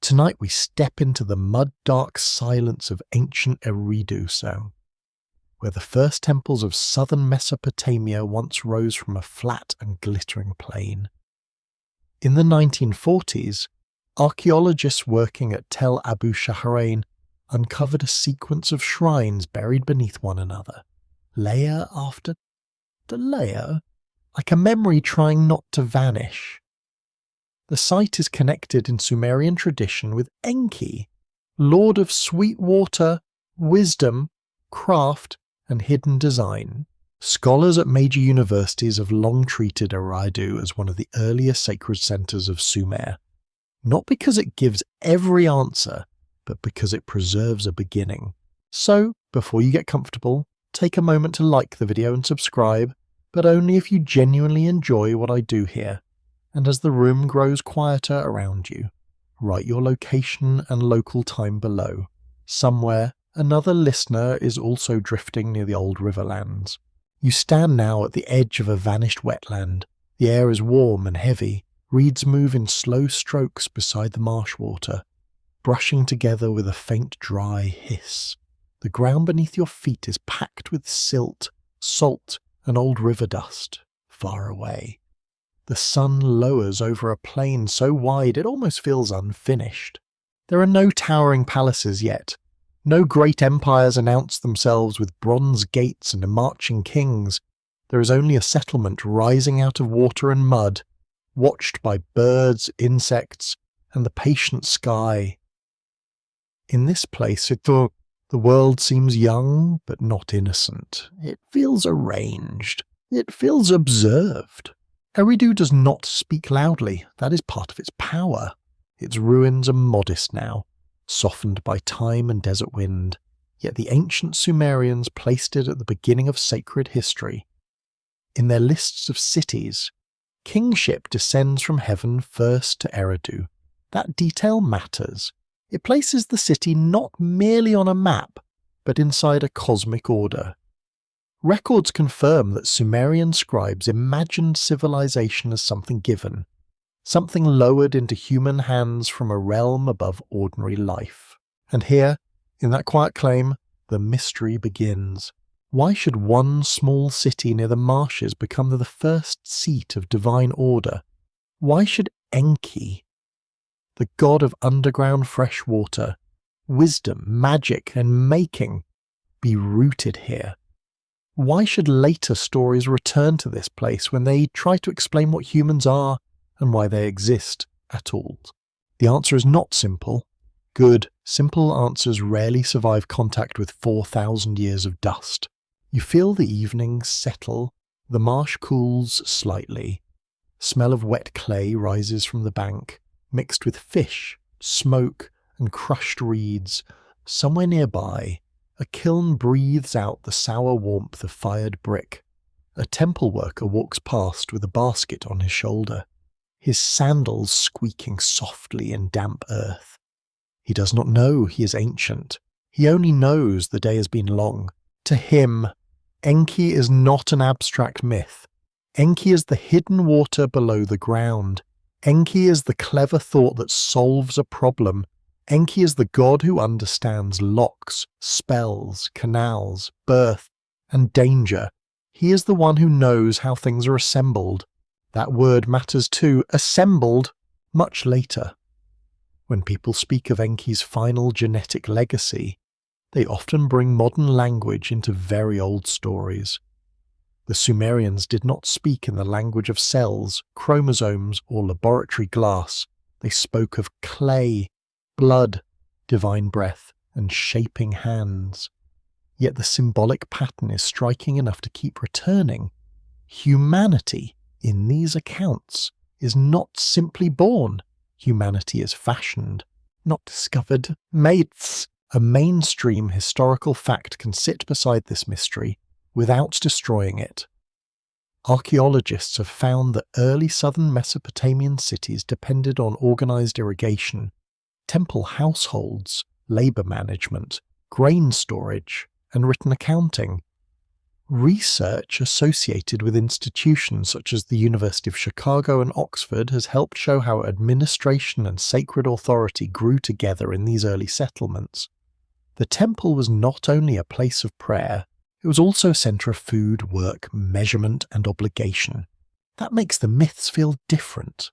Tonight we step into the mud-dark silence of ancient Eridu, where the first temples of southern Mesopotamia once rose from a flat and glittering plain. In the 1940s, archaeologists working at Tel Abu Shahrain uncovered a sequence of shrines buried beneath one another, layer after layer, like a memory trying not to vanish. The site is connected in Sumerian tradition with Enki, lord of sweet water, wisdom, craft, and hidden design. Scholars at major universities have long treated Eridu as one of the earliest sacred centres of Sumer, not because it gives every answer, but because it preserves a beginning. So, before you get comfortable, take a moment to like the video and subscribe, but only if you genuinely enjoy what I do here. And as the room grows quieter around you, write your location and local time below. Somewhere, another listener is also drifting near the old riverlands. You stand now at the edge of a vanished wetland. The air is warm and heavy. Reeds move in slow strokes beside the marsh water, brushing together with a faint dry hiss. The ground beneath your feet is packed with silt, salt, and old river dust, far away. The sun lowers over a plain so wide it almost feels unfinished. There are no towering palaces yet. No great empires announce themselves with bronze gates and marching kings. There is only a settlement rising out of water and mud, watched by birds, insects, and the patient sky. In this place, the world seems young but not innocent. It feels arranged. It feels observed. Eridu does not speak loudly. That is part of its power. Its ruins are modest now, softened by time and desert wind, yet the ancient Sumerians placed it at the beginning of sacred history. In their lists of cities, kingship descends from heaven first to Eridu. That detail matters. It places the city not merely on a map, but inside a cosmic order. Records confirm that Sumerian scribes imagined civilization as something given, something lowered into human hands from a realm above ordinary life. And here, in that quiet claim, the mystery begins. Why should one small city near the marshes become the first seat of divine order? Why should Enki, the god of underground fresh water, wisdom, magic, and making, be rooted here? Why should later stories return to this place when they try to explain what humans are and why they exist at all? The answer is not simple. Good, simple answers rarely survive contact with 4,000 years of dust. You feel the evenings settle, the marsh cools slightly. Smell of wet clay rises from the bank, mixed with fish, smoke, and crushed reeds. Somewhere nearby, a kiln breathes out the sour warmth of fired brick. A temple worker walks past with a basket on his shoulder, his sandals squeaking softly in damp earth. He does not know he is ancient. He only knows the day has been long. To him, Enki is not an abstract myth. Enki is the hidden water below the ground. Enki is the clever thought that solves a problem. Enki is the god who understands locks, spells, canals, birth, and danger. He is the one who knows how things are assembled. That word matters too, assembled, much later. When people speak of Enki's final genetic legacy, they often bring modern language into very old stories. The Sumerians did not speak in the language of cells, chromosomes, or laboratory glass. They spoke of clay, blood, divine breath, and shaping hands. Yet the symbolic pattern is striking enough to keep returning. Humanity, in these accounts, is not simply born. Humanity is fashioned, not discovered. Mates! A mainstream historical fact can sit beside this mystery without destroying it. Archaeologists have found that early southern Mesopotamian cities depended on organized irrigation, temple households, labor management, grain storage, and written accounting. Research associated with institutions such as the University of Chicago and Oxford has helped show how administration and sacred authority grew together in these early settlements. The temple was not only a place of prayer, it was also a centre of food, work, measurement, and obligation. That makes the myths feel different.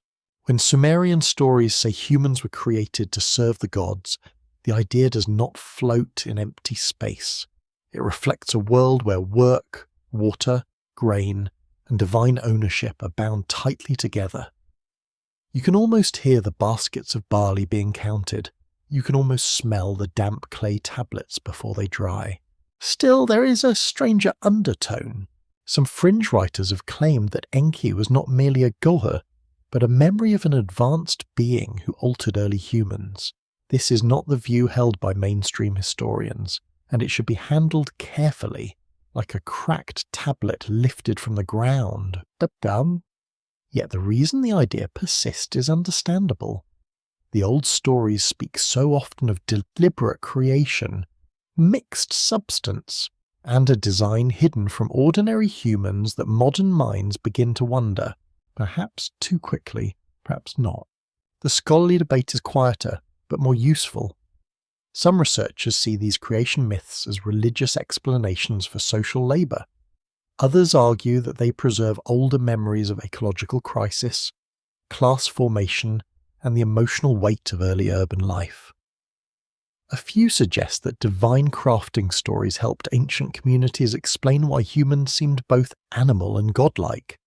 When Sumerian stories say humans were created to serve the gods, the idea does not float in empty space. It reflects a world where work, water, grain, and divine ownership are bound tightly together. You can almost hear the baskets of barley being counted. You can almost smell the damp clay tablets before they dry. Still, there is a stranger undertone. Some fringe writers have claimed that Enki was not merely a goher, but a memory of an advanced being who altered early humans. This is not the view held by mainstream historians, and it should be handled carefully, like a cracked tablet lifted from the ground. Dum-dum. Yet the reason the idea persists is understandable. The old stories speak so often of deliberate creation, mixed substance, and a design hidden from ordinary humans that modern minds begin to wonder, perhaps too quickly, perhaps not. The scholarly debate is quieter, but more useful. Some researchers see these creation myths as religious explanations for social labour. Others argue that they preserve older memories of ecological crisis, class formation, and the emotional weight of early urban life. A few suggest that divine crafting stories helped ancient communities explain why humans seemed both animal and godlike,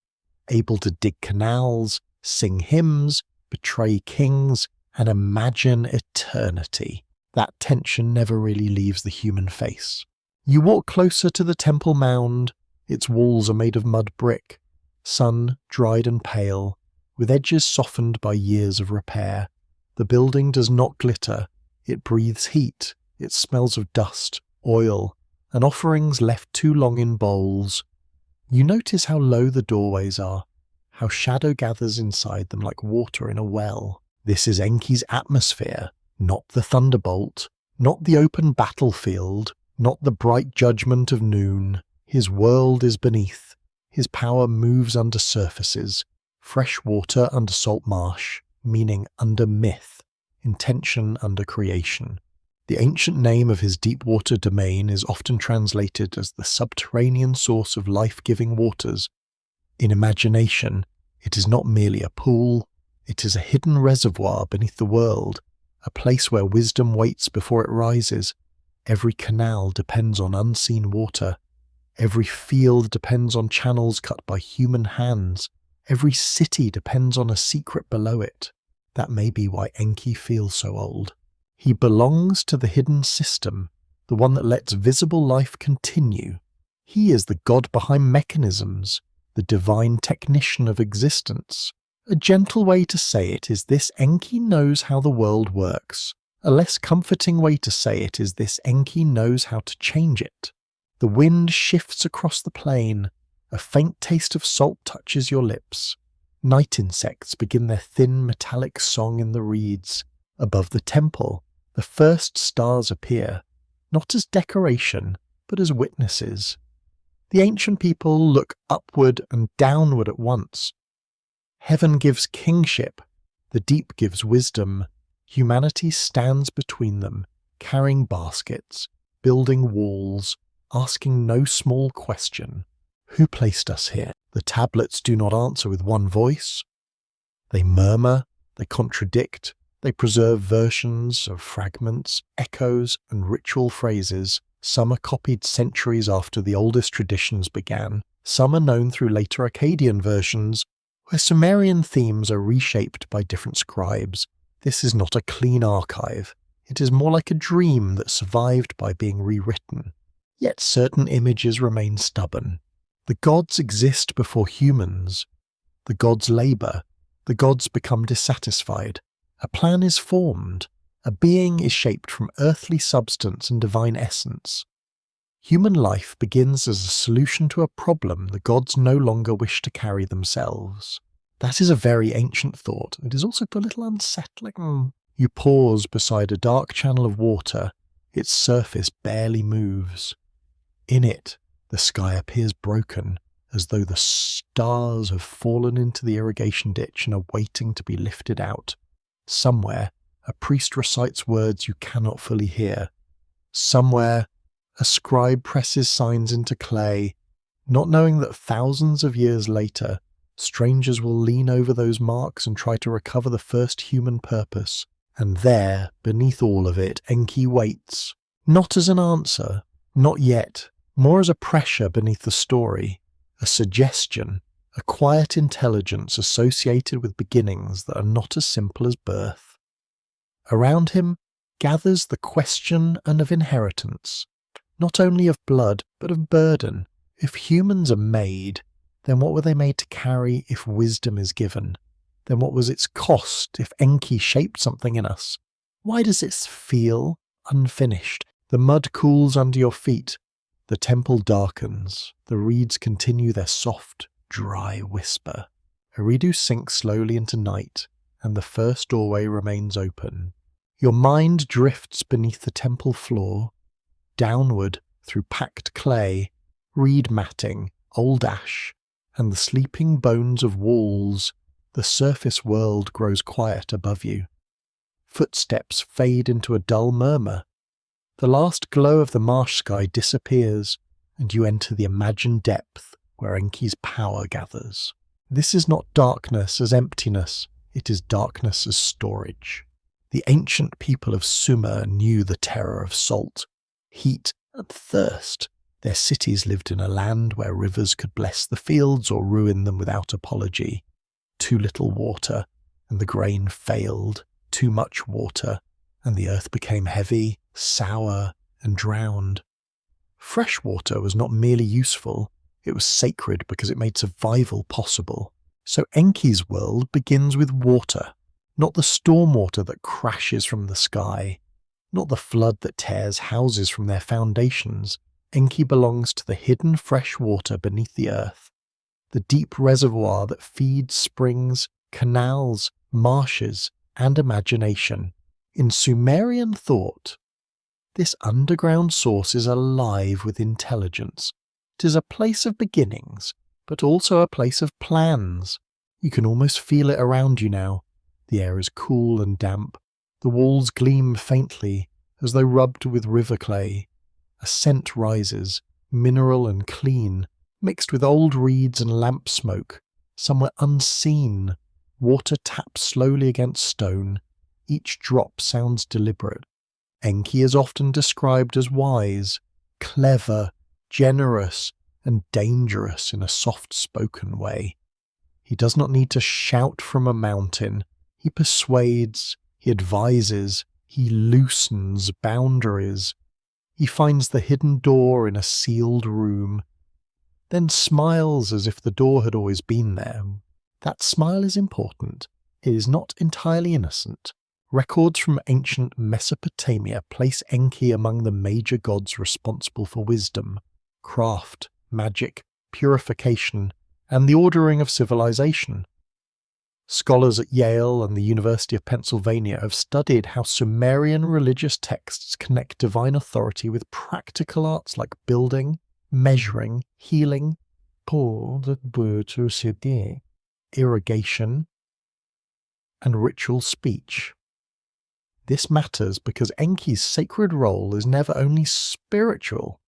able to dig canals, sing hymns, betray kings, and imagine eternity. That tension never really leaves the human face. You walk closer to the temple mound. Its walls are made of mud brick, sun-dried and pale, with edges softened by years of repair. The building does not glitter. It breathes heat. It smells of dust, oil, and offerings left too long in bowls. You notice how low the doorways are, how shadow gathers inside them like water in a well. This is Enki's atmosphere, not the thunderbolt, not the open battlefield, not the bright judgment of noon. His world is beneath. His power moves under surfaces, fresh water under salt marsh, meaning under myth, intention under creation. The ancient name of his deep water domain is often translated as the subterranean source of life-giving waters. In imagination, it is not merely a pool, it is a hidden reservoir beneath the world, a place where wisdom waits before it rises. Every canal depends on unseen water. Every field depends on channels cut by human hands. Every city depends on a secret below it. That may be why Enki feels so old. He belongs to the hidden system, the one that lets visible life continue. He is the god behind mechanisms, the divine technician of existence. A gentle way to say it is this: Enki knows how the world works. A less comforting way to say it is this: Enki knows how to change it. The wind shifts across the plain. A faint taste of salt touches your lips. Night insects begin their thin metallic song in the reeds. Above the temple, the first stars appear, not as decoration, but as witnesses. The ancient people look upward and downward at once. Heaven gives kingship, the deep gives wisdom. Humanity stands between them, carrying baskets, building walls, asking no small question. Who placed us here? The tablets do not answer with one voice. They murmur, they contradict, they preserve versions of fragments, echoes, and ritual phrases. Some are copied centuries after the oldest traditions began. Some are known through later Akkadian versions, where Sumerian themes are reshaped by different scribes. This is not a clean archive. It is more like a dream that survived by being rewritten. Yet certain images remain stubborn. The gods exist before humans. The gods labour. The gods become dissatisfied. A plan is formed. A being is shaped from earthly substance and divine essence. Human life begins as a solution to a problem the gods no longer wish to carry themselves. That is a very ancient thought. It is also a little unsettling. You pause beside a dark channel of water. Its surface barely moves. In it, The sky appears broken, as though the stars have fallen into the irrigation ditch and are waiting to be lifted out. Somewhere, a priest recites words you cannot fully hear. Somewhere, a scribe presses signs into clay, not knowing that thousands of years later, strangers will lean over those marks and try to recover the first human purpose. And there, beneath all of it, Enki waits. Not as an answer, not yet, more as a pressure beneath the story, a suggestion, a quiet intelligence associated with beginnings that are not as simple as birth. Around him gathers the question and of inheritance, not only of blood, but of burden. If humans are made, then what were they made to carry if wisdom is given? Then what was its cost if Enki shaped something in us? Why does it feel unfinished? The mud cools under your feet. The temple darkens. The reeds continue their soft, dry whisper. Eridu sinks slowly into night, and the first doorway remains open. Your mind drifts beneath the temple floor, downward through packed clay, reed matting, old ash, and the sleeping bones of walls. The surface world grows quiet above you. Footsteps fade into a dull murmur. The last glow of the marsh sky disappears, and you enter the imagined depth where Enki's power gathers. This is not darkness as emptiness, it is darkness as storage. The ancient people of Sumer knew the terror of salt, heat, and thirst. Their cities lived in a land where rivers could bless the fields or ruin them without apology. Too little water, and the grain failed. Too much water, and the earth became heavy, sour, and drowned. Fresh water was not merely useful, it was sacred because it made survival possible. So Enki's world begins with water, not the storm water that crashes from the sky, not the flood that tears houses from their foundations. Enki belongs to the hidden fresh water beneath the earth, the deep reservoir that feeds springs, canals, marshes, and imagination. In Sumerian thought, this underground source is alive with intelligence. It is a place of beginnings, but also a place of plans. You can almost feel it around you now. The air is cool and damp. The walls gleam faintly, as though rubbed with river clay. A scent rises, mineral and clean, mixed with old reeds and lamp smoke. Somewhere unseen, water taps slowly against stone. Each drop sounds deliberate. Enki is often described as wise, clever, generous, and dangerous in a soft-spoken way. He does not need to shout from a mountain. He persuades, he advises, he loosens boundaries. He finds the hidden door in a sealed room, then smiles as if the door had always been there. That smile is important. It is not entirely innocent. Records from ancient Mesopotamia place Enki among the major gods responsible for wisdom, craft, magic, purification, and the ordering of civilization. Scholars at Yale and the University of Pennsylvania have studied how Sumerian religious texts connect divine authority with practical arts like building, measuring, healing, irrigation, and ritual speech. This matters because Enki's sacred role is never only spiritual,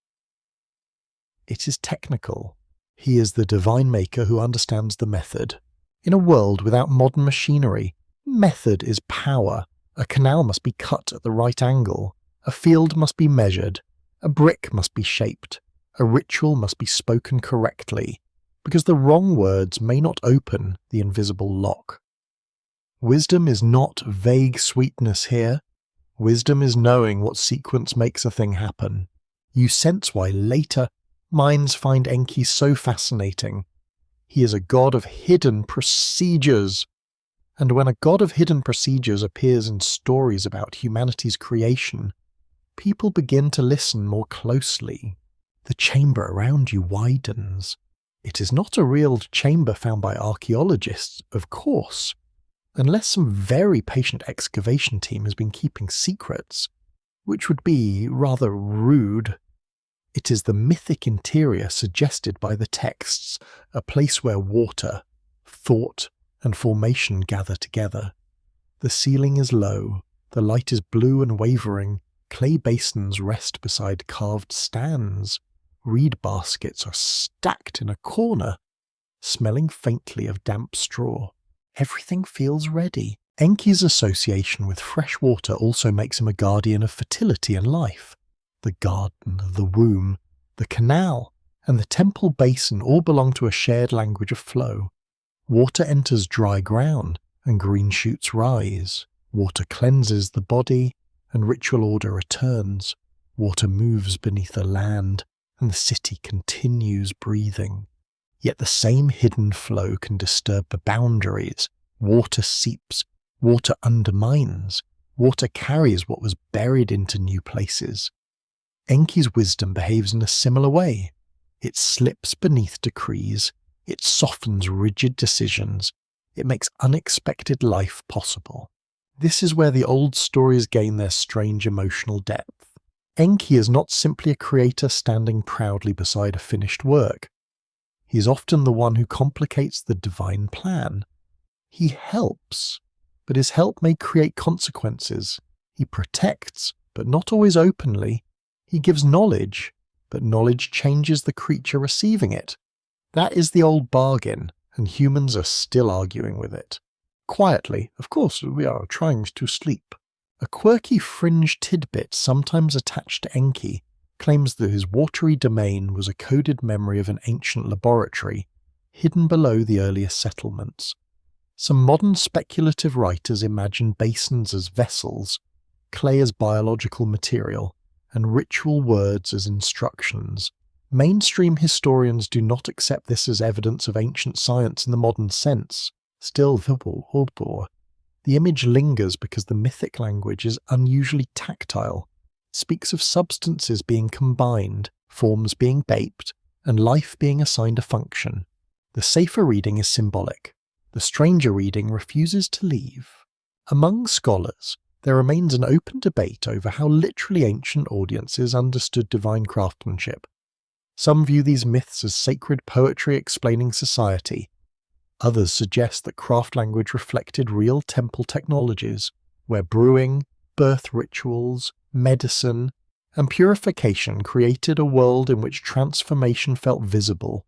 it is technical. He is the divine maker who understands the method. In a world without modern machinery, method is power. A canal must be cut at the right angle, a field must be measured, a brick must be shaped, a ritual must be spoken correctly, because the wrong words may not open the invisible lock. Wisdom is not vague sweetness here. Wisdom is knowing what sequence makes a thing happen. You sense why later minds find Enki so fascinating. He is a god of hidden procedures. And when a god of hidden procedures appears in stories about humanity's creation, people begin to listen more closely. The chamber around you widens. It is not a real chamber found by archaeologists, of course, unless some very patient excavation team has been keeping secrets, which would be rather rude. It is the mythic interior suggested by the texts, a place where water, thought, and formation gather together. The ceiling is low, the light is blue and wavering, clay basins rest beside carved stands, reed baskets are stacked in a corner, smelling faintly of damp straw. Everything feels ready. Enki's association with fresh water also makes him a guardian of fertility and life. The garden, the womb, the canal, and the temple basin all belong to a shared language of flow. Water enters dry ground, and green shoots rise. Water cleanses the body, and ritual order returns. Water moves beneath the land, and the city continues breathing. Yet the same hidden flow can disturb the boundaries. Water seeps, water undermines, water carries what was buried into new places. Enki's wisdom behaves in a similar way. It slips beneath decrees, it softens rigid decisions, it makes unexpected life possible. This is where the old stories gain their strange emotional depth. Enki is not simply a creator standing proudly beside a finished work. He is often the one who complicates the divine plan. He helps, but his help may create consequences. He protects, but not always openly. He gives knowledge, but knowledge changes the creature receiving it. That is the old bargain, and humans are still arguing with it. Quietly, of course, we are trying to sleep. A quirky fringe tidbit sometimes attached to Enki claims that his watery domain was a coded memory of an ancient laboratory, hidden below the earliest settlements. Some modern speculative writers imagine basins as vessels, clay as biological material, and ritual words as instructions. Mainstream historians do not accept this as evidence of ancient science in the modern sense. Still, the image lingers because the mythic language is unusually tactile. It speaks of substances being combined, forms being baked, and life being assigned a function. The safer reading is symbolic. The stranger reading refuses to leave. Among scholars, there remains an open debate over how literally ancient audiences understood divine craftsmanship. Some view these myths as sacred poetry explaining society. Others suggest that craft language reflected real temple technologies, where brewing, birth rituals, medicine, and purification created a world in which transformation felt visible.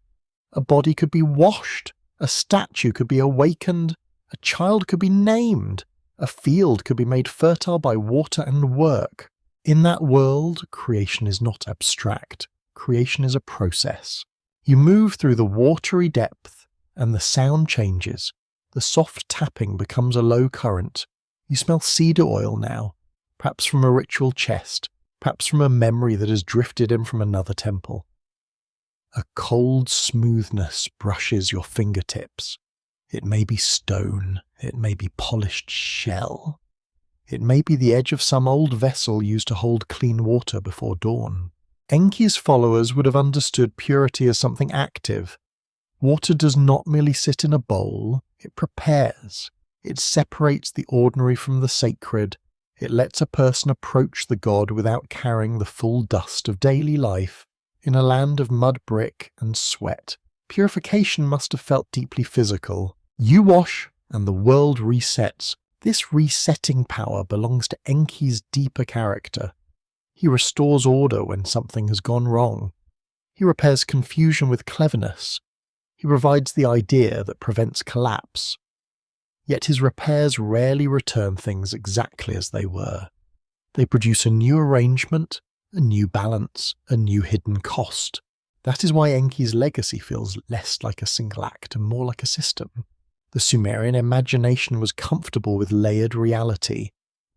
A body could be washed, a statue could be awakened, a child could be named, a field could be made fertile by water and work. In that world, creation is not abstract. Creation is a process. You move through the watery depth, and the sound changes. The soft tapping becomes a low current. You smell cedar oil now, perhaps from a ritual chest, perhaps from a memory that has drifted in from another temple. A cold smoothness brushes your fingertips. It may be stone, it may be polished shell. It may be the edge of some old vessel used to hold clean water before dawn. Enki's followers would have understood purity as something active. Water does not merely sit in a bowl, it prepares. It separates the ordinary from the sacred. It lets a person approach the god without carrying the full dust of daily life. In a land of mud brick and sweat, purification must have felt deeply physical. You wash, and the world resets. This resetting power belongs to Enki's deeper character. He restores order when something has gone wrong. He repairs confusion with cleverness. He provides the idea that prevents collapse. Yet his repairs rarely return things exactly as they were. They produce a new arrangement, a new balance, a new hidden cost. That is why Enki's legacy feels less like a single act and more like a system. The Sumerian imagination was comfortable with layered reality.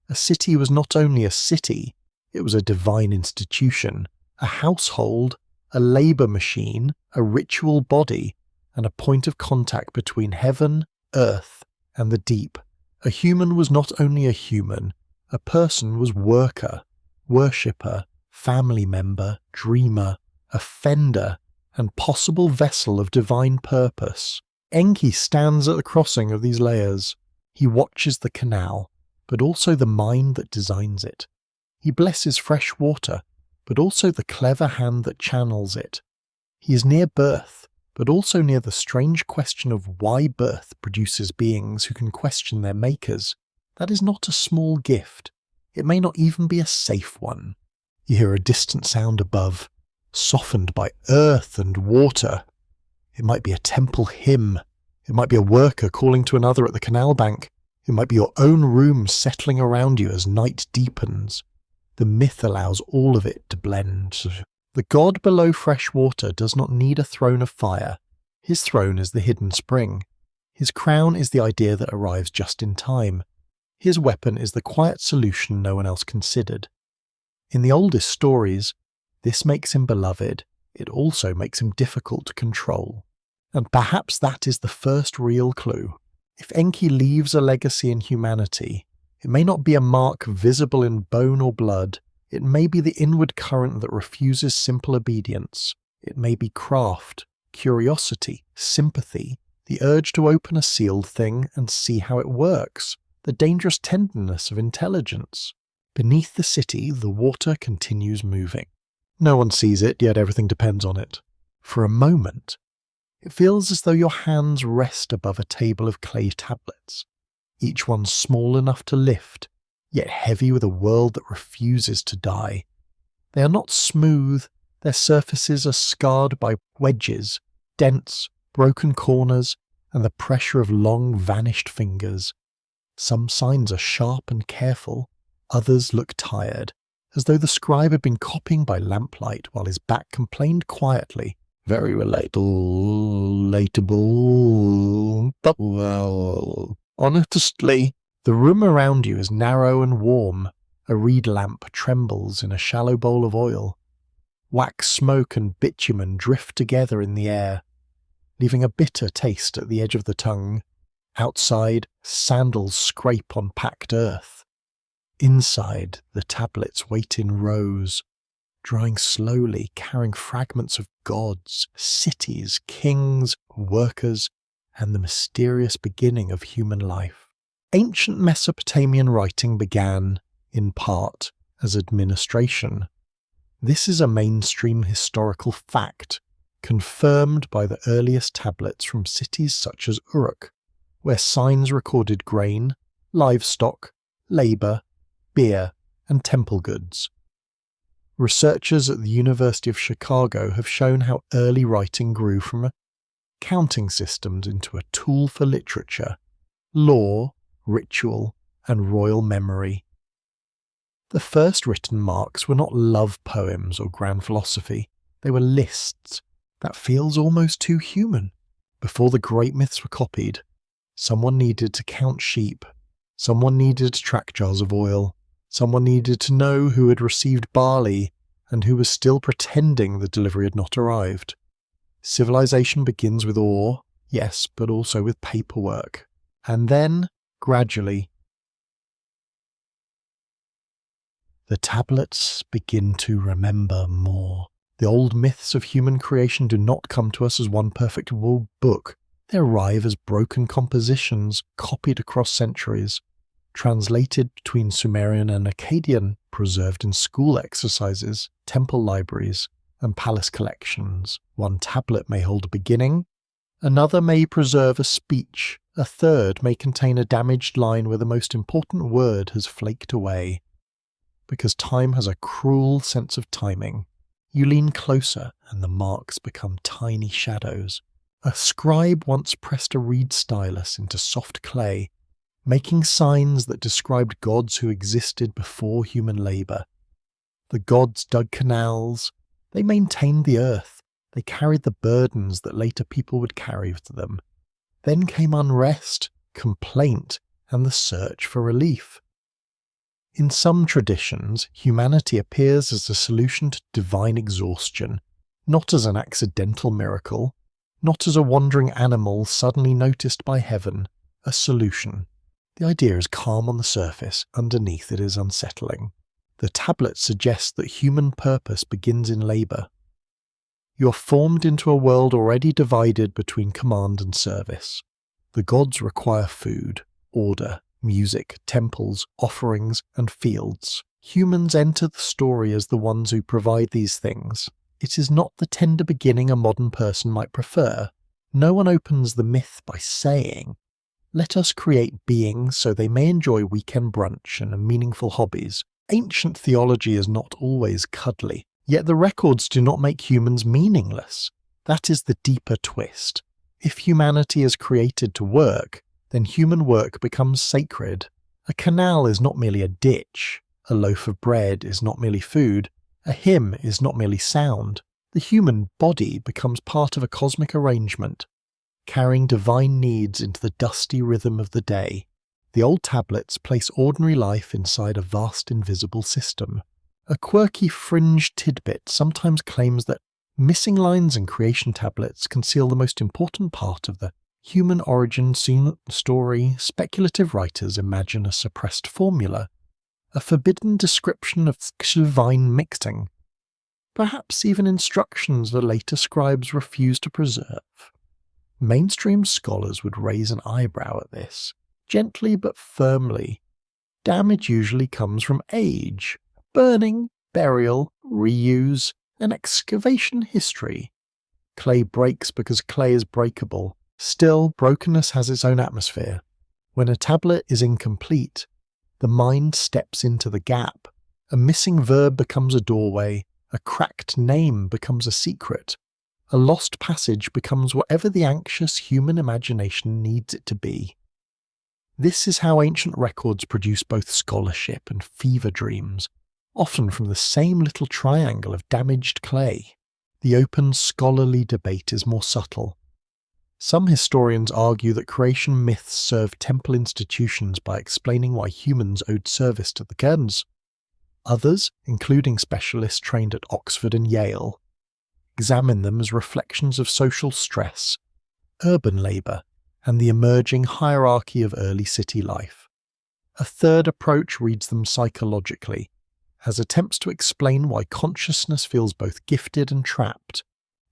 A city was not only a city, it was a divine institution, a household, a labour machine, a ritual body, and a point of contact between heaven, earth, and the deep. A human was not only a human, a person was worker, worshipper, family member, dreamer, offender, and possible vessel of divine purpose. Enki stands at the crossing of these layers. He watches the canal, but also the mind that designs it. He blesses fresh water, but also the clever hand that channels it. He is near birth, but also near the strange question of why birth produces beings who can question their makers. That is not a small gift. It may not even be a safe one. You hear a distant sound above, softened by earth and water. It might be a temple hymn. It might be a worker calling to another at the canal bank. It might be your own room settling around you as night deepens. The myth allows all of it to blend. The god below fresh water does not need a throne of fire. His throne is the hidden spring. His crown is the idea that arrives just in time. His weapon is the quiet solution no one else considered. In the oldest stories, this makes him beloved. It also makes him difficult to control. And perhaps that is the first real clue. If Enki leaves a legacy in humanity, it may not be a mark visible in bone or blood. It may be the inward current that refuses simple obedience. It may be craft, curiosity, sympathy, the urge to open a sealed thing and see how it works, the dangerous tenderness of intelligence. Beneath the city, the water continues moving. No one sees it, yet everything depends on it. For a moment, it feels as though your hands rest above a table of clay tablets, each one small enough to lift, yet heavy with a world that refuses to die. They are not smooth, their surfaces are scarred by wedges, dents, broken corners, and the pressure of long vanished fingers. Some signs are sharp and careful, others look tired, as though the scribe had been copying by lamplight while his back complained quietly, "Very relatable, but well, honestly." The room around you is narrow and warm. A reed lamp trembles in a shallow bowl of oil. Wax smoke and bitumen drift together in the air, leaving a bitter taste at the edge of the tongue. Outside, sandals scrape on packed earth. Inside, the tablets wait in rows, drying slowly, carrying fragments of gods, cities, kings, workers, and the mysterious beginning of human life. Ancient Mesopotamian writing began, in part, as administration. This is a mainstream historical fact, confirmed by the earliest tablets from cities such as Uruk, where signs recorded grain, livestock, labour, beer, and temple goods. Researchers at the University of Chicago have shown how early writing grew from counting systems into a tool for literature, law, ritual, and royal memory. The first written marks were not love poems or grand philosophy. They were lists. That feels almost too human. Before the great myths were copied, someone needed to count sheep. Someone needed to track jars of oil. Someone needed to know who had received barley and who was still pretending the delivery had not arrived. Civilization begins with awe, yes, but also with paperwork. And then, gradually, the tablets begin to remember more. The old myths of human creation do not come to us as one perfect book. They arrive as broken compositions copied across centuries, translated between Sumerian and Akkadian, preserved in school exercises, temple libraries, and palace collections. One tablet may hold a beginning, another may preserve a speech, a third may contain a damaged line where the most important word has flaked away. Because time has a cruel sense of timing, you lean closer and the marks become tiny shadows. A scribe once pressed a reed stylus into soft clay, making signs that described gods who existed before human labour. The gods dug canals, they maintained the earth, they carried the burdens that later people would carry with them. Then came unrest, complaint, and the search for relief. In some traditions, humanity appears as a solution to divine exhaustion, not as an accidental miracle, not as a wandering animal suddenly noticed by heaven, a solution. The idea is calm on the surface, underneath it is unsettling. The tablet suggests that human purpose begins in labour. You are formed into a world already divided between command and service. The gods require food, order, music, temples, offerings, and fields. Humans enter the story as the ones who provide these things. It is not the tender beginning a modern person might prefer. No one opens the myth by saying, "Let us create beings so they may enjoy weekend brunch and meaningful hobbies." Ancient theology is not always cuddly, yet the records do not make humans meaningless. That is the deeper twist. If humanity is created to work, then human work becomes sacred. A canal is not merely a ditch. A loaf of bread is not merely food. A hymn is not merely sound. The human body becomes part of a cosmic arrangement, carrying divine needs into the dusty rhythm of the day. The old tablets place ordinary life inside a vast invisible system. A quirky fringe tidbit sometimes claims that missing lines in creation tablets conceal the most important part of the human origin story. Speculative writers imagine a suppressed formula, a forbidden description of divine mixing, perhaps even instructions the later scribes refused to preserve. Mainstream scholars would raise an eyebrow at this, gently but firmly. Damage usually comes from age, burning, burial, reuse, and excavation history. Clay breaks because clay is breakable. Still, brokenness has its own atmosphere. When a tablet is incomplete, the mind steps into the gap. A missing verb becomes a doorway. A cracked name becomes a secret. A lost passage becomes whatever the anxious human imagination needs it to be. This is how ancient records produce both scholarship and fever dreams, often from the same little triangle of damaged clay. The open scholarly debate is more subtle. Some historians argue that creation myths served temple institutions by explaining why humans owed service to the gods. Others, including specialists trained at Oxford and Yale, examine them as reflections of social stress, urban labour, and the emerging hierarchy of early city life. A third approach reads them psychologically, as attempts to explain why consciousness feels both gifted and trapped.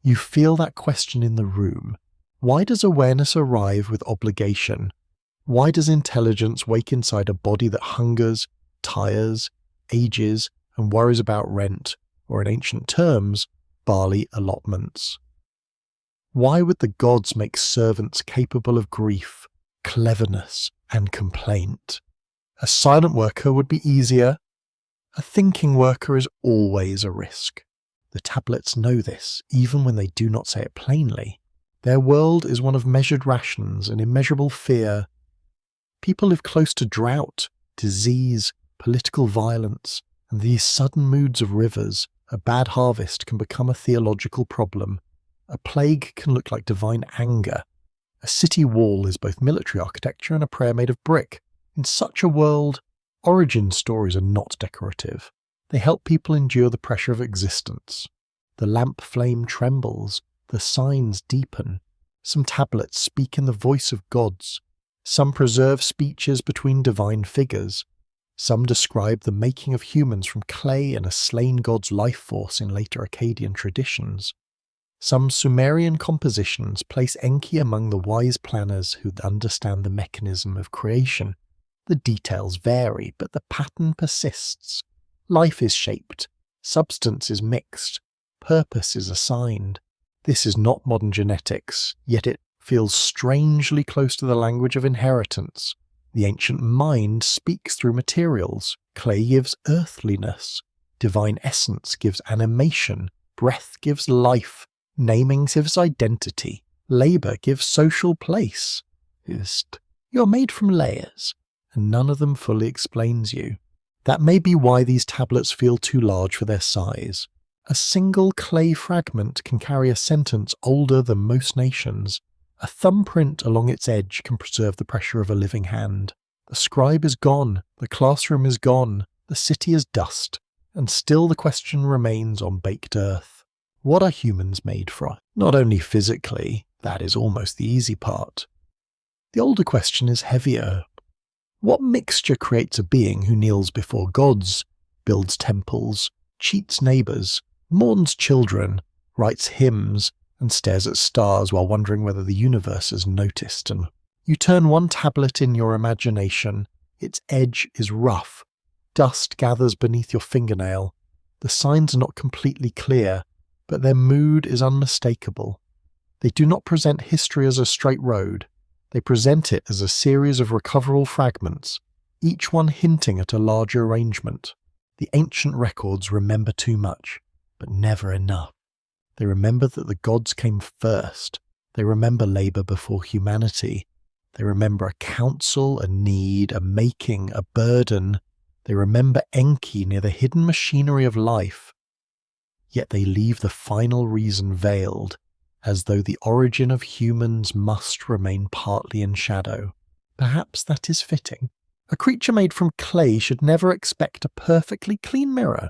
You feel that question in the room. Why does awareness arrive with obligation? Why does intelligence wake inside a body that hungers, tires, ages, and worries about rent, or in ancient terms, barley allotments? Why would the gods make servants capable of grief, cleverness, and complaint? A silent worker would be easier. A thinking worker is always a risk. The tablets know this, even when they do not say it plainly. Their world is one of measured rations and immeasurable fear. People live close to drought, disease, political violence, and these sudden moods of rivers. A bad harvest can become a theological problem. A plague can look like divine anger. A city wall is both military architecture and a prayer made of brick. In such a world, origin stories are not decorative. They help people endure the pressure of existence. The lamp flame trembles. The signs deepen. Some tablets speak in the voice of gods. Some preserve speeches between divine figures. Some describe the making of humans from clay and a slain god's life force in later Akkadian traditions. Some Sumerian compositions place Enki among the wise planners who understand the mechanism of creation. The details vary, but the pattern persists. Life is shaped. Substance is mixed. Purpose is assigned. This is not modern genetics, yet it feels strangely close to the language of inheritance. The ancient mind speaks through materials. Clay gives earthliness. Divine essence gives animation. Breath gives life. Naming gives identity. Labour gives social place. You're made from layers, and none of them fully explains you. That may be why these tablets feel too large for their size. A single clay fragment can carry a sentence older than most nations. A thumbprint along its edge can preserve the pressure of a living hand. The scribe is gone, the classroom is gone, the city is dust, and still the question remains on baked earth. What are humans made from? Not only physically, that is almost the easy part. The older question is heavier. What mixture creates a being who kneels before gods, builds temples, cheats neighbours, mourns children, writes hymns, and stares at stars while wondering whether the universe has noticed? And you turn one tablet in your imagination, its edge is rough, dust gathers beneath your fingernail. The signs are not completely clear, but their mood is unmistakable. They do not present history as a straight road. They present it as a series of recoverable fragments, each one hinting at a larger arrangement. The ancient records remember too much, but never enough. They remember that the gods came first. They remember labour before humanity. They remember a counsel, a need, a making, a burden. They remember Enki near the hidden machinery of life. Yet they leave the final reason veiled, as though the origin of humans must remain partly in shadow. Perhaps that is fitting. A creature made from clay should never expect a perfectly clean mirror.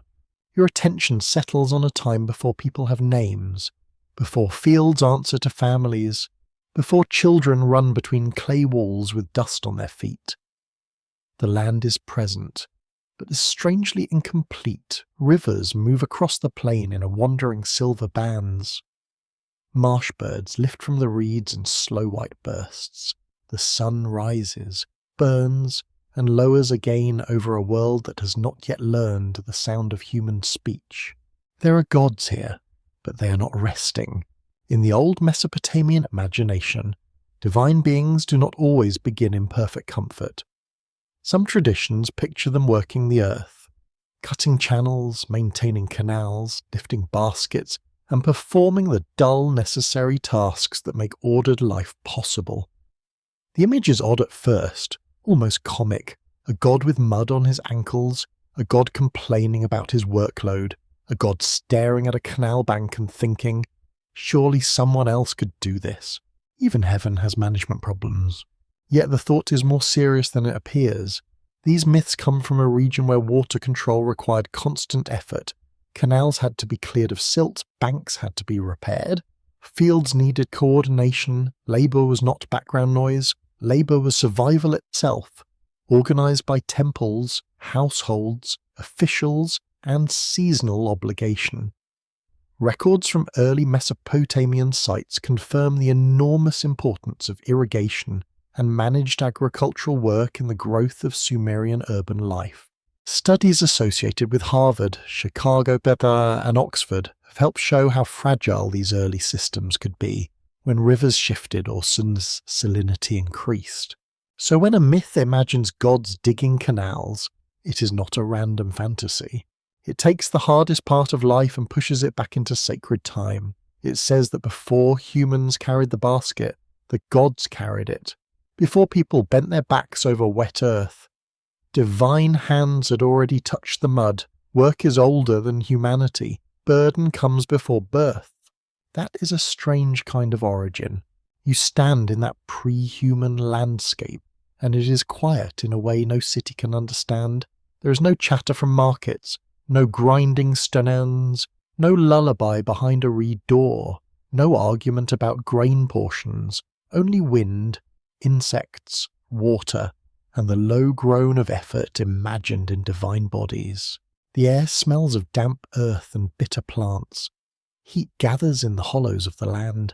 Your attention settles on a time before people have names, before fields answer to families, before children run between clay walls with dust on their feet. The land is present, but is strangely incomplete. Rivers move across the plain in a wandering silver bands. Marsh birds lift from the reeds in slow white bursts. The sun rises, burns, and lowers again over a world that has not yet learned the sound of human speech. There are gods here, but they are not resting. In the old Mesopotamian imagination, divine beings do not always begin in perfect comfort. Some traditions picture them working the earth, cutting channels, maintaining canals, lifting baskets, and performing the dull, necessary tasks that make ordered life possible. The image is odd at first, almost comic. A god with mud on his ankles, a god complaining about his workload, a god staring at a canal bank and thinking, surely someone else could do this. Even heaven has management problems. Yet the thought is more serious than it appears. These myths come from a region where water control required constant effort. Canals had to be cleared of silt, banks had to be repaired, fields needed coordination, labour was not background noise, labour was survival itself, organised by temples, households, officials, and seasonal obligation. Records from early Mesopotamian sites confirm the enormous importance of irrigation and managed agricultural work in the growth of Sumerian urban life. Studies associated with Harvard, Chicago, and Oxford have helped show how fragile these early systems could be when rivers shifted or sun's salinity increased. So when a myth imagines gods digging canals, it is not a random fantasy. It takes the hardest part of life and pushes it back into sacred time. It says that before humans carried the basket, the gods carried it. Before people bent their backs over wet earth, divine hands had already touched the mud. Work is older than humanity. Burden comes before birth. That is a strange kind of origin. You stand in that pre-human landscape, and it is quiet in a way no city can understand. There is no chatter from markets, no grinding stones, no lullaby behind a reed door, no argument about grain portions, only wind, insects, water, and the low groan of effort imagined in divine bodies. The air smells of damp earth and bitter plants. Heat gathers in the hollows of the land.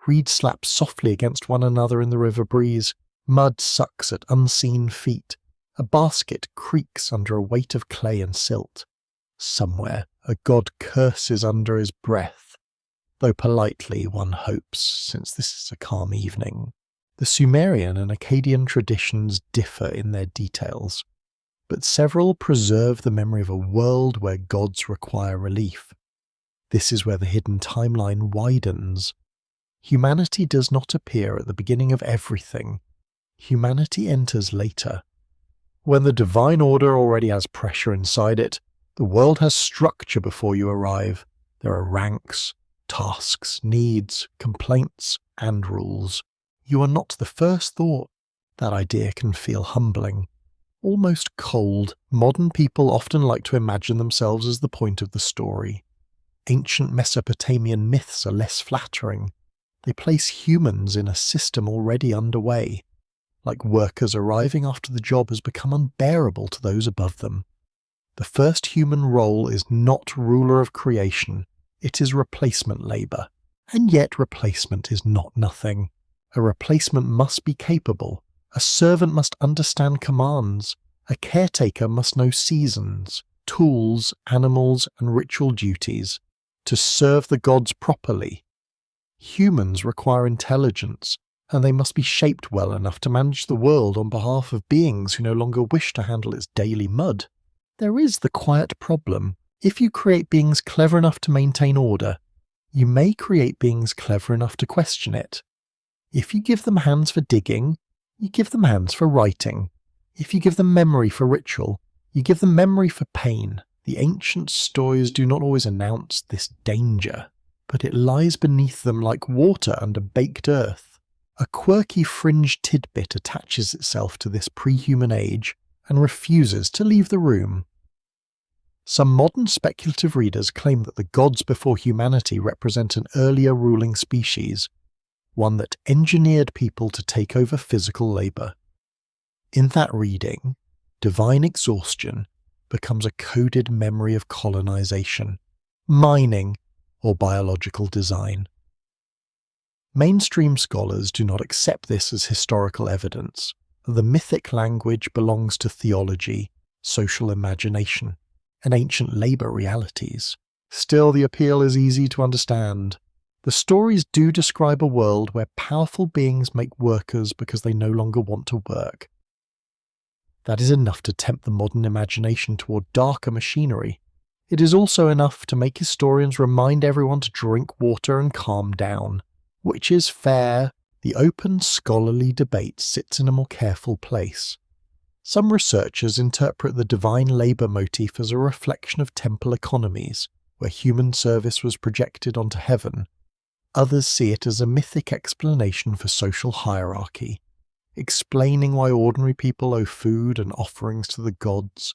Reeds slap softly against one another in the river breeze. Mud sucks at unseen feet. A basket creaks under a weight of clay and silt. Somewhere a god curses under his breath, though politely one hopes, since this is a calm evening. The Sumerian and Akkadian traditions differ in their details, but several preserve the memory of a world where gods require relief. This is where the hidden timeline widens. Humanity does not appear at the beginning of everything. Humanity enters later. When the divine order already has pressure inside it, the world has structure before you arrive. There are ranks, tasks, needs, complaints, and rules. You are not the first thought. That idea can feel humbling, almost cold. Modern people often like to imagine themselves as the point of the story. Ancient Mesopotamian myths are less flattering. They place humans in a system already underway, like workers arriving after the job has become unbearable to those above them. The first human role is not ruler of creation, it is replacement labour. And yet replacement is not nothing. A replacement must be capable. A servant must understand commands. A caretaker must know seasons, tools, animals, and ritual duties to serve the gods properly. Humans require intelligence, and they must be shaped well enough to manage the world on behalf of beings who no longer wish to handle its daily mud. There is the quiet problem. If you create beings clever enough to maintain order, you may create beings clever enough to question it. If you give them hands for digging, you give them hands for writing. If you give them memory for ritual, you give them memory for pain. The ancient stories do not always announce this danger, but it lies beneath them like water under baked earth. A quirky fringe tidbit attaches itself to this pre-human age and refuses to leave the room. Some modern speculative readers claim that the gods before humanity represent an earlier ruling species, one that engineered people to take over physical labour. In that reading, divine exhaustion becomes a coded memory of colonization, mining, or biological design. Mainstream scholars do not accept this as historical evidence. The mythic language belongs to theology, social imagination, and ancient labour realities. Still, the appeal is easy to understand. The stories do describe a world where powerful beings make workers because they no longer want to work. That is enough to tempt the modern imagination toward darker machinery. It is also enough to make historians remind everyone to drink water and calm down. Which is fair, the open scholarly debate sits in a more careful place. Some researchers interpret the divine labour motif as a reflection of temple economies, where human service was projected onto heaven. Others see it as a mythic explanation for social hierarchy, explaining why ordinary people owe food and offerings to the gods.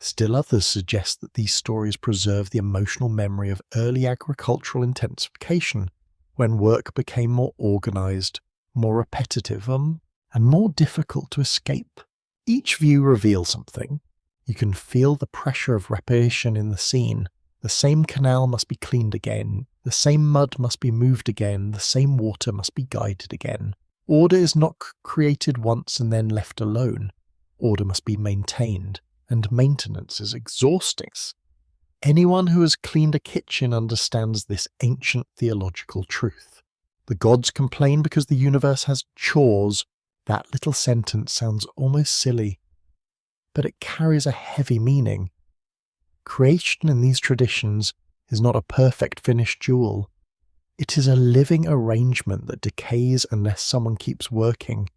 Still others suggest that these stories preserve the emotional memory of early agricultural intensification, when work became more organised, more repetitive, and more difficult to escape. Each view reveals something. You can feel the pressure of repetition in the scene. The same canal must be cleaned again, the same mud must be moved again, the same water must be guided again. Order is not created once and then left alone. Order must be maintained, and maintenance is exhausting. Anyone who has cleaned a kitchen understands this ancient theological truth. The gods complain because the universe has chores. That little sentence sounds almost silly, but it carries a heavy meaning. Creation in these traditions is not a perfect finished jewel. It is a living arrangement that decays unless someone keeps working.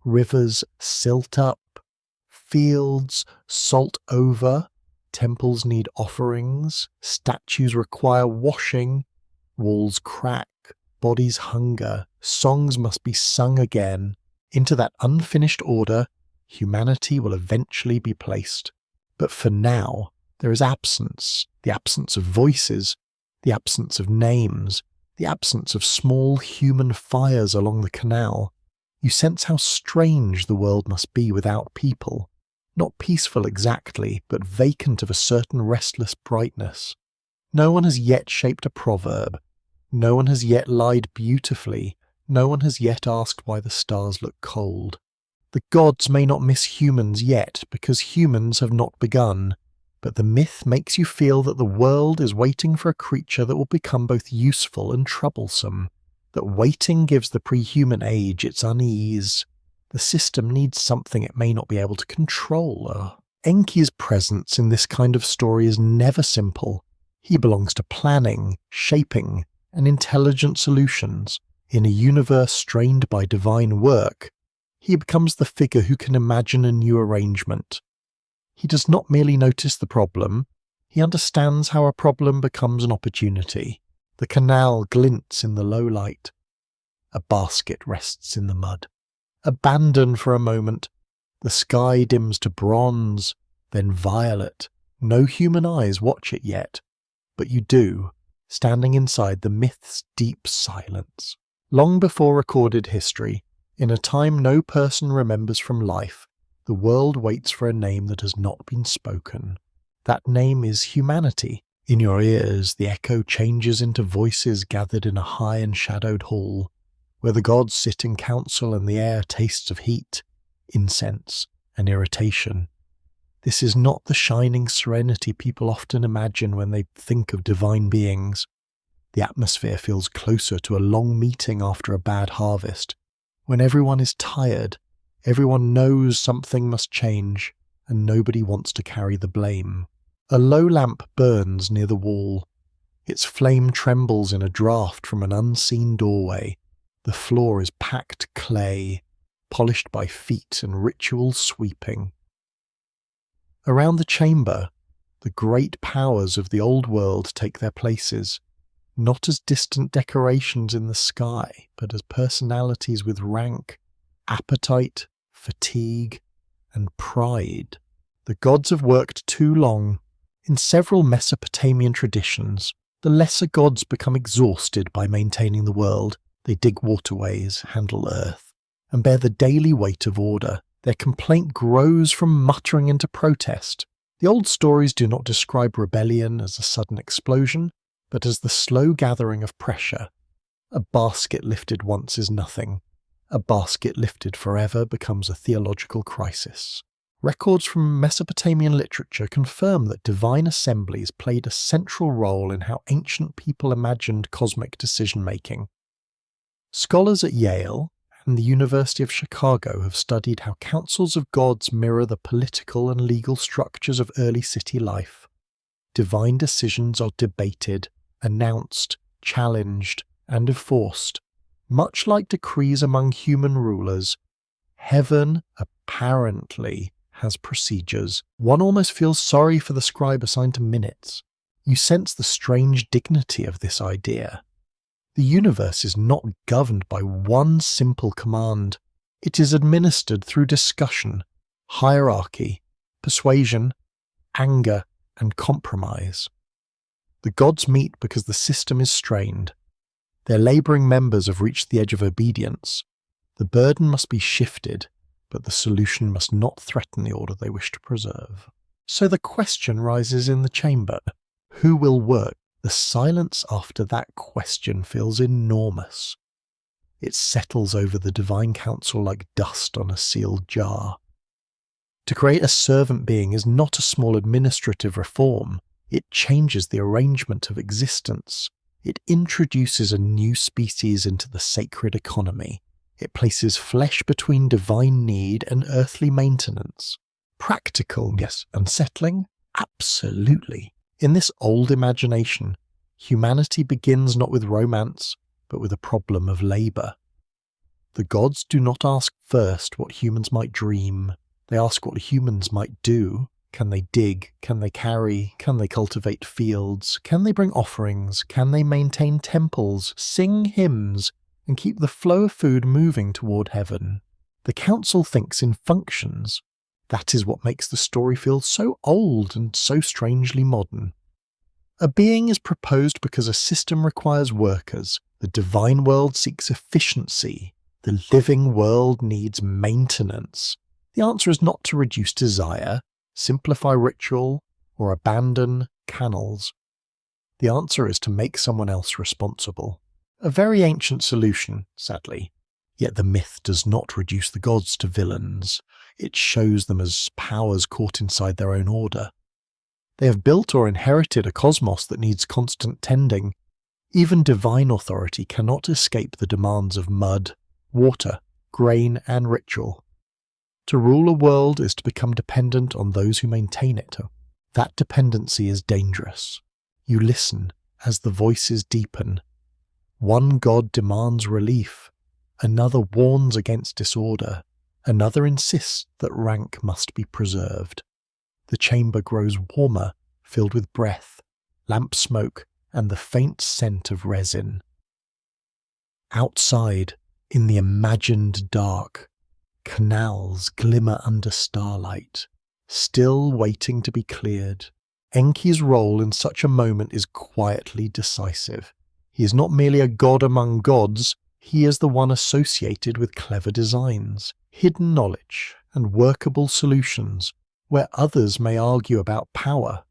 Rivers silt up, fields salt over, temples need offerings, statues require washing, walls crack, bodies hunger, songs must be sung again. Into that unfinished order, humanity will eventually be placed. But for now, there is absence, the absence of voices, the absence of names, the absence of small human fires along the canal. You sense how strange the world must be without people. Not peaceful exactly, but vacant of a certain restless brightness. No one has yet shaped a proverb. No one has yet lied beautifully. No one has yet asked why the stars look cold. The gods may not miss humans yet, because humans have not begun. But the myth makes you feel that the world is waiting for a creature that will become both useful and troublesome. That waiting gives the pre-human age its unease. The system needs something it may not be able to control. Enki's presence in this kind of story is never simple. He belongs to planning, shaping, and intelligent solutions. In a universe strained by divine work, he becomes the figure who can imagine a new arrangement. He does not merely notice the problem, he understands how a problem becomes an opportunity. The canal glints in the low light. A basket rests in the mud. Abandoned for a moment, the sky dims to bronze, then violet. No human eyes watch it yet, but you do, standing inside the myth's deep silence. Long before recorded history, in a time no person remembers from life, the world waits for a name that has not been spoken. That name is humanity. In your ears, the echo changes into voices gathered in a high and shadowed hall, where the gods sit in council and the air tastes of heat, incense, and irritation. This is not the shining serenity people often imagine when they think of divine beings. The atmosphere feels closer to a long meeting after a bad harvest, when everyone is tired, everyone knows something must change, and nobody wants to carry the blame. A low lamp burns near the wall. Its flame trembles in a draught from an unseen doorway. The floor is packed clay, polished by feet and ritual sweeping. Around the chamber, the great powers of the old world take their places, not as distant decorations in the sky, but as personalities with rank, appetite, fatigue, and pride. The gods have worked too long. In several Mesopotamian traditions, the lesser gods become exhausted by maintaining the world. They dig waterways, handle earth, and bear the daily weight of order. Their complaint grows from muttering into protest. The old stories do not describe rebellion as a sudden explosion, but as the slow gathering of pressure. A basket lifted once is nothing. A basket lifted forever becomes a theological crisis. Records from Mesopotamian literature confirm that divine assemblies played a central role in how ancient people imagined cosmic decision-making. Scholars at Yale and the University of Chicago have studied how councils of gods mirror the political and legal structures of early city life. Divine decisions are debated, announced, challenged, and enforced. Much like decrees among human rulers, heaven apparently has procedures. One almost feels sorry for the scribe assigned to minutes. You sense the strange dignity of this idea. The universe is not governed by one simple command. It is administered through discussion, hierarchy, persuasion, anger, and compromise. The gods meet because the system is strained. Their labouring members have reached the edge of obedience. The burden must be shifted, but the solution must not threaten the order they wish to preserve. So the question rises in the chamber: who will work? The silence after that question feels enormous. It settles over the divine council like dust on a sealed jar. To create a servant being is not a small administrative reform. It changes the arrangement of existence. It introduces a new species into the sacred economy. It places flesh between divine need and earthly maintenance. Practical, yes. Unsettling? Absolutely. In this old imagination, humanity begins not with romance, but with a problem of labour. The gods do not ask first what humans might dream. They ask what humans might do. Can they dig? Can they carry? Can they cultivate fields? Can they bring offerings? Can they maintain temples, sing hymns, and keep the flow of food moving toward heaven? The council thinks in functions. That is what makes the story feel so old and so strangely modern. A being is proposed because a system requires workers. The divine world seeks efficiency. The living world needs maintenance. The answer is not to reduce desire, simplify ritual, or abandon canals. The answer is to make someone else responsible. A very ancient solution, sadly. Yet the myth does not reduce the gods to villains. It shows them as powers caught inside their own order. They have built or inherited a cosmos that needs constant tending. Even divine authority cannot escape the demands of mud, water, grain, and ritual. To rule a world is to become dependent on those who maintain it. That dependency is dangerous. You listen as the voices deepen. One god demands relief. Another warns against disorder. Another insists that rank must be preserved. The chamber grows warmer, filled with breath, lamp smoke, and the faint scent of resin. Outside, in the imagined dark, canals glimmer under starlight, still waiting to be cleared. Enki's role in such a moment is quietly decisive. He is not merely a god among gods, he is the one associated with clever designs, hidden knowledge, and workable solutions, where others may argue about power.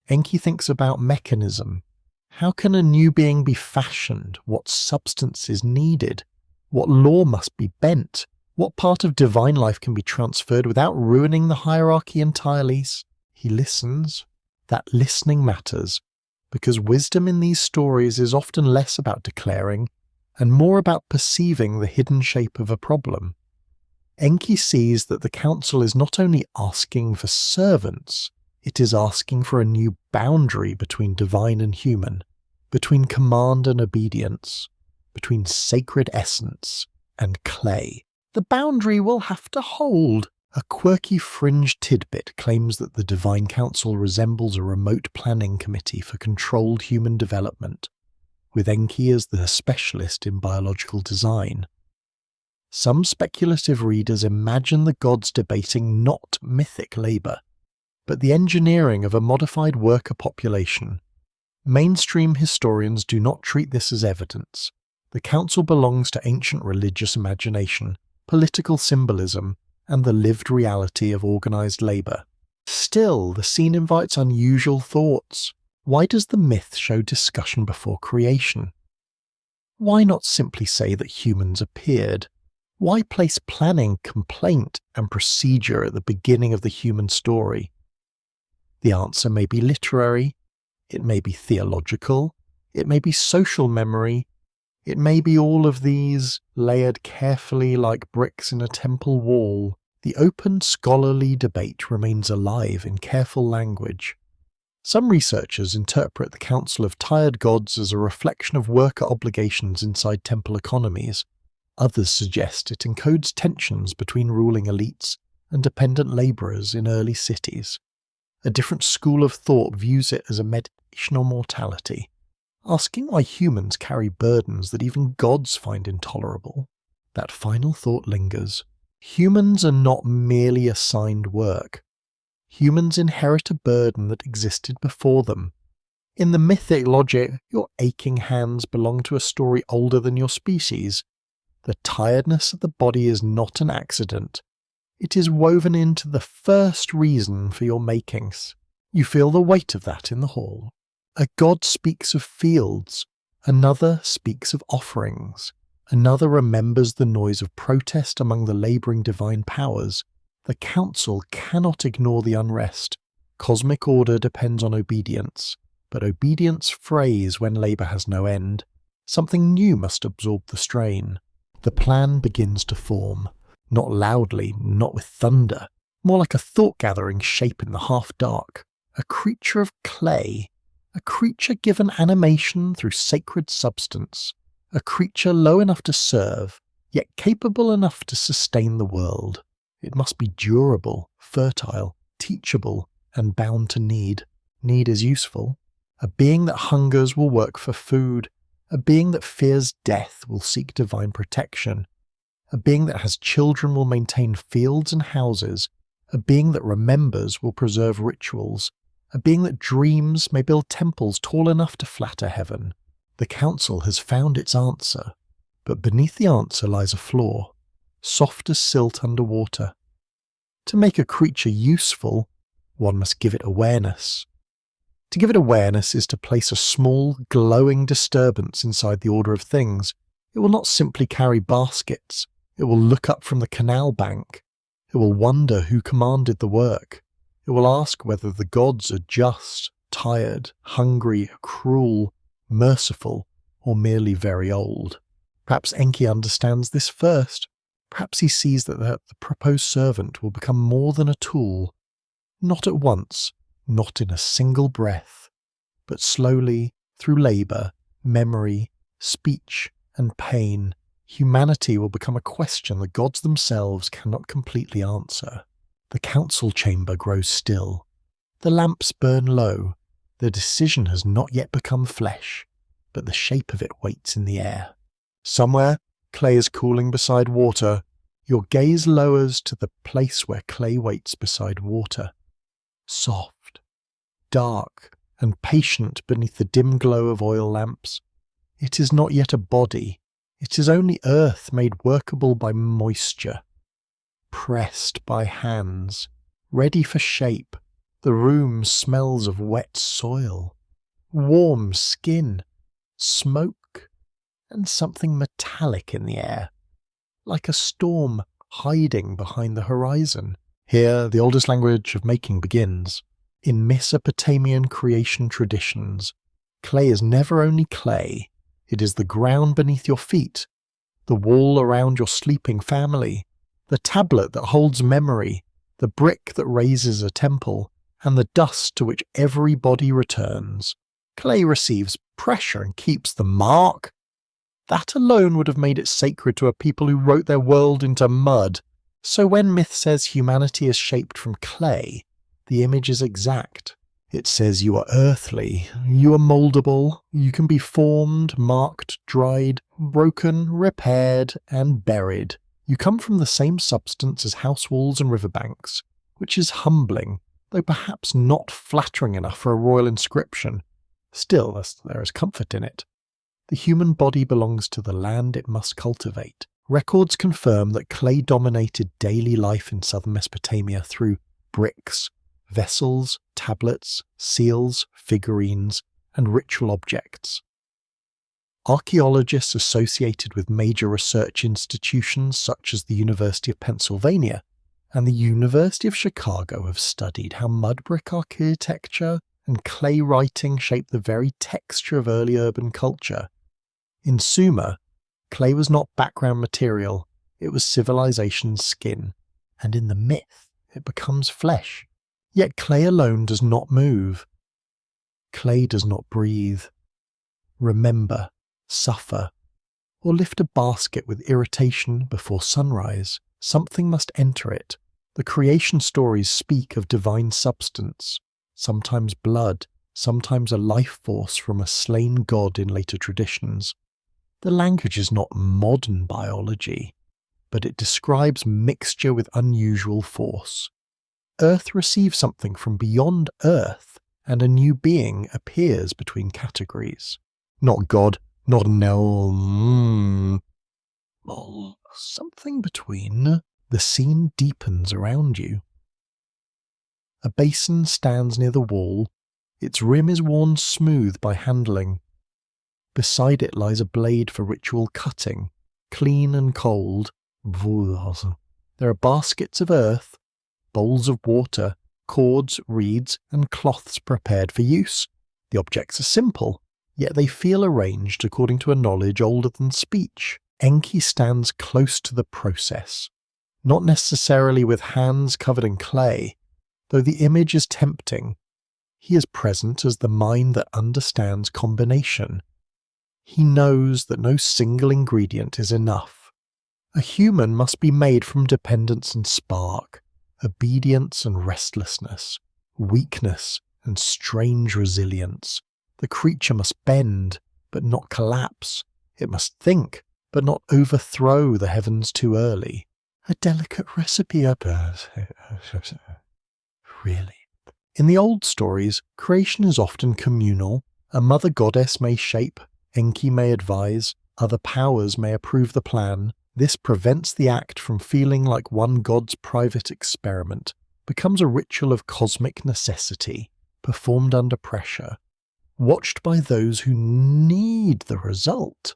Enki thinks about mechanism. How can a new being be fashioned? What substance is needed? What law must be bent? What part of divine life can be transferred without ruining the hierarchy entirely? He listens. That listening matters, because wisdom in these stories is often less about declaring and more about perceiving the hidden shape of a problem. Enki sees that the council is not only asking for servants, it is asking for a new boundary between divine and human, between command and obedience, between sacred essence and clay. The boundary will have to hold. A quirky fringe tidbit claims that the Divine Council resembles a remote planning committee for controlled human development, with Enki as the specialist in biological design. Some speculative readers imagine the gods debating not mythic labour, but the engineering of a modified worker population. Mainstream historians do not treat this as evidence. The council belongs to ancient religious imagination, political symbolism, and the lived reality of organised labour. Still, the scene invites unusual thoughts. Why does the myth show discussion before creation? Why not simply say that humans appeared? Why place planning, complaint, and procedure at the beginning of the human story? The answer may be literary, it may be theological, it may be social memory, it may be all of these, layered carefully like bricks in a temple wall. The open scholarly debate remains alive in careful language. Some researchers interpret the Council of Tired Gods as a reflection of worker obligations inside temple economies. Others suggest it encodes tensions between ruling elites and dependent labourers in early cities. A different school of thought views it as a meditation on mortality, asking why humans carry burdens that even gods find intolerable. That final thought lingers. Humans are not merely assigned work. Humans inherit a burden that existed before them. In the mythic logic, your aching hands belong to a story older than your species. The tiredness of the body is not an accident. It is woven into the first reason for your makings. You feel the weight of that in the hall. A god speaks of fields, another speaks of offerings, another remembers the noise of protest among the labouring divine powers. The council cannot ignore the unrest. Cosmic order depends on obedience, but obedience frays when labour has no end. Something new must absorb the strain. The plan begins to form, not loudly, not with thunder, more like a thought-gathering shape in the half-dark, a creature of clay, a creature given animation through sacred substance, a creature low enough to serve, yet capable enough to sustain the world. It must be durable, fertile, teachable, and bound to need. Need is useful. A being that hungers will work for food. A being that fears death will seek divine protection. A being that has children will maintain fields and houses. A being that remembers will preserve rituals. A being that dreams may build temples tall enough to flatter heaven. The council has found its answer, but beneath the answer lies a flaw, soft as silt under water. To make a creature useful, one must give it awareness. To give it awareness is to place a small, glowing disturbance inside the order of things. It will not simply carry baskets. It will look up from the canal bank. It will wonder who commanded the work. It will ask whether the gods are just, tired, hungry, cruel, merciful, or merely very old. Perhaps Enki understands this first. Perhaps he sees that the proposed servant will become more than a tool. Not at once, not in a single breath, but slowly, through labour, memory, speech, and pain, humanity will become a question the gods themselves cannot completely answer. The council chamber grows still. The lamps burn low. The decision has not yet become flesh, but the shape of it waits in the air. Somewhere, clay is cooling beside water. Your gaze lowers to the place where clay waits beside water. Soft, dark, and patient beneath the dim glow of oil lamps. It is not yet a body. It is only earth made workable by moisture. Pressed by hands, ready for shape, the room smells of wet soil, warm skin, smoke, and something metallic in the air, like a storm hiding behind the horizon. Here, the oldest language of making begins. In Mesopotamian creation traditions, clay is never only clay, it is the ground beneath your feet, the wall around your sleeping family, the tablet that holds memory, the brick that raises a temple, and the dust to which every body returns. Clay receives pressure and keeps the mark. That alone would have made it sacred to a people who wrote their world into mud. So when myth says humanity is shaped from clay, the image is exact. It says you are earthly, you are moldable, you can be formed, marked, dried, broken, repaired, and buried. You come from the same substance as house walls and riverbanks, which is humbling, though perhaps not flattering enough for a royal inscription. Still, there is comfort in it. The human body belongs to the land it must cultivate. Records confirm that clay dominated daily life in southern Mesopotamia through bricks, vessels, tablets, seals, figurines, and ritual objects. Archaeologists associated with major research institutions such as the University of Pennsylvania and the University of Chicago have studied how mud brick architecture and clay writing shape the very texture of early urban culture. In Sumer, clay was not background material, it was civilization's skin, and in the myth, it becomes flesh. Yet clay alone does not move. Clay does not breathe, remember, suffer, or lift a basket with irritation before sunrise. Something must enter it. The creation stories speak of divine substance, sometimes blood, sometimes a life force from a slain god in later traditions. The language is not modern biology, but it describes mixture with unusual force. Earth receives something from beyond Earth, and a new being appears between categories. Not God, not an elm. Well, something between. The scene deepens around you. A basin stands near the wall. Its rim is worn smooth by handling. Beside it lies a blade for ritual cutting, clean and cold. There are baskets of earth, bowls of water, cords, reeds, and cloths prepared for use. The objects are simple, yet they feel arranged according to a knowledge older than speech. Enki stands close to the process, not necessarily with hands covered in clay, though the image is tempting. He is present as the mind that understands combination. He knows that no single ingredient is enough. A human must be made from dependence and spark, obedience and restlessness, weakness and strange resilience. The creature must bend, but not collapse. It must think, but not overthrow the heavens too early. A delicate recipe, really. In the old stories, creation is often communal. A mother goddess may shape, Enki may advise, other powers may approve the plan. This prevents the act from feeling like one god's private experiment, becomes a ritual of cosmic necessity, performed under pressure, watched by those who need the result.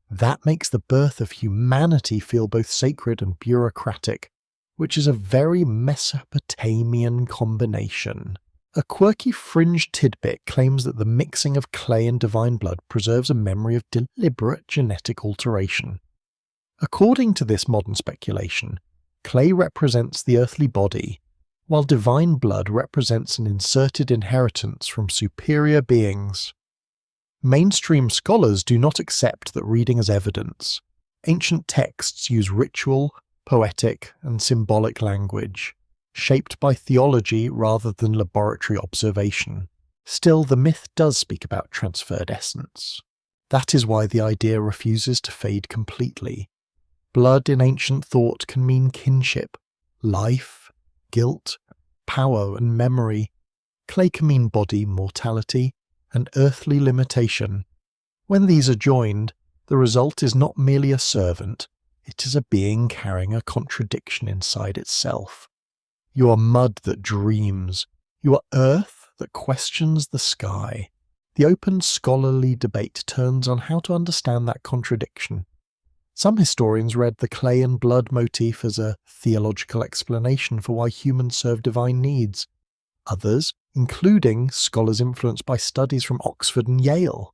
That makes the birth of humanity feel both sacred and bureaucratic, which is a very Mesopotamian combination. A quirky fringe tidbit claims that the mixing of clay and divine blood preserves a memory of deliberate genetic alteration. According to this modern speculation, clay represents the earthly body, while divine blood represents an inserted inheritance from superior beings. Mainstream scholars do not accept that reading as evidence. Ancient texts use ritual, poetic, and symbolic language, shaped by theology rather than laboratory observation. Still, the myth does speak about transferred essence. That is why the idea refuses to fade completely. Blood in ancient thought can mean kinship, life, guilt, power, and memory. Clay can mean body, mortality, and earthly limitation. When these are joined, the result is not merely a servant, it is a being carrying a contradiction inside itself. You are mud that dreams. You are earth that questions the sky. The open scholarly debate turns on how to understand that contradiction. Some historians read the clay and blood motif as a theological explanation for why humans serve divine needs. Others, including scholars influenced by studies from Oxford and Yale,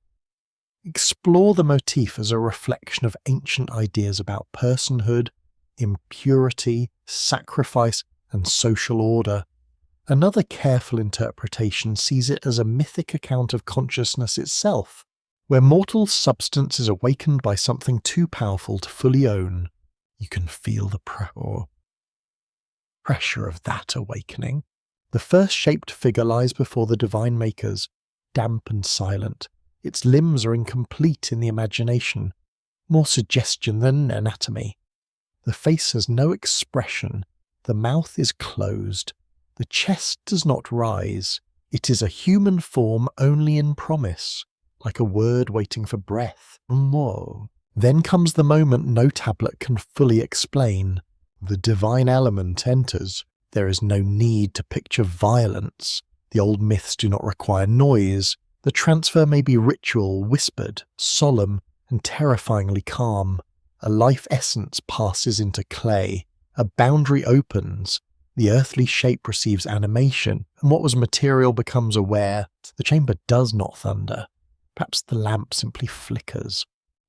explore the motif as a reflection of ancient ideas about personhood, impurity, sacrifice, and social order. Another careful interpretation sees it as a mythic account of consciousness itself, where mortal substance is awakened by something too powerful to fully own. You can feel the pressure of that awakening. The first shaped figure lies before the divine makers, damp and silent. Its limbs are incomplete in the imagination, more suggestion than anatomy. The face has no expression, the mouth is closed, the chest does not rise. It is a human form only in promise, like a word waiting for breath. Whoa. Then comes the moment no tablet can fully explain. The divine element enters. There is no need to picture violence. The old myths do not require noise. The transfer may be ritual, whispered, solemn, and terrifyingly calm. A life essence passes into clay. A boundary opens. The earthly shape receives animation, and what was material becomes aware. The chamber does not thunder. Perhaps the lamp simply flickers.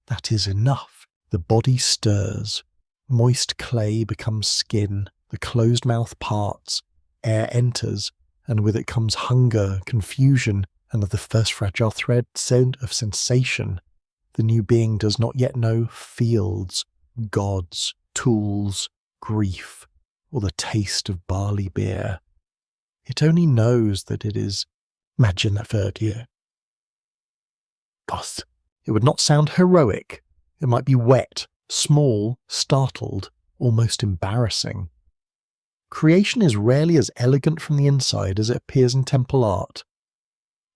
That is enough. The body stirs. Moist clay becomes skin. The closed mouth parts. Air enters, and with it comes hunger, confusion, and the first fragile thread of sensation. The new being does not yet know fields, gods, tools, grief, or the taste of barley beer. It only knows that it is. Imagine that third year. Goth. It would not sound heroic. It might be wet, small, startled, almost embarrassing. Creation is rarely as elegant from the inside as it appears in temple art.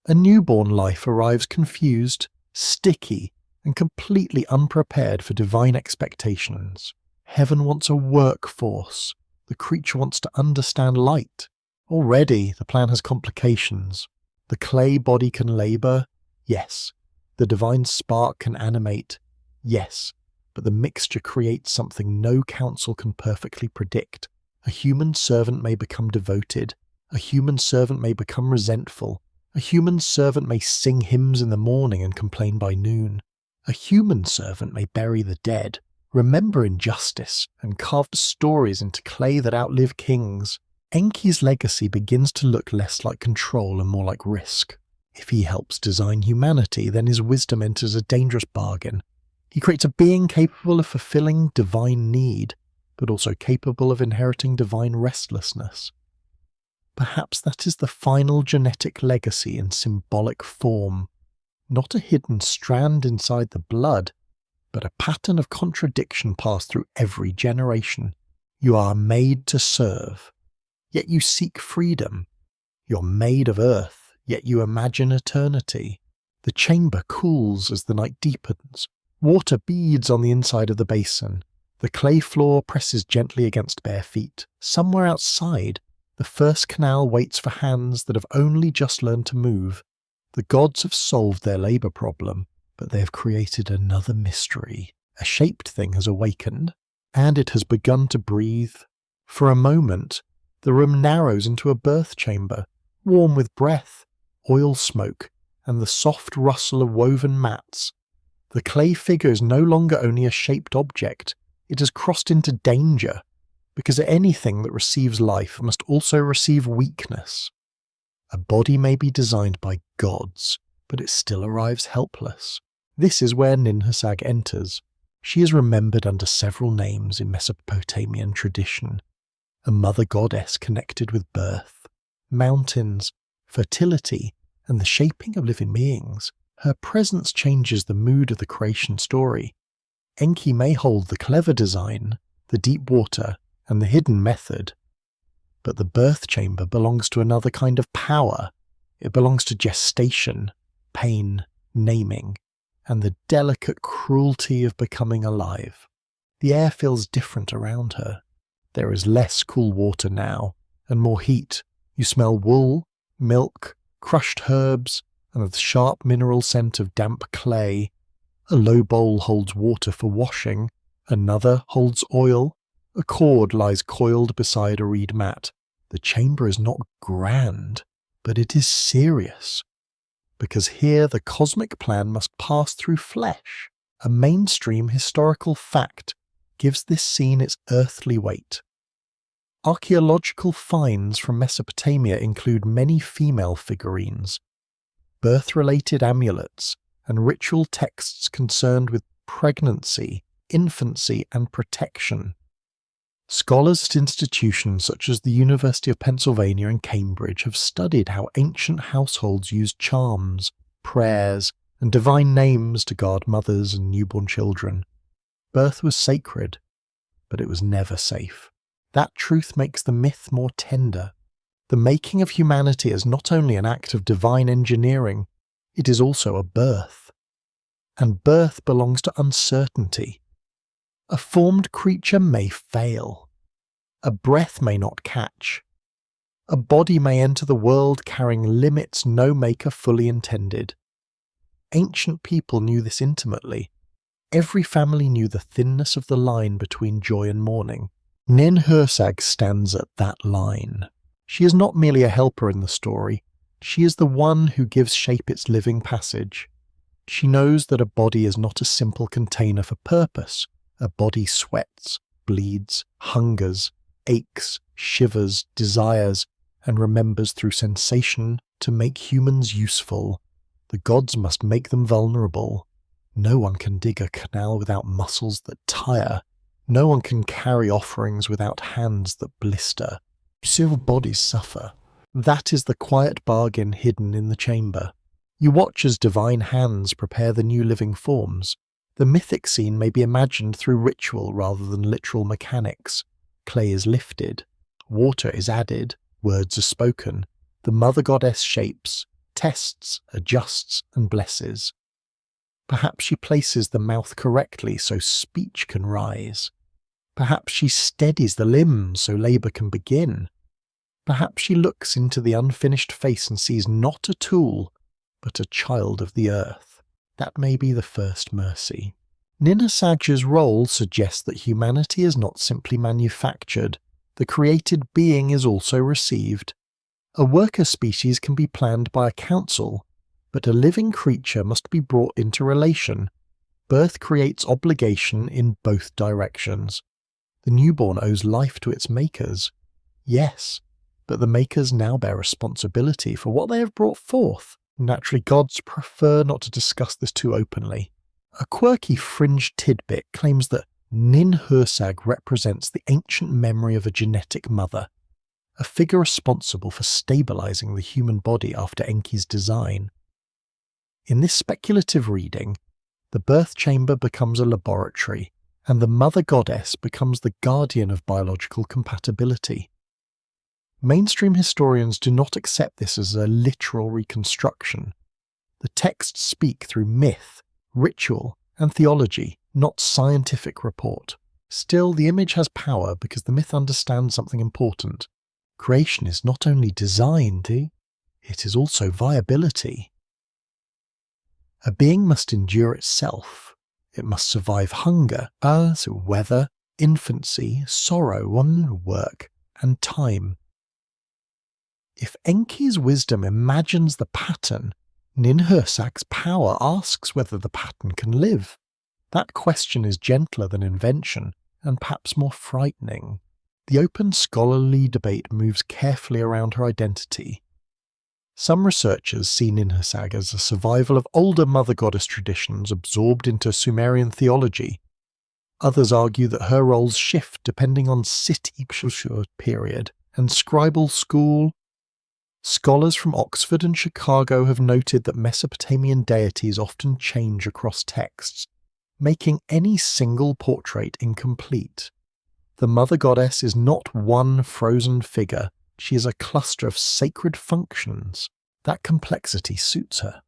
A newborn life arrives confused, sticky, and completely unprepared for divine expectations. Heaven wants a workforce. The creature wants to understand light. Already, the plan has complications. The clay body can labour, yes. The divine spark can animate, yes. But the mixture creates something no counsel can perfectly predict. A human servant may become devoted. A human servant may become resentful. A human servant may sing hymns in the morning and complain by noon. A human servant may bury the dead, remember injustice, and carve stories into clay that outlive kings. Enki's legacy begins to look less like control and more like risk. If he helps design humanity, then his wisdom enters a dangerous bargain. He creates a being capable of fulfilling divine need, but also capable of inheriting divine restlessness. Perhaps that is the final genetic legacy in symbolic form, not a hidden strand inside the blood, but a pattern of contradiction passed through every generation. You are made to serve, yet you seek freedom. You're made of earth, yet you imagine eternity. The chamber cools as the night deepens. Water beads on the inside of the basin. The clay floor presses gently against bare feet. Somewhere outside, the first canal waits for hands that have only just learned to move. The gods have solved their labour problem, but they have created another mystery. A shaped thing has awakened, and it has begun to breathe. For a moment, the room narrows into a birth chamber, warm with breath, oil smoke, and the soft rustle of woven mats. The clay figure is no longer only a shaped object, it has crossed into danger, because anything that receives life must also receive weakness. A body may be designed by gods, but it still arrives helpless. This is where Ninhursag enters. She is remembered under several names in Mesopotamian tradition. A mother goddess connected with birth, mountains, fertility, and the shaping of living beings. Her presence changes the mood of the creation story. Enki may hold the clever design, the deep water, and the hidden method, but the birth chamber belongs to another kind of power. It belongs to gestation, pain, naming, and the delicate cruelty of becoming alive. The air feels different around her. There is less cool water now, and more heat. You smell wool, milk, crushed herbs, and the sharp mineral scent of damp clay. A low bowl holds water for washing, Another holds oil. A cord lies coiled beside a reed mat. The chamber is not grand, but it is serious. Because here the cosmic plan must pass through flesh. A mainstream historical fact gives this scene its earthly weight. Archaeological finds from Mesopotamia include many female figurines, birth-related amulets, and ritual texts concerned with pregnancy, infancy, and protection. Scholars at institutions such as the University of Pennsylvania and Cambridge have studied how ancient households used charms, prayers, and divine names to guard mothers and newborn children. Birth was sacred, but it was never safe. That truth makes the myth more tender. The making of humanity is not only an act of divine engineering, it is also a birth. And birth belongs to uncertainty. A formed creature may fail. A breath may not catch. A body may enter the world carrying limits no maker fully intended. Ancient people knew this intimately. Every family knew the thinness of the line between joy and mourning. Ninhursag stands at that line. She is not merely a helper in the story. She is the one who gives shape its living passage. She knows that a body is not a simple container for purpose. A body sweats, bleeds, hungers, aches, shivers, desires, and remembers through sensation to make humans useful. The gods must make them vulnerable. No one can dig a canal without muscles that tire. No one can carry offerings without hands that blister. Civil bodies suffer. That is the quiet bargain hidden in the chamber. You watch as divine hands prepare the new living forms. The mythic scene may be imagined through ritual rather than literal mechanics. Clay is lifted. Water is added. Words are spoken. The mother goddess shapes, tests, adjusts, and blesses. Perhaps she places the mouth correctly so speech can rise. Perhaps she steadies the limbs so labour can begin. Perhaps she looks into the unfinished face and sees not a tool, but a child of the earth. That may be the first mercy. Ninhursag's role suggests that humanity is not simply manufactured. The created being is also received. A worker species can be planned by a council, but a living creature must be brought into relation. Birth creates obligation in both directions. The newborn owes life to its makers. Yes, but the makers now bear responsibility for what they have brought forth. Naturally, gods prefer not to discuss this too openly. A quirky fringe tidbit claims that Ninhursag represents the ancient memory of a genetic mother, a figure responsible for stabilizing the human body after Enki's design. In this speculative reading, the birth chamber becomes a laboratory, and the mother goddess becomes the guardian of biological compatibility. Mainstream historians do not accept this as a literal reconstruction. The texts speak through myth, ritual, and theology, not scientific report. Still, the image has power because the myth understands something important. Creation is not only design, it is also viability. A being must endure itself. It must survive hunger, weather, infancy, sorrow, work, and time. If Enki's wisdom imagines the pattern, Ninhursag's power asks whether the pattern can live. That question is gentler than invention, and perhaps more frightening. The open scholarly debate moves carefully around her identity. Some researchers see Ninhursag as a survival of older mother goddess traditions absorbed into Sumerian theology. Others argue that her roles shift depending on city period and scribal school. Scholars from Oxford and Chicago have noted that Mesopotamian deities often change across texts, making any single portrait incomplete. The mother goddess is not one frozen figure, she is a cluster of sacred functions. That complexity suits her.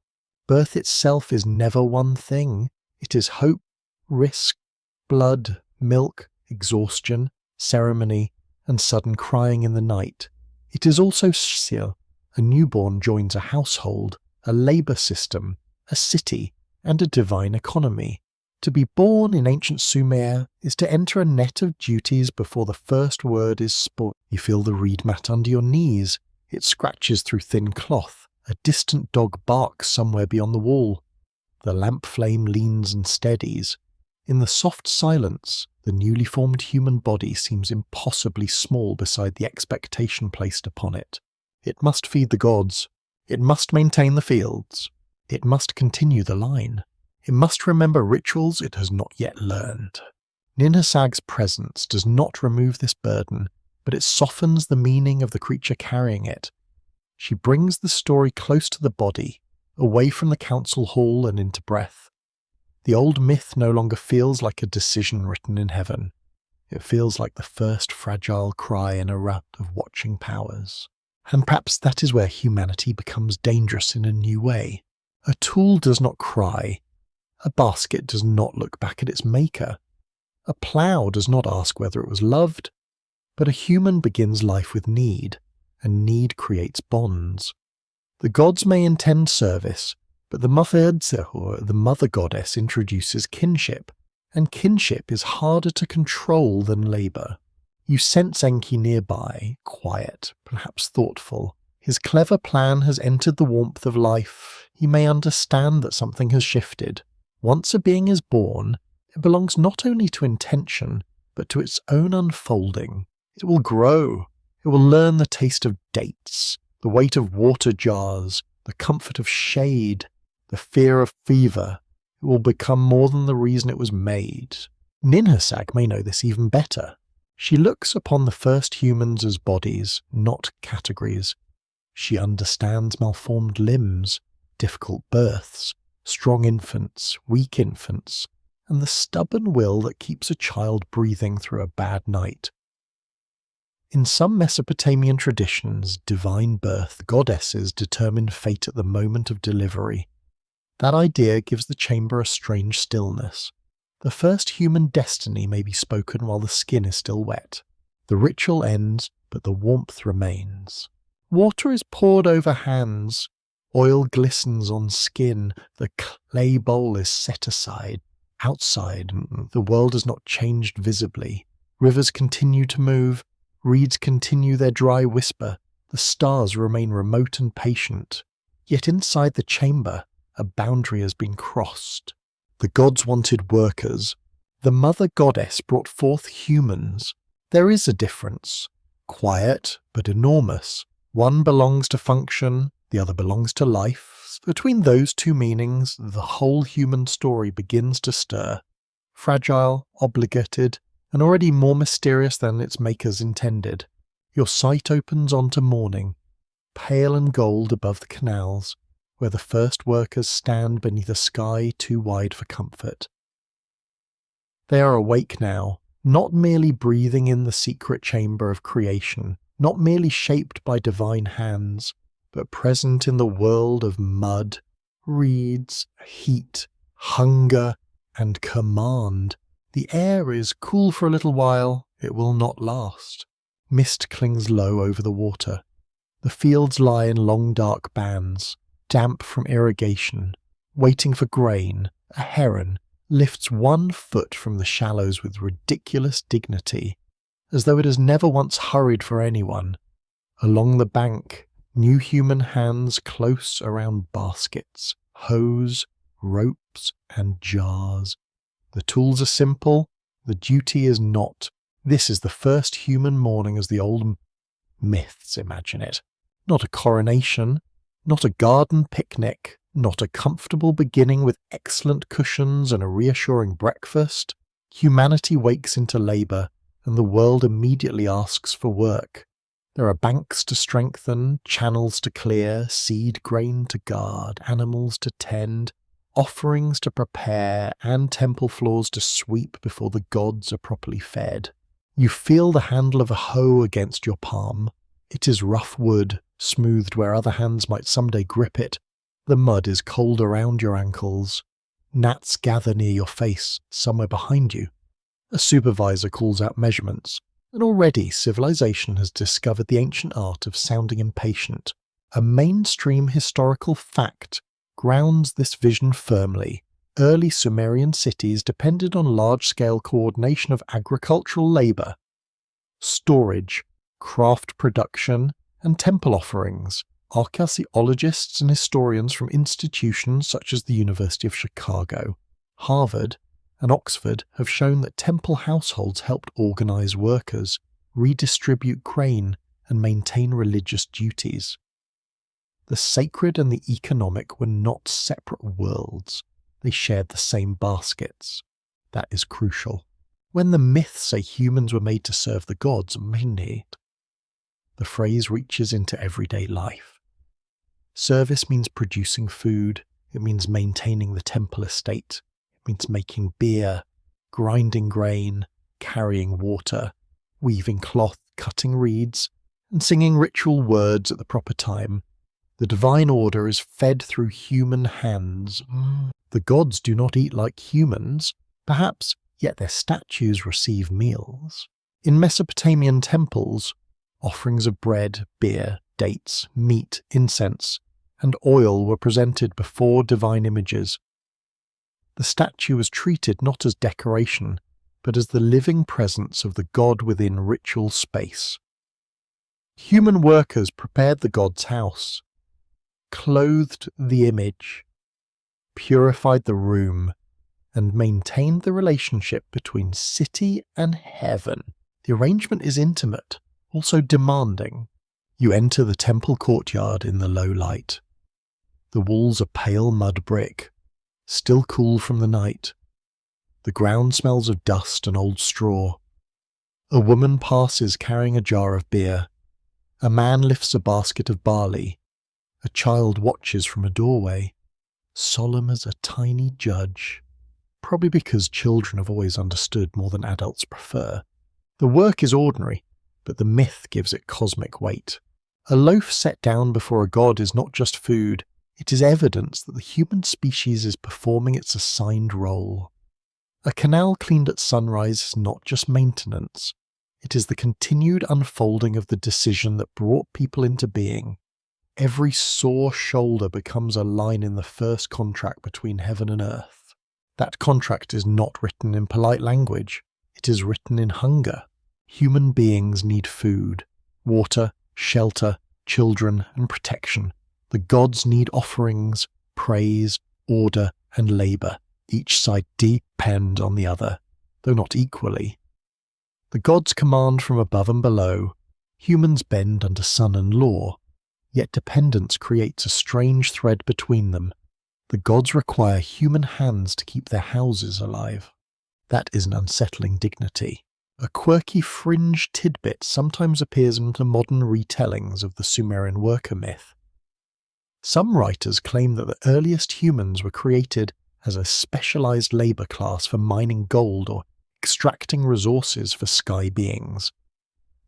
Birth itself is never one thing. It is hope, risk, blood, milk, exhaustion, ceremony, and sudden crying in the night. It is also Sil. A newborn joins a household, a labour system, a city, and a divine economy. To be born in ancient Sumer is to enter a net of duties before the first word is spoken. You feel the reed mat under your knees. It scratches through thin cloth. A distant dog barks somewhere beyond the wall. The lamp flame leans and steadies. In the soft silence, the newly formed human body seems impossibly small beside the expectation placed upon it. It must feed the gods. It must maintain the fields. It must continue the line. It must remember rituals it has not yet learned. Ninhursag's presence does not remove this burden, but it softens the meaning of the creature carrying it. She brings the story close to the body, away from the council hall and into breath. The old myth no longer feels like a decision written in heaven. It feels like the first fragile cry in a rout of watching powers. And perhaps that is where humanity becomes dangerous in a new way. A tool does not cry. A basket does not look back at its maker. A plough does not ask whether it was loved. But a human begins life with need, and need creates bonds. The gods may intend service, but the mother goddess introduces kinship, and kinship is harder to control than labour. You sense Enki nearby, quiet, perhaps thoughtful. His clever plan has entered the warmth of life. He may understand that something has shifted. Once a being is born, it belongs not only to intention, but to its own unfolding. It will grow. It will learn the taste of dates, the weight of water jars, the comfort of shade, the fear of fever. It will become more than the reason it was made. Ninhursag may know this even better. She looks upon the first humans as bodies, not categories. She understands malformed limbs, difficult births, strong infants, weak infants, and the stubborn will that keeps a child breathing through a bad night. In some Mesopotamian traditions, divine birth goddesses determine fate at the moment of delivery. That idea gives the chamber a strange stillness. The first human destiny may be spoken while the skin is still wet. The ritual ends, but the warmth remains. Water is poured over hands. Oil glistens on skin. The clay bowl is set aside. Outside, the world has not changed visibly. Rivers continue to move. Reeds continue their dry whisper. The stars remain remote and patient. Yet inside the chamber, a boundary has been crossed. The gods wanted workers. The mother goddess brought forth humans. There is a difference. Quiet, but enormous. One belongs to function, the other belongs to life. Between those two meanings, the whole human story begins to stir. Fragile, obligated, and already more mysterious than its makers intended. Your sight opens onto morning, pale and gold above the canals, where the first workers stand beneath a sky too wide for comfort. They are awake now, not merely breathing in the secret chamber of creation, not merely shaped by divine hands, but present in the world of mud, reeds, heat, hunger, and command. The air is cool for a little while, it will not last. Mist clings low over the water. The fields lie in long dark bands, damp from irrigation, waiting for grain. A heron lifts 1 foot from the shallows with ridiculous dignity, as though it has never once hurried for anyone. Along the bank, new human hands close around baskets, hose, ropes, and jars. The tools are simple, the duty is not. This is the first human morning as the old myths imagine it. Not a coronation, not a garden picnic, not a comfortable beginning with excellent cushions and a reassuring breakfast. Humanity wakes into labour, and the world immediately asks for work. There are banks to strengthen, channels to clear, seed grain to guard, animals to tend, offerings to prepare, and temple floors to sweep before the gods are properly fed. You feel the handle of a hoe against your palm. It is rough wood, smoothed where other hands might someday grip it. The mud is cold around your ankles. Gnats gather near your face, somewhere behind you. A supervisor calls out measurements, and already civilization has discovered the ancient art of sounding impatient. A mainstream historical fact grounds this vision firmly. early Sumerian cities depended on large-scale coordination of agricultural labour, storage, craft production, and temple offerings. Archaeologists and historians from institutions such as the University of Chicago, Harvard, and Oxford have shown that temple households helped organise workers, redistribute grain, and maintain religious duties. The sacred and the economic were not separate worlds. They shared the same baskets. That is crucial. When the myths say humans were made to serve the gods, the phrase reaches into everyday life. Service means producing food, it means maintaining the temple estate, it means making beer, grinding grain, carrying water, weaving cloth, cutting reeds, and singing ritual words at the proper time. The divine order is fed through human hands. The gods do not eat like humans, perhaps, yet their statues receive meals. In Mesopotamian temples, offerings of bread, beer, dates, meat, incense, and oil were presented before divine images. The statue was treated not as decoration, but as the living presence of the god within ritual space. Human workers prepared the god's house, clothed the image, purified the room, and maintained the relationship between city and heaven. The arrangement is intimate, also demanding. You enter the temple courtyard in the low light. The walls are pale mud brick, still cool from the night. The ground smells of dust and old straw. A woman passes carrying a jar of beer. A man lifts a basket of barley. A child watches from a doorway, solemn as a tiny judge, probably because children have always understood more than adults prefer. The work is ordinary, but the myth gives it cosmic weight. A loaf set down before a god is not just food, it is evidence that the human species is performing its assigned role. A canal cleaned at sunrise is not just maintenance, it is the continued unfolding of the decision that brought people into being. Every sore shoulder becomes a line in the first contract between heaven and earth. That contract is not written in polite language, it is written in hunger. Human beings need food, water, shelter, children, and protection. The gods need offerings, praise, order, and labour. Each side depends on the other, though not equally. The gods command from above and below. Humans bend under sun and law, yet dependence creates a strange thread between them. The gods require human hands to keep their houses alive. That is an unsettling dignity. A quirky fringe tidbit sometimes appears in the modern retellings of the Sumerian worker myth. Some writers claim that the earliest humans were created as a specialized labor class for mining gold or extracting resources for sky beings.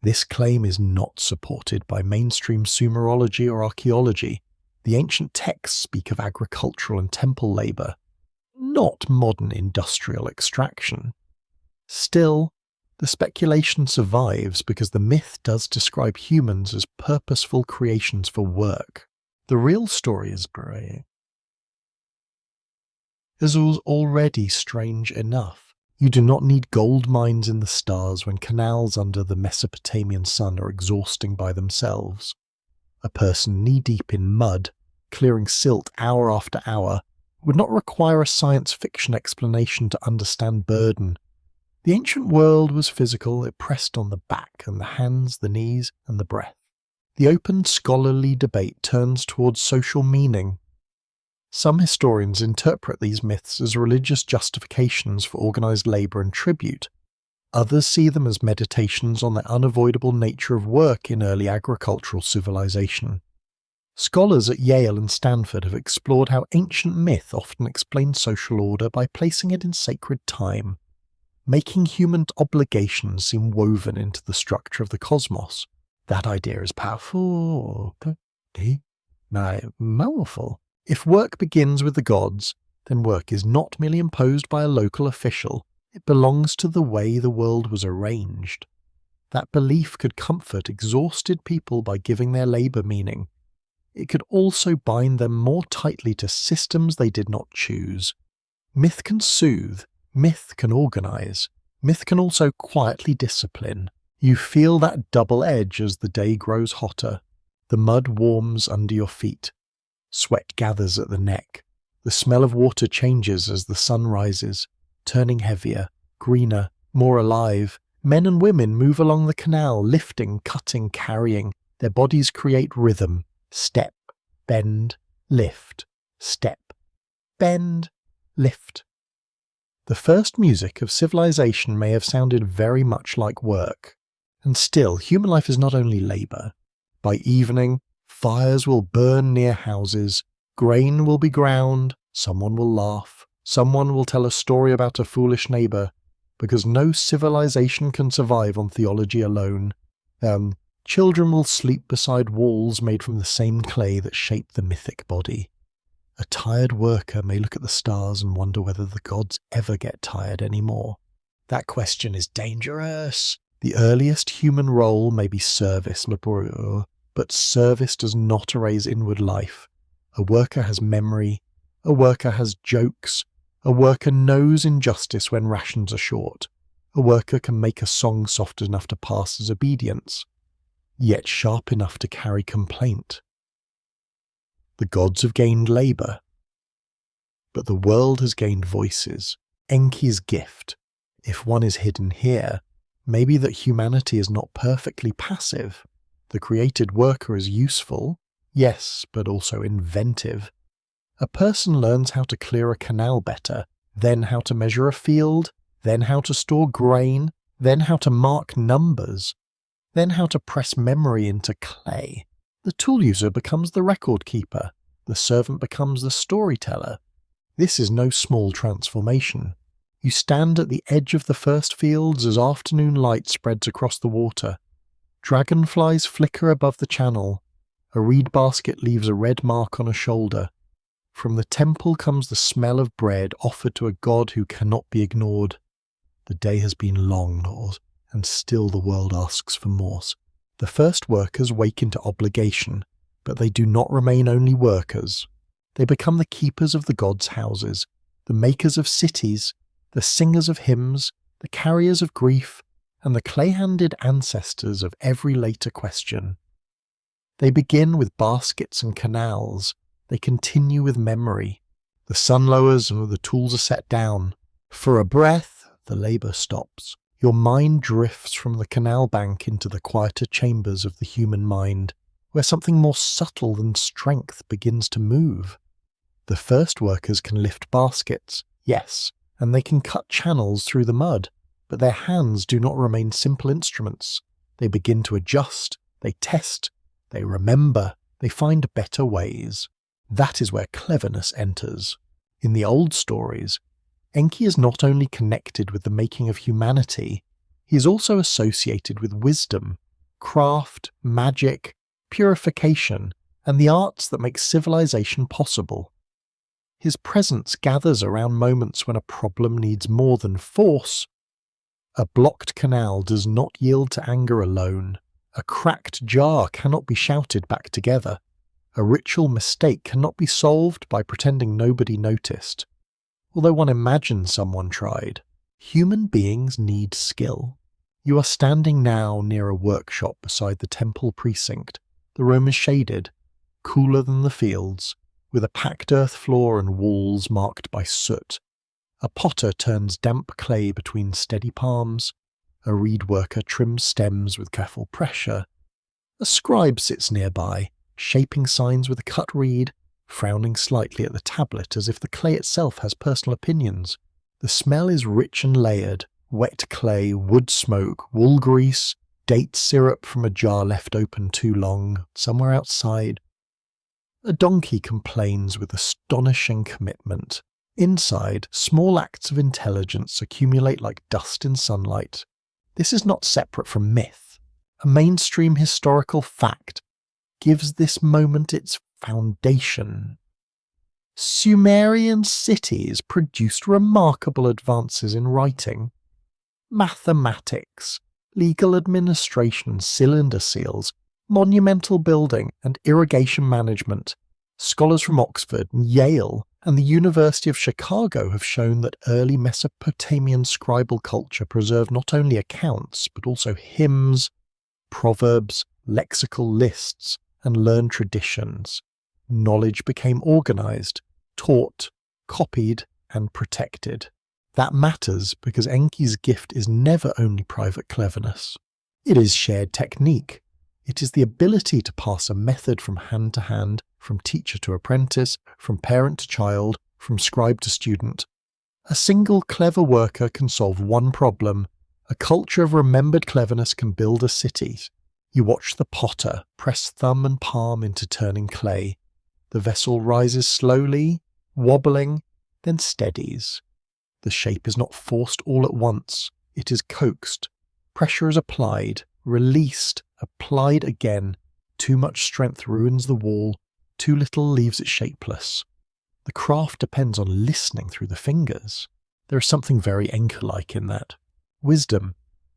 This claim is not supported by mainstream Sumerology or archaeology. The ancient texts speak of agricultural and temple labor, not modern industrial extraction. Still, the speculation survives because the myth does describe humans as purposeful creations for work. The real story is already strange enough. You do not need gold mines in the stars when canals under the Mesopotamian sun are exhausting by themselves. A person knee-deep in mud, clearing silt hour after hour, would not require a science fiction explanation to understand burden. The ancient world was physical, it pressed on the back and the hands, the knees, and the breath. The open scholarly debate turns towards social meaning. Some historians interpret these myths as religious justifications for organised labour and tribute. Others see them as meditations on the unavoidable nature of work in early agricultural civilization. Scholars at Yale and Stanford have explored how ancient myth often explains social order by placing it in sacred time, making human obligations seem woven into the structure of the cosmos. That idea is powerful. If work begins with the gods, then work is not merely imposed by a local official, it belongs to the way the world was arranged. That belief could comfort exhausted people by giving their labour meaning. It could also bind them more tightly to systems they did not choose. Myth can soothe, myth can organize, myth can also quietly discipline. You feel that double edge as the day grows hotter. The mud warms under your feet. Sweat gathers at the neck. The smell of water changes as the sun rises, turning heavier, greener, more alive. Men and women move along the canal, lifting, cutting, carrying. Their bodies create rhythm. Step, bend, lift. Step, bend, lift. The first music of civilization may have sounded very much like work. And still, human life is not only labour. By evening, fires will burn near houses, grain will be ground, someone will laugh, someone will tell a story about a foolish neighbour, because no civilization can survive on theology alone. Children will sleep beside walls made from the same clay that shaped the mythic body. A tired worker may look at the stars and wonder whether the gods ever get tired anymore. That question is dangerous. The earliest human role may be service, laborieux, but service does not erase inward life. A worker has memory, a worker has jokes, a worker knows injustice when rations are short, a worker can make a song soft enough to pass as obedience, yet sharp enough to carry complaint. The gods have gained labour, but the world has gained voices. Enki's gift, if one is hidden here, may be that humanity is not perfectly passive. The created worker is useful, yes, but also inventive. A person learns how to clear a canal better, then how to measure a field, then how to store grain, then how to mark numbers, then how to press memory into clay. The tool user becomes the record keeper, the servant becomes the storyteller. This is no small transformation. You stand at the edge of the first fields as afternoon light spreads across the water. Dragonflies flicker above the channel. A reed basket leaves a red mark on a shoulder. From the temple comes the smell of bread offered to a god who cannot be ignored. The day has been long, Lord, and still the world asks for more. The first workers wake into obligation, but they do not remain only workers. They become the keepers of the gods' houses, the makers of cities, the singers of hymns, the carriers of grief, and the clay-handed ancestors of every later question. They begin with baskets and canals. They continue with memory. The sun lowers and the tools are set down. For a breath, the labour stops. Your mind drifts from the canal bank into the quieter chambers of the human mind, where something more subtle than strength begins to move. The first workers can lift baskets, yes, and they can cut channels through the mud, but their hands do not remain simple instruments. They begin to adjust, they test, they remember, they find better ways. That is where cleverness enters. In the old stories, Enki is not only connected with the making of humanity, he is also associated with wisdom, craft, magic, purification, and the arts that make civilization possible. His presence gathers around moments when a problem needs more than force. A blocked canal does not yield to anger alone. A cracked jar cannot be shouted back together. A ritual mistake cannot be solved by pretending nobody noticed. Although one imagines someone tried, human beings need skill. You are standing now near a workshop beside the temple precinct. The room is shaded, cooler than the fields, with a packed earth floor and walls marked by soot. A potter turns damp clay between steady palms. A reed worker trims stems with careful pressure. A scribe sits nearby, shaping signs with a cut reed, frowning slightly at the tablet as if the clay itself has personal opinions. The smell is rich and layered: wet clay, wood smoke, wool grease, date syrup from a jar left open too long, somewhere outside. A donkey complains with astonishing commitment. Inside, small acts of intelligence accumulate like dust in sunlight. This is not separate from myth. A mainstream historical fact gives this moment its foundation. Sumerian cities produced remarkable advances in writing, mathematics, legal administration, cylinder seals, monumental building and irrigation management. Scholars from Oxford and Yale and the University of Chicago have shown that early Mesopotamian scribal culture preserved not only accounts, but also hymns, proverbs, lexical lists, and learned traditions. Knowledge became organized, taught, copied, and protected. That matters because Enki's gift is never only private cleverness. It is shared technique. It is the ability to pass a method from hand to hand, from teacher to apprentice, from parent to child, from scribe to student. A single clever worker can solve one problem. A culture of remembered cleverness can build a city. You watch the potter press thumb and palm into turning clay. The vessel rises slowly, wobbling, then steadies. The shape is not forced all at once. It is coaxed. Pressure is applied, released, applied again. Too much strength ruins the wall. Too little leaves it shapeless. The craft depends on listening through the fingers. There is something very Enki-like in that. Wisdom,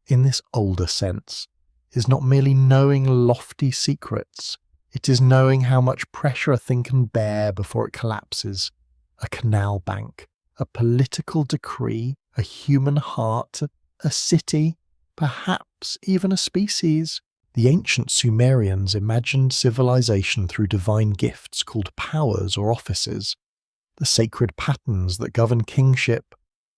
in this older sense, is not merely knowing lofty secrets. It is knowing how much pressure a thing can bear before it collapses. A canal bank, a political decree, a human heart, a city, perhaps even a species. The ancient Sumerians imagined civilization through divine gifts called powers or offices, the sacred patterns that govern kingship,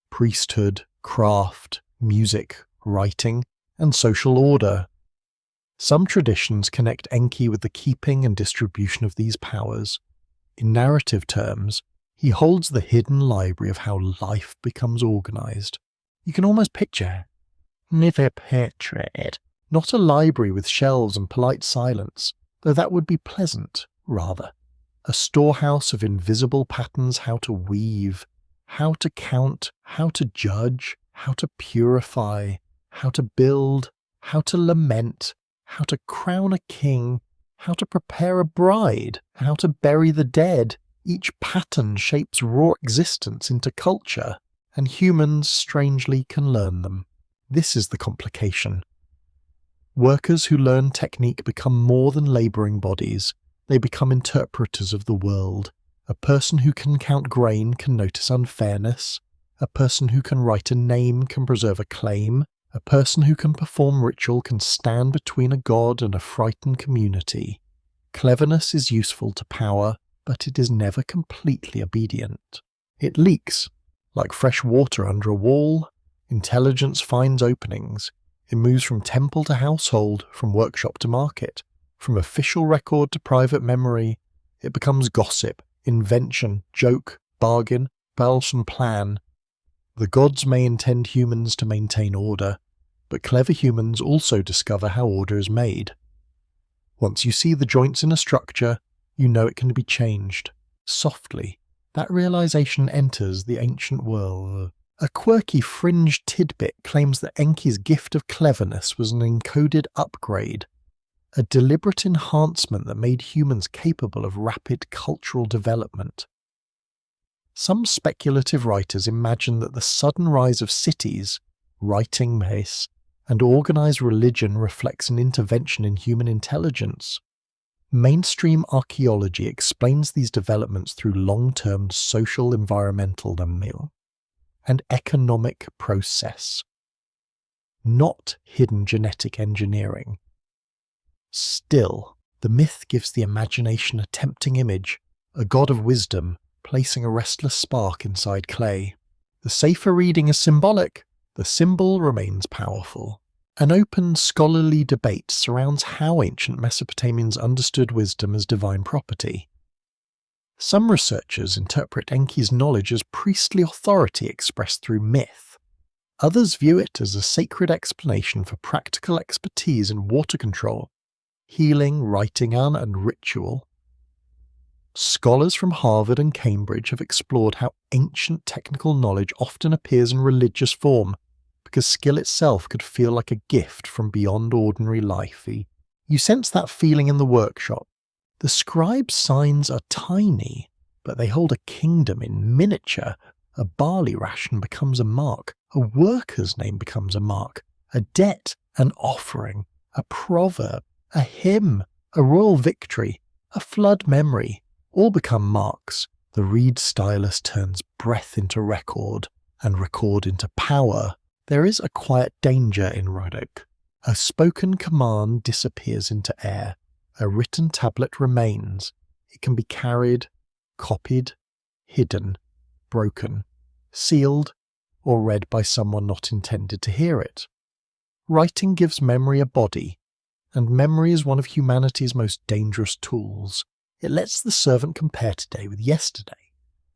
priesthood, craft, music, writing, and social order. Some traditions connect Enki with the keeping and distribution of these powers. In narrative terms, he holds the hidden library of how life becomes organized. You can almost picture it. Not a library with shelves and polite silence, though that would be pleasant, rather. A storehouse of invisible patterns, how to weave, how to count, how to judge, how to purify, how to build, how to lament, how to crown a king, how to prepare a bride, how to bury the dead. Each pattern shapes raw existence into culture, and humans strangely can learn them. This is the complication. Workers who learn technique become more than labouring bodies. They become interpreters of the world. A person who can count grain can notice unfairness. A person who can write a name can preserve a claim. A person who can perform ritual can stand between a god and a frightened community. Cleverness is useful to power, but it is never completely obedient. It leaks, like fresh water under a wall. Intelligence finds openings. It moves from temple to household, from workshop to market, from official record to private memory. It becomes gossip, invention, joke, bargain, pulse and plan. The gods may intend humans to maintain order, but clever humans also discover how order is made. Once you see the joints in a structure, you know it can be changed. Softly, that realization enters the ancient world. A quirky fringe tidbit claims that Enki's gift of cleverness was an encoded upgrade, a deliberate enhancement that made humans capable of rapid cultural development. Some speculative writers imagine that the sudden rise of cities, writing mace, and organized religion reflects an intervention in human intelligence. Mainstream archaeology explains these developments through long-term social environmental and economic process, not hidden genetic engineering. Still, the myth gives the imagination a tempting image, a god of wisdom placing a restless spark inside clay. The safer reading is symbolic, the symbol remains powerful. An open scholarly debate surrounds how ancient Mesopotamians understood wisdom as divine property. Some researchers interpret Enki's knowledge as priestly authority expressed through myth. Others view it as a sacred explanation for practical expertise in water control, healing, writing, and ritual. Scholars from Harvard and Cambridge have explored how ancient technical knowledge often appears in religious form, because skill itself could feel like a gift from beyond ordinary life. You sense that feeling in the workshop. The scribe's signs are tiny, but they hold a kingdom in miniature. A barley ration becomes a mark, a worker's name becomes a mark, a debt, an offering, a proverb, a hymn, a royal victory, a flood memory, all become marks, The reed stylus turns breath into record and record into power. There is a quiet danger in Ruddock. A spoken command disappears into air. A written tablet remains. It can be carried, copied, hidden, broken, sealed, or read by someone not intended to hear it. Writing gives memory a body, and memory is one of humanity's most dangerous tools. It lets the servant compare today with yesterday.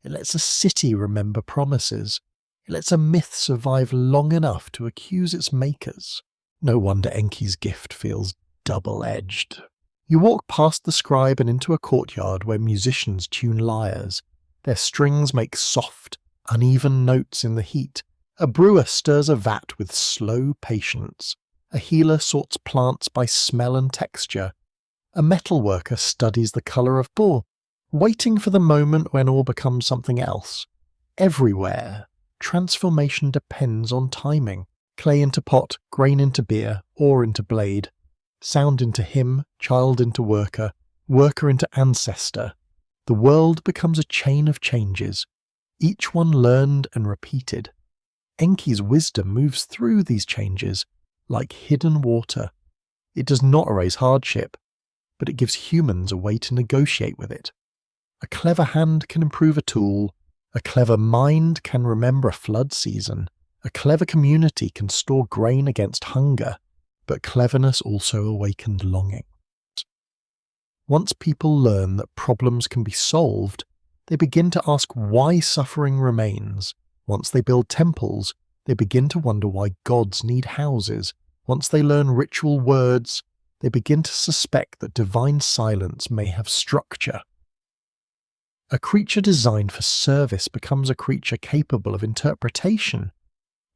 It lets a city remember promises. It lets a myth survive long enough to accuse its makers. No wonder Enki's gift feels double-edged. You walk past the scribe and into a courtyard where musicians tune lyres. Their strings make soft, uneven notes in the heat. A brewer stirs a vat with slow patience. A healer sorts plants by smell and texture. A metalworker studies the colour of ore, waiting for the moment when ore becomes something else. Everywhere, transformation depends on timing. Clay into pot, grain into beer, ore into blade. Sound into hymn, child into worker, worker into ancestor. The world becomes a chain of changes, each one learned and repeated. Enki's wisdom moves through these changes like hidden water. It does not erase hardship, but it gives humans a way to negotiate with it. A clever hand can improve a tool. A clever mind can remember a flood season. A clever community can store grain against hunger, but cleverness also awakened longing. Once people learn that problems can be solved, they begin to ask why suffering remains. Once they build temples, they begin to wonder why gods need houses. Once they learn ritual words, they begin to suspect that divine silence may have structure. A creature designed for service becomes a creature capable of interpretation,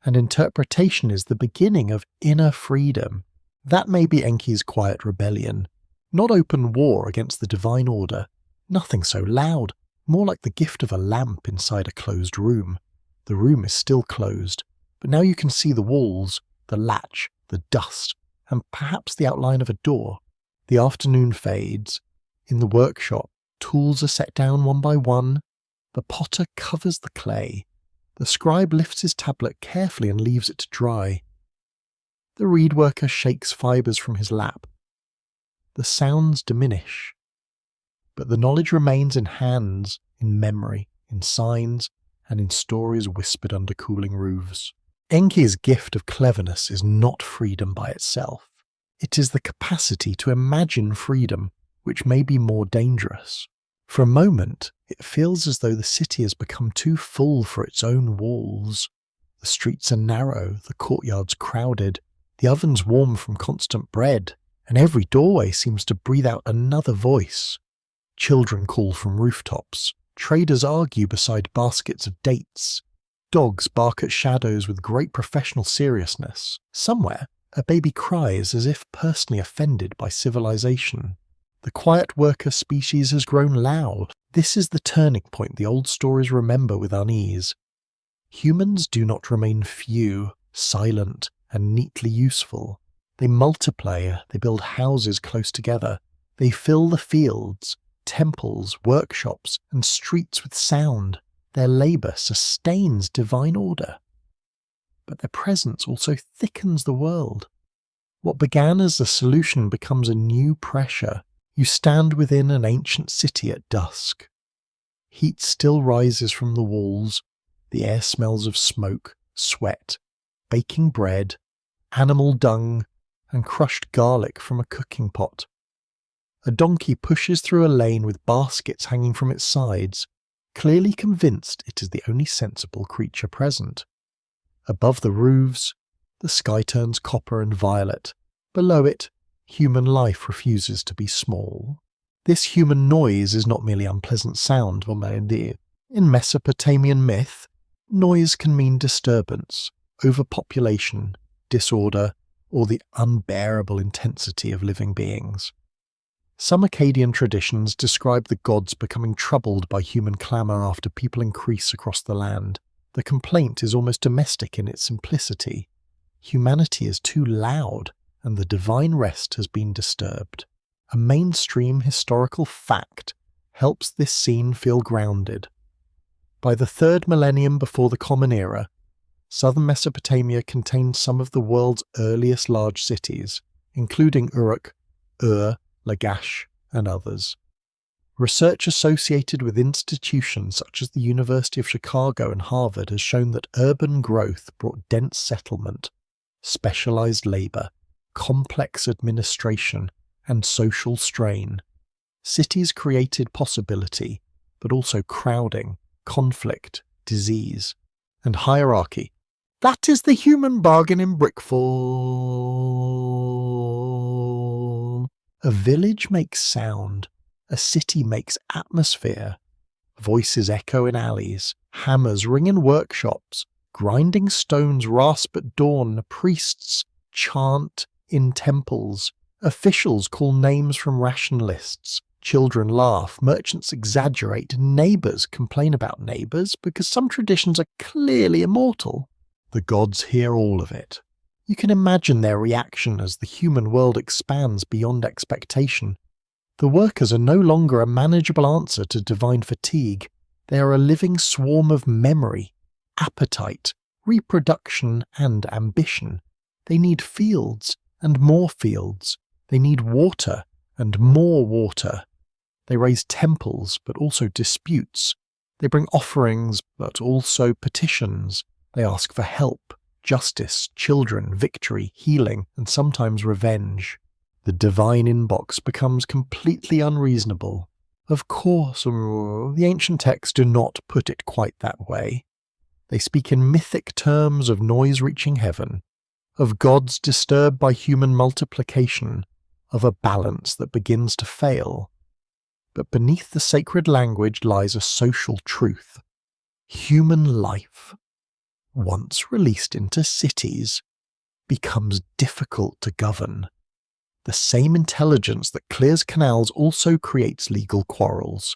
and interpretation is the beginning of inner freedom. That may be Enki's quiet rebellion, not open war against the divine order, nothing so loud, more like the gift of a lamp inside a closed room. The room is still closed, but now you can see the walls, the latch, the dust, and perhaps the outline of a door. The afternoon fades. In the workshop, tools are set down one by one. The potter covers the clay. The scribe lifts his tablet carefully and leaves it to dry. The reed worker shakes fibres from his lap. The sounds diminish, but the knowledge remains in hands, in memory, in signs, and in stories whispered under cooling roofs. Enki's gift of cleverness is not freedom by itself. It is the capacity to imagine freedom, which may be more dangerous. For a moment, it feels as though the city has become too full for its own walls. The streets are narrow, the courtyards crowded, the ovens warm from constant bread, and every doorway seems to breathe out another voice. Children call from rooftops. Traders argue beside baskets of dates. Dogs bark at shadows with great professional seriousness. Somewhere, a baby cries as if personally offended by civilization. The quiet worker species has grown loud. This is the turning point the old stories remember with unease. Humans do not remain few, silent, and neatly useful. They multiply, they build houses close together. They fill the fields, temples, workshops, and streets with sound. Their labour sustains divine order. But their presence also thickens the world. What began as a solution becomes a new pressure. You stand within an ancient city at dusk. Heat still rises from the walls. The air smells of smoke, sweat, baking bread, animal dung, and crushed garlic from a cooking pot. A donkey pushes through a lane with baskets hanging from its sides, clearly convinced it is the only sensible creature present. Above the roofs, the sky turns copper and violet. Below it, human life refuses to be small. This human noise is not merely unpleasant sound or melody. In Mesopotamian myth, noise can mean disturbance, overpopulation, disorder, or the unbearable intensity of living beings. Some Akkadian traditions describe the gods becoming troubled by human clamour after people increase across the land. The complaint is almost domestic in its simplicity. Humanity is too loud, and the divine rest has been disturbed. A mainstream historical fact helps this scene feel grounded. By the 3rd millennium before the Common Era, southern Mesopotamia contained some of the world's earliest large cities, including Uruk, Ur, Lagash, and others. Research associated with institutions such as the University of Chicago and Harvard has shown that urban growth brought dense settlement, specialized labor, complex administration, and social strain. Cities created possibility, but also crowding, conflict, disease, and hierarchy. That is the human bargain in brickfall. A village makes sound. A city makes atmosphere. Voices echo in alleys, hammers ring in workshops, grinding stones rasp at dawn, priests chant in temples, officials call names from ration lists, children laugh, merchants exaggerate, neighbours complain about neighbours because some traditions are clearly immortal. The gods hear all of it. You can imagine their reaction as the human world expands beyond expectation. The workers are no longer a manageable answer to divine fatigue. They are a living swarm of memory, appetite, reproduction, and ambition. They need fields and more fields. They need water and more water. They raise temples, but also disputes. They bring offerings, but also petitions. They ask for help, justice, children, victory, healing, and sometimes revenge. The divine inbox becomes completely unreasonable. Of course, the ancient texts do not put it quite that way. They speak in mythic terms of noise reaching heaven, of gods disturbed by human multiplication, of a balance that begins to fail. But beneath the sacred language lies a social truth. Human life, once released into cities, becomes difficult to govern. The same intelligence that clears canals also creates legal quarrels,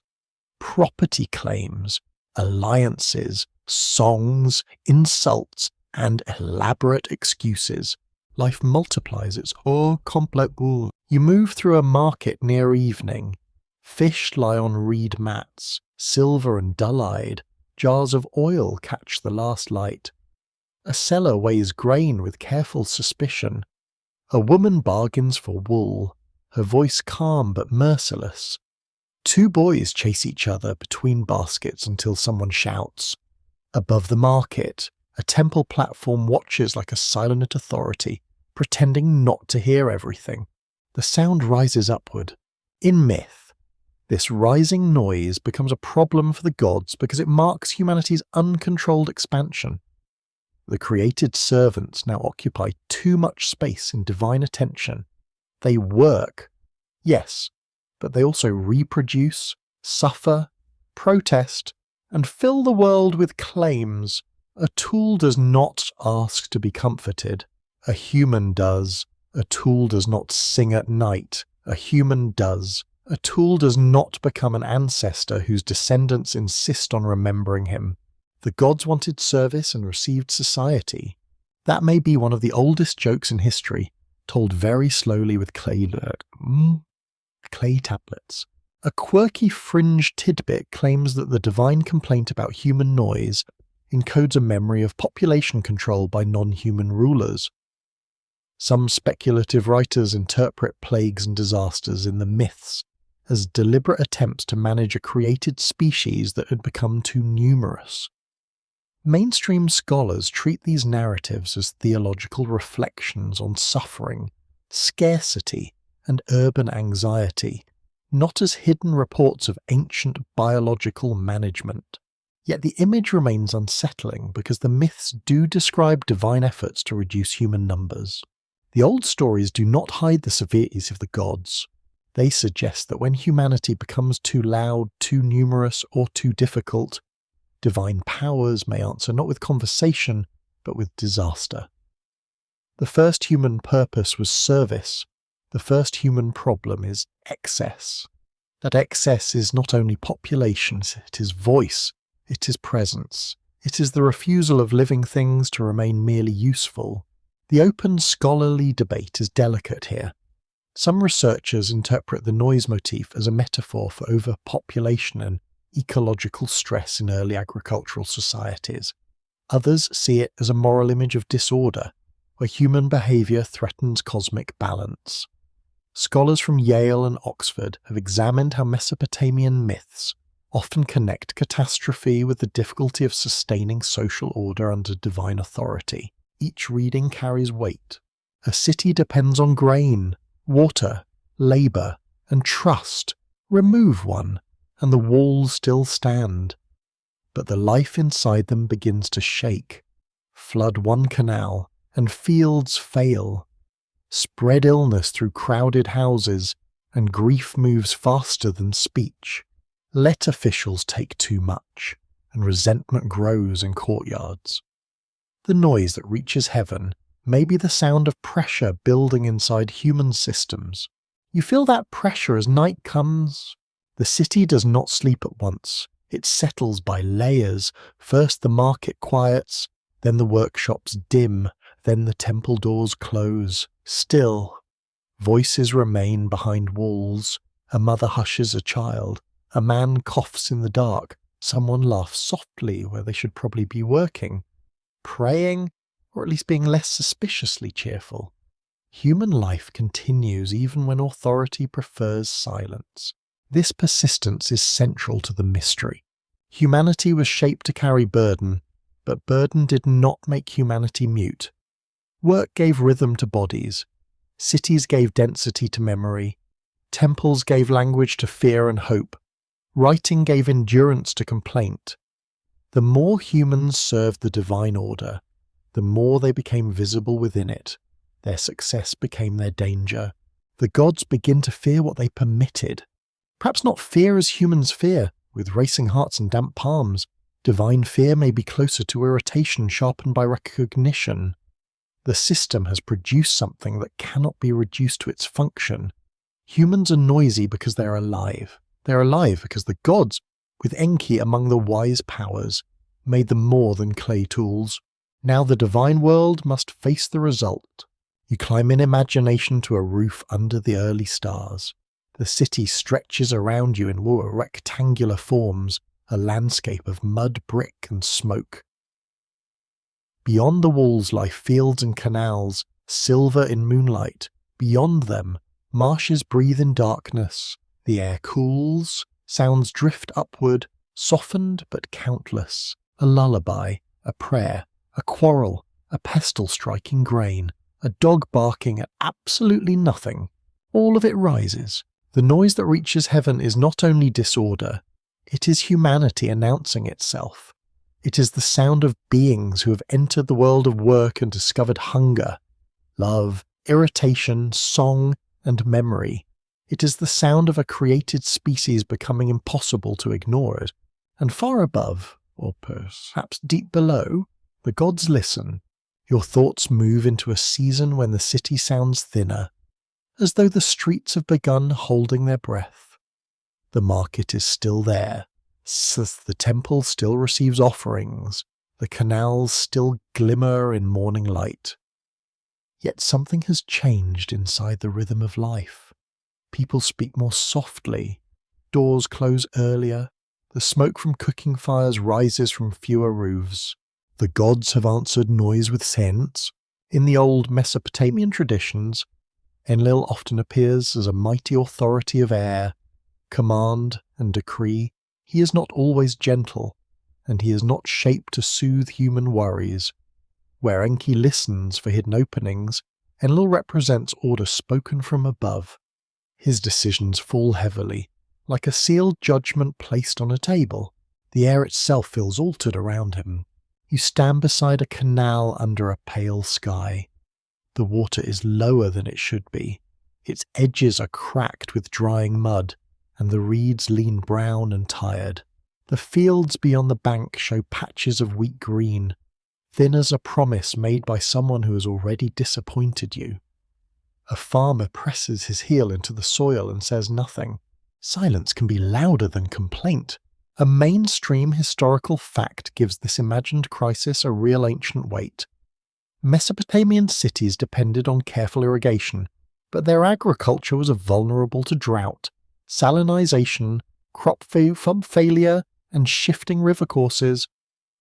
property claims, alliances, songs, insults, and elaborate excuses. Life multiplies its complex. You move through a market near evening. Fish lie on reed mats, silver and dull-eyed. Jars of oil catch the last light. A seller weighs grain with careful suspicion. A woman bargains for wool, her voice calm but merciless. 2 boys chase each other between baskets until someone shouts. Above the market, a temple platform watches like a silent authority, pretending not to hear everything. The sound rises upward. In myth, this rising noise becomes a problem for the gods because it marks humanity's uncontrolled expansion. The created servants now occupy too much space in divine attention. They work, yes, but they also reproduce, suffer, protest, and fill the world with claims. A tool does not ask to be comforted. A human does. A tool does not sing at night. A human does. A tool does not become an ancestor whose descendants insist on remembering him. The gods wanted service and received society. That may be one of the oldest jokes in history, told very slowly with clay tablets. A quirky fringe tidbit claims that the divine complaint about human noise encodes a memory of population control by non-human rulers. Some speculative writers interpret plagues and disasters in the myths as deliberate attempts to manage a created species that had become too numerous. Mainstream scholars treat these narratives as theological reflections on suffering, scarcity, and urban anxiety, not as hidden reports of ancient biological management. Yet the image remains unsettling because the myths do describe divine efforts to reduce human numbers. The old stories do not hide the severities of the gods. They suggest that when humanity becomes too loud, too numerous, or too difficult, divine powers may answer not with conversation, but with disaster. The first human purpose was service. The first human problem is excess. That excess is not only population, it is voice, it is presence. It is the refusal of living things to remain merely useful. The open scholarly debate is delicate here. Some researchers interpret the noise motif as a metaphor for overpopulation and ecological stress in early agricultural societies. Others see it as a moral image of disorder, where human behaviour threatens cosmic balance. Scholars from Yale and Oxford have examined how Mesopotamian myths often connect catastrophe with the difficulty of sustaining social order under divine authority. Each reading carries weight. A city depends on grain, water, labour, and trust. Remove one, and the walls still stand. But the life inside them begins to shake. Flood one canal, and fields fail. Spread illness through crowded houses, and grief moves faster than speech. Let officials take too much, and resentment grows in courtyards. The noise that reaches heaven may be the sound of pressure building inside human systems. You feel that pressure as night comes. The city does not sleep at once. It settles by layers. First the market quiets, then the workshops dim, then the temple doors close. Still, voices remain behind walls. A mother hushes a child. A man coughs in the dark. Someone laughs softly where they should probably be working, praying, or at least being less suspiciously cheerful. Human life continues even when authority prefers silence. This persistence is central to the mystery. Humanity was shaped to carry burden, but burden did not make humanity mute. Work gave rhythm to bodies. Cities gave density to memory. Temples gave language to fear and hope. Writing gave endurance to complaint. The more humans served the divine order, the more they became visible within it. Their success became their danger. The gods begin to fear what they permitted. Perhaps not fear as humans fear, with racing hearts and damp palms. Divine fear may be closer to irritation sharpened by recognition. The system has produced something that cannot be reduced to its function. Humans are noisy because they are alive. They are alive because the gods, with Enki among the wise powers, made them more than clay tools. Now the divine world must face the result. You climb in imagination to a roof under the early stars. The city stretches around you in rectangular forms, a landscape of mud, brick, and smoke. Beyond the walls lie fields and canals, silver in moonlight. Beyond them, marshes breathe in darkness. The air cools, sounds drift upward, softened but countless. A lullaby, a prayer, a quarrel, a pestle striking grain, a dog barking at absolutely nothing. All of it rises. The noise that reaches heaven is not only disorder, it is humanity announcing itself. It is the sound of beings who have entered the world of work and discovered hunger, love, irritation, song, and memory. It is the sound of a created species becoming impossible to ignore it. And far above, or perhaps deep below, the gods listen. Your thoughts move into a season when the city sounds thinner, as though the streets have begun holding their breath. The market is still there. The temple still receives offerings. The canals still glimmer in morning light. Yet something has changed inside the rhythm of life. People speak more softly. Doors close earlier. The smoke from cooking fires rises from fewer roofs. The gods have answered noise with sense. In the old Mesopotamian traditions, Enlil often appears as a mighty authority of air, command and decree. He is not always gentle, and he is not shaped to soothe human worries. Where Enki listens for hidden openings, Enlil represents order spoken from above. His decisions fall heavily, like a sealed judgment placed on a table. The air itself feels altered around him. You stand beside a canal under a pale sky. The water is lower than it should be. Its edges are cracked with drying mud, and the reeds lean brown and tired. The fields beyond the bank show patches of weak green, thin as a promise made by someone who has already disappointed you. A farmer presses his heel into the soil and says nothing. Silence can be louder than complaint. A mainstream historical fact gives this imagined crisis a real ancient weight. Mesopotamian cities depended on careful irrigation, but their agriculture was vulnerable to drought, salinization, crop failure, and shifting river courses.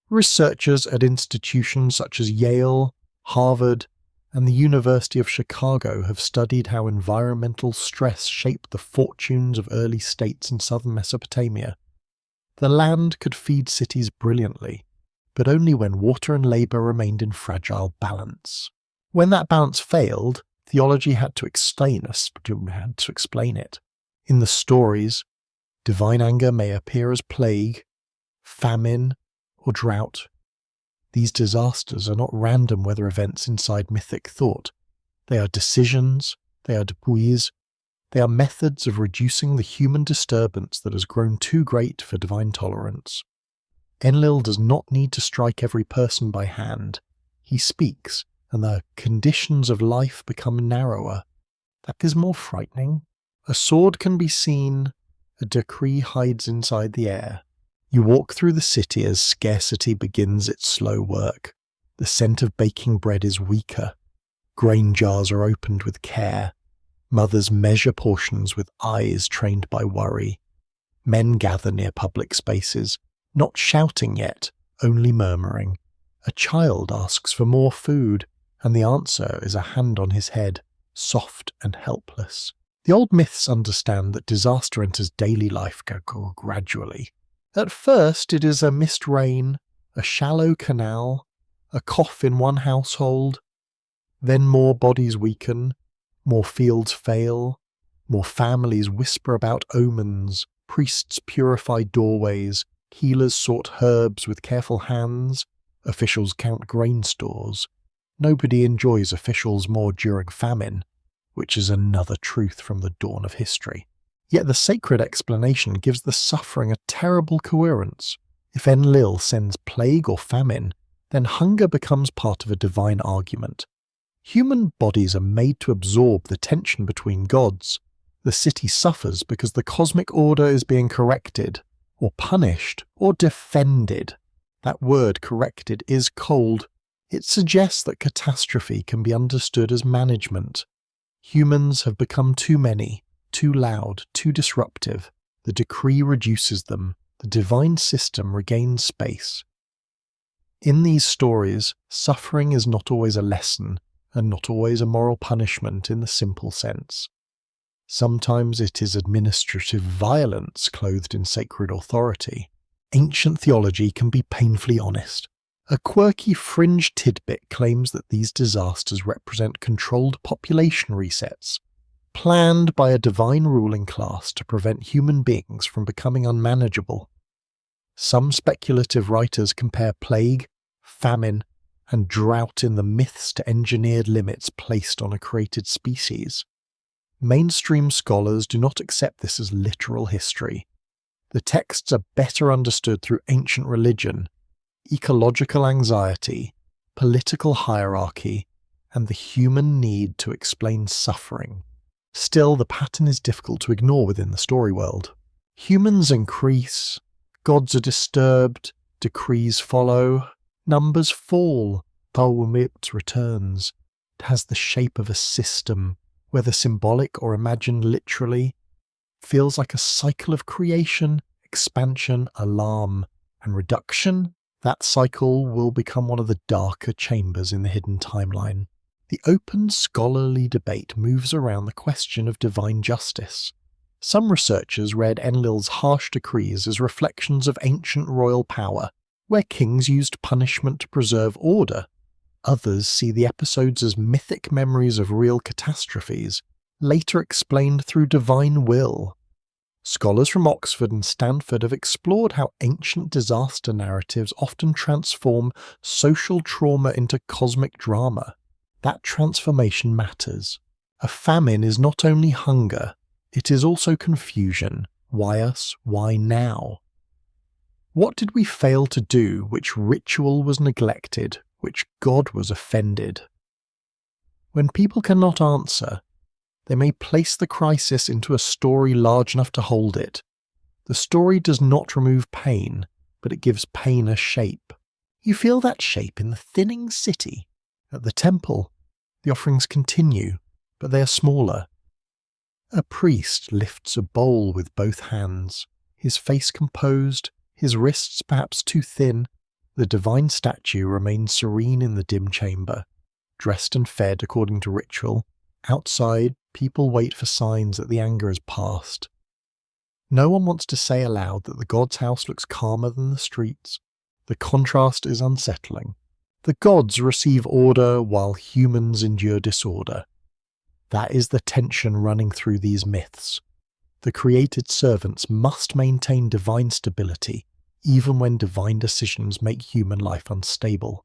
Researchers at institutions such as Yale, Harvard, and the University of Chicago have studied how environmental stress shaped the fortunes of early states in southern Mesopotamia. The land could feed cities brilliantly, but only when water and labour remained in fragile balance. When that balance failed, theology had to explain it. In the stories, divine anger may appear as plague, famine, or drought. These disasters are not random weather events inside mythic thought. They are decisions, they are debris, they are methods of reducing the human disturbance that has grown too great for divine tolerance. Enlil does not need to strike every person by hand. He speaks, and the conditions of life become narrower. That is more frightening. A sword can be seen, a decree hides inside the air. You walk through the city as scarcity begins its slow work. The scent of baking bread is weaker. Grain jars are opened with care. Mothers measure portions with eyes trained by worry. Men gather near public spaces, not shouting yet, only murmuring. A child asks for more food, and the answer is a hand on his head, soft and helpless. The old myths understand that disaster enters daily life gradually. At first it is a missed rain, a shallow canal, a cough in one household. Then more bodies weaken, more fields fail, more families whisper about omens, priests purify doorways, healers sort herbs with careful hands, officials count grain stores. Nobody enjoys officials more during famine, which is another truth from the dawn of history. Yet the sacred explanation gives the suffering a terrible coherence. If Enlil sends plague or famine, then hunger becomes part of a divine argument. Human bodies are made to absorb the tension between gods. The city suffers because the cosmic order is being corrected, or punished, or defended. That word, corrected, is cold. It suggests that catastrophe can be understood as management. Humans have become too many, too loud, too disruptive. The decree reduces them. The divine system regains space. In these stories, suffering is not always a lesson, and not always a moral punishment in the simple sense. Sometimes it is administrative violence clothed in sacred authority. Ancient theology can be painfully honest. A quirky fringe tidbit claims that these disasters represent controlled population resets, planned by a divine ruling class to prevent human beings from becoming unmanageable. Some speculative writers compare plague, famine, and drought in the myths to engineered limits placed on a created species. Mainstream scholars do not accept this as literal history. The texts are better understood through ancient religion, ecological anxiety, political hierarchy, and the human need to explain suffering. Still, the pattern is difficult to ignore within the story world. Humans increase, gods are disturbed, decrees follow, numbers fall, Pawumit returns. It has the shape of a system, whether symbolic or imagined literally. Feels like a cycle of creation, expansion, alarm, and reduction. That cycle will become one of the darker chambers in the hidden timeline. The open scholarly debate moves around the question of divine justice. Some researchers read Enlil's harsh decrees as reflections of ancient royal power, where kings used punishment to preserve order. Others see the episodes as mythic memories of real catastrophes, later explained through divine will. Scholars from Oxford and Stanford have explored how ancient disaster narratives often transform social trauma into cosmic drama. That transformation matters. A famine is not only hunger, it is also confusion. Why us? Why now? What did we fail to do which ritual was neglected, which God was offended? When people cannot answer, they may place the crisis into a story large enough to hold it. The story does not remove pain, but it gives pain a shape. You feel that shape in the thinning city. At the temple, the offerings continue, but they are smaller. A priest lifts a bowl with both hands, his face composed, his wrists perhaps too thin. The divine statue remains serene in the dim chamber, dressed and fed according to ritual. Outside, people wait for signs that the anger has passed. No one wants to say aloud that the god's house looks calmer than the streets. The contrast is unsettling. The gods receive order while humans endure disorder. That is the tension running through these myths. The created servants must maintain divine stability, even when divine decisions make human life unstable.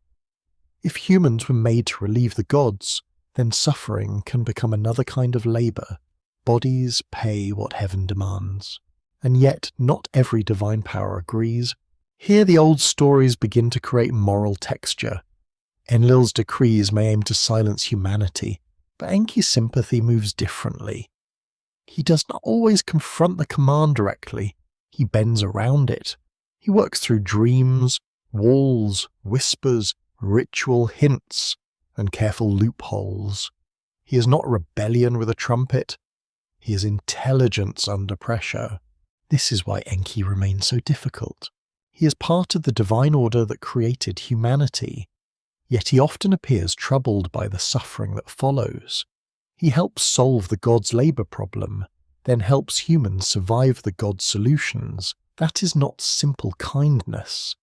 If humans were made to relieve the gods, then suffering can become another kind of labour. Bodies pay what heaven demands. And yet, not every divine power agrees. Here the old stories begin to create moral texture. Enlil's decrees may aim to silence humanity, but Enki's sympathy moves differently. He does not always confront the command directly. He bends around it. He works through dreams, walls, whispers, ritual hints, and careful loopholes. He is not rebellion with a trumpet. He is intelligence under pressure. This is why Enki remains so difficult. He is part of the divine order that created humanity, yet he often appears troubled by the suffering that follows. He helps solve the god's labour problem, then helps humans survive the god's solutions. That is not simple kindness.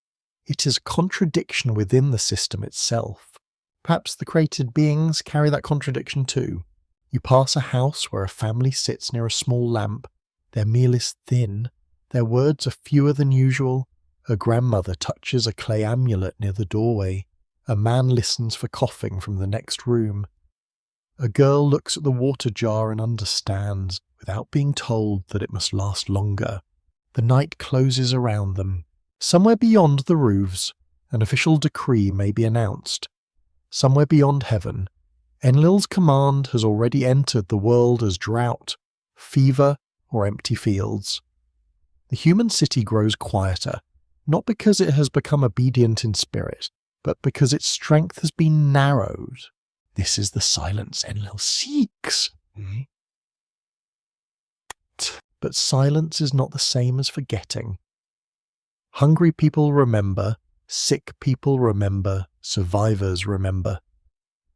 It is a contradiction within the system itself. Perhaps the created beings carry that contradiction too. You pass a house where a family sits near a small lamp. Their meal is thin. Their words are fewer than usual. A grandmother touches a clay amulet near the doorway. A man listens for coughing from the next room. A girl looks at the water jar and understands, without being told, that it must last longer. The night closes around them. Somewhere beyond the roofs, an official decree may be announced. Somewhere beyond heaven, Enlil's command has already entered the world as drought, fever, or empty fields. The human city grows quieter, not because it has become obedient in spirit, but because its strength has been narrowed. This is the silence Enlil seeks. But silence is not the same as forgetting. Hungry people remember, sick people remember, survivors remember.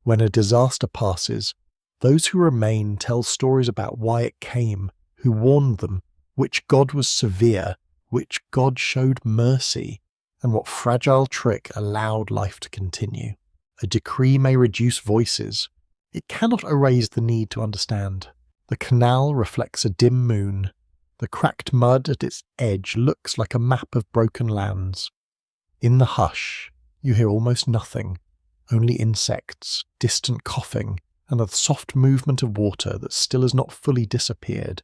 When a disaster passes, those who remain tell stories about why it came, who warned them, which god was severe, which god showed mercy, and what fragile trick allowed life to continue. A decree may reduce voices. It cannot erase the need to understand. The canal reflects a dim moon. The cracked mud at its edge looks like a map of broken lands. In the hush, you hear almost nothing, only insects, distant coughing, and the soft movement of water that still has not fully disappeared.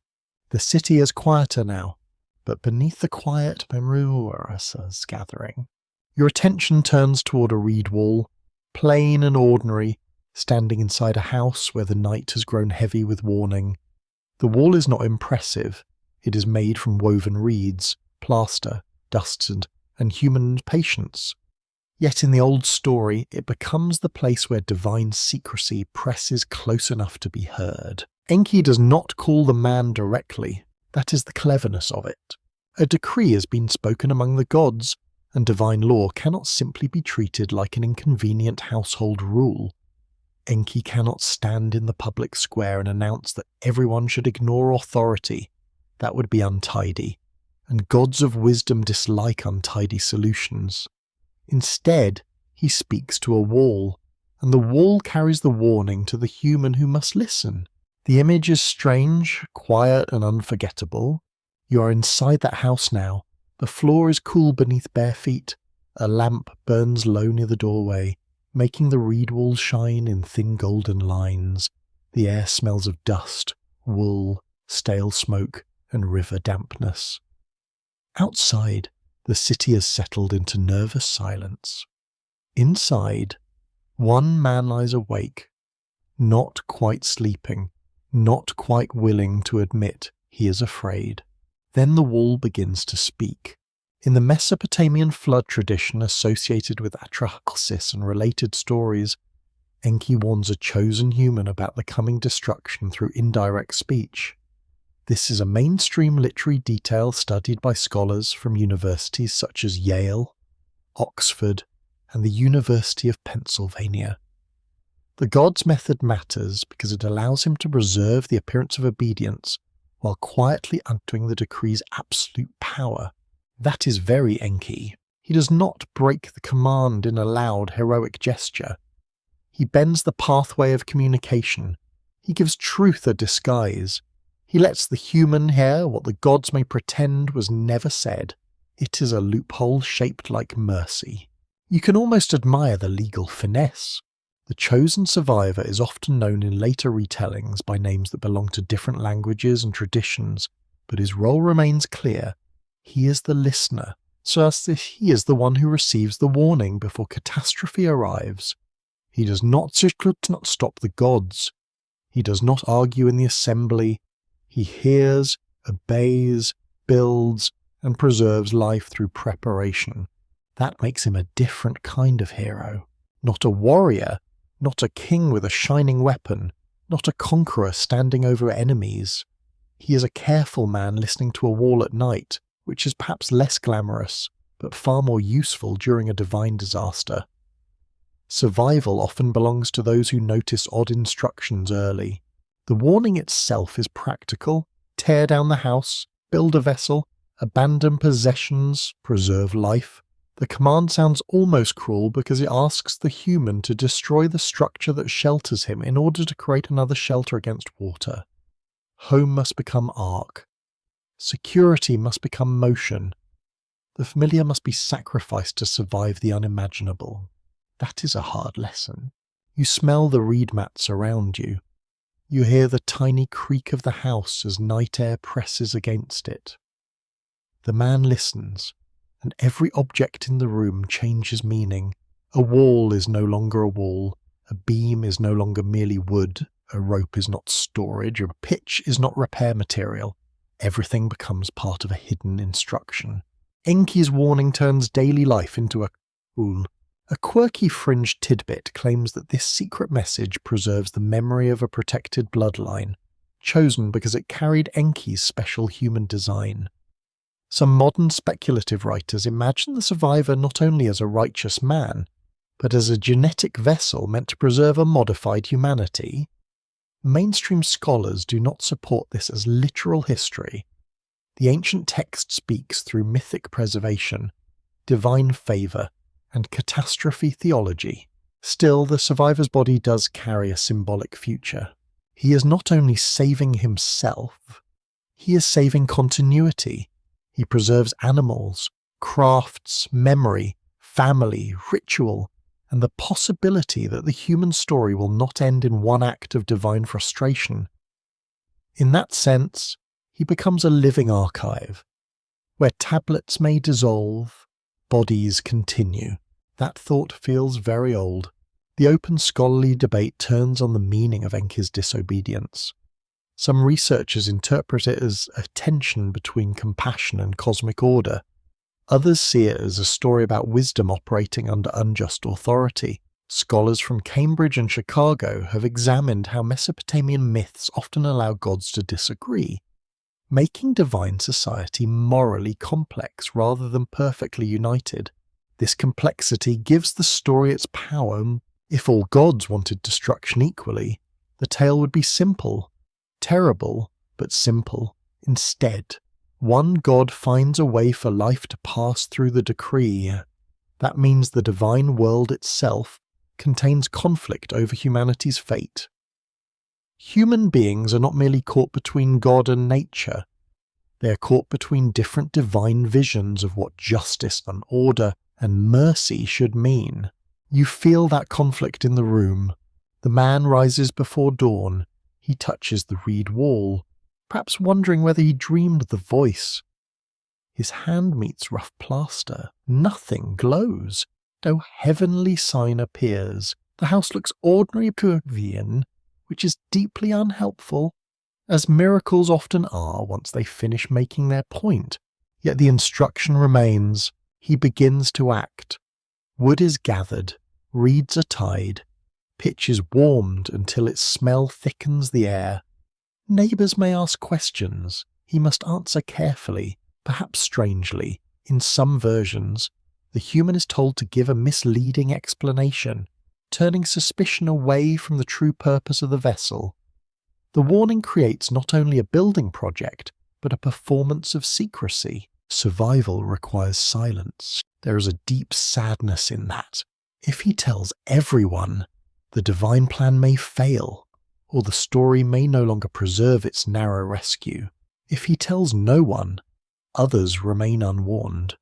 The city is quieter now, but beneath the quiet, memories is gathering. Your attention turns toward a reed wall, plain and ordinary, standing inside a house where the night has grown heavy with warning. The wall is not impressive. It is made from woven reeds, plaster, dusted, and human patience. Yet in the old story, it becomes the place where divine secrecy presses close enough to be heard. Enki does not call the man directly. That is the cleverness of it. A decree has been spoken among the gods, and divine law cannot simply be treated like an inconvenient household rule. Enki cannot stand in the public square and announce that everyone should ignore authority. That would be untidy, and gods of wisdom dislike untidy solutions. Instead, he speaks to a wall, and the wall carries the warning to the human who must listen. The image is strange, quiet, and unforgettable. You are inside that house now. The floor is cool beneath bare feet. A lamp burns low near the doorway, making the reed walls shine in thin golden lines. The air smells of dust, wool, stale smoke, and river dampness. Outside, the city has settled into nervous silence. Inside, one man lies awake, not quite sleeping, not quite willing to admit he is afraid. Then the wall begins to speak. In the Mesopotamian flood tradition associated with Atrahasis and related stories, Enki warns a chosen human about the coming destruction through indirect speech. This is a mainstream literary detail studied by scholars from universities such as Yale, Oxford, and the University of Pennsylvania. The god's method matters because it allows him to preserve the appearance of obedience while quietly uttering the decree's absolute power. That is very Enki. He does not break the command in a loud, heroic gesture. He bends the pathway of communication. He gives truth a disguise. He lets the human hear what the gods may pretend was never said. It is a loophole shaped like mercy. You can almost admire the legal finesse. The chosen survivor is often known in later retellings by names that belong to different languages and traditions, but his role remains clear. He is the listener, so as if he is the one who receives the warning before catastrophe arrives. He does not stop the gods. He does not argue in the assembly. He hears, obeys, builds, and preserves life through preparation. That makes him a different kind of hero. Not a warrior, not a king with a shining weapon, not a conqueror standing over enemies. He is a careful man listening to a wall at night, which is perhaps less glamorous, but far more useful during a divine disaster. Survival often belongs to those who notice odd instructions early. The warning itself is practical: tear down the house, build a vessel, abandon possessions, preserve life. The command sounds almost cruel because it asks the human to destroy the structure that shelters him in order to create another shelter against water. Home must become ark. Security must become motion. The familiar must be sacrificed to survive the unimaginable. That is a hard lesson. You smell the reed mats around you. You hear the tiny creak of the house as night air presses against it. The man listens, and every object in the room changes meaning. A wall is no longer a wall, a beam is no longer merely wood, a rope is not storage, a pitch is not repair material. Everything becomes part of a hidden instruction. Enki's warning turns daily life into a cool. A quirky fringe tidbit claims that this secret message preserves the memory of a protected bloodline, chosen because it carried Enki's special human design. Some modern speculative writers imagine the survivor not only as a righteous man, but as a genetic vessel meant to preserve a modified humanity. Mainstream scholars do not support this as literal history. The ancient text speaks through mythic preservation, divine favour, and catastrophe theology. Still, the survivor's body does carry a symbolic future. He is not only saving himself, he is saving continuity. He preserves animals, crafts, memory, family, ritual, and the possibility that the human story will not end in one act of divine frustration. In that sense, he becomes a living archive, where tablets may dissolve, bodies continue. That thought feels very old. The open scholarly debate turns on the meaning of Enki's disobedience. Some researchers interpret it as a tension between compassion and cosmic order. Others see it as a story about wisdom operating under unjust authority. Scholars from Cambridge and Chicago have examined how Mesopotamian myths often allow gods to disagree, making divine society morally complex rather than perfectly united. This complexity gives the story its power. If all gods wanted destruction equally, the tale would be simple. Terrible, but simple. Instead, one god finds a way for life to pass through the decree. That means the divine world itself contains conflict over humanity's fate. Human beings are not merely caught between God and nature. They are caught between different divine visions of what justice and order and mercy should mean. You feel that conflict in the room. The man rises before dawn. He touches the reed wall, perhaps wondering whether he dreamed the voice. His hand meets rough plaster. Nothing glows. No heavenly sign appears. The house looks ordinary Peruvian, which is deeply unhelpful, as miracles often are once they finish making their point. Yet the instruction remains. He begins to act. Wood is gathered. Reeds are tied. Pitch is warmed until its smell thickens the air. Neighbours may ask questions. He must answer carefully, perhaps strangely. In some versions, the human is told to give a misleading explanation, turning suspicion away from the true purpose of the vessel. The warning creates not only a building project, but a performance of secrecy. Survival requires silence. There is a deep sadness in that. If he tells everyone, the divine plan may fail, or the story may no longer preserve its narrow rescue. If he tells no one, others remain unwarned.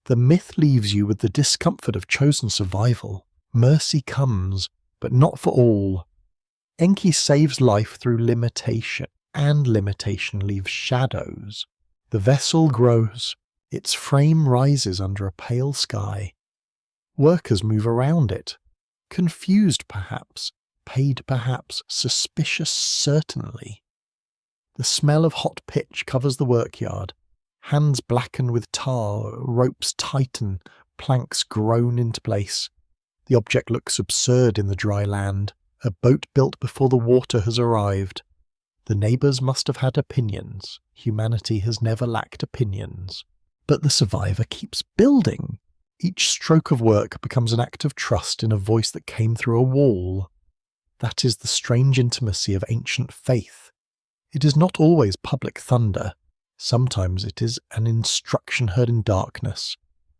The myth leaves you with the discomfort of chosen survival. Mercy comes, but not for all. Enki saves life through limitation, and limitation leaves shadows. The vessel grows. Its frame rises under a pale sky. Workers move around it, confused perhaps, paid perhaps, suspicious certainly. The smell of hot pitch covers the workyard. Hands blacken with tar, ropes tighten, planks groan into place. The object looks absurd in the dry land, a boat built before the water has arrived. The neighbours must have had opinions. Humanity has never lacked opinions. But the survivor keeps building. Each stroke of work becomes an act of trust in a voice that came through a wall. That is the strange intimacy of ancient faith. It is not always public thunder. Sometimes it is an instruction heard in darkness,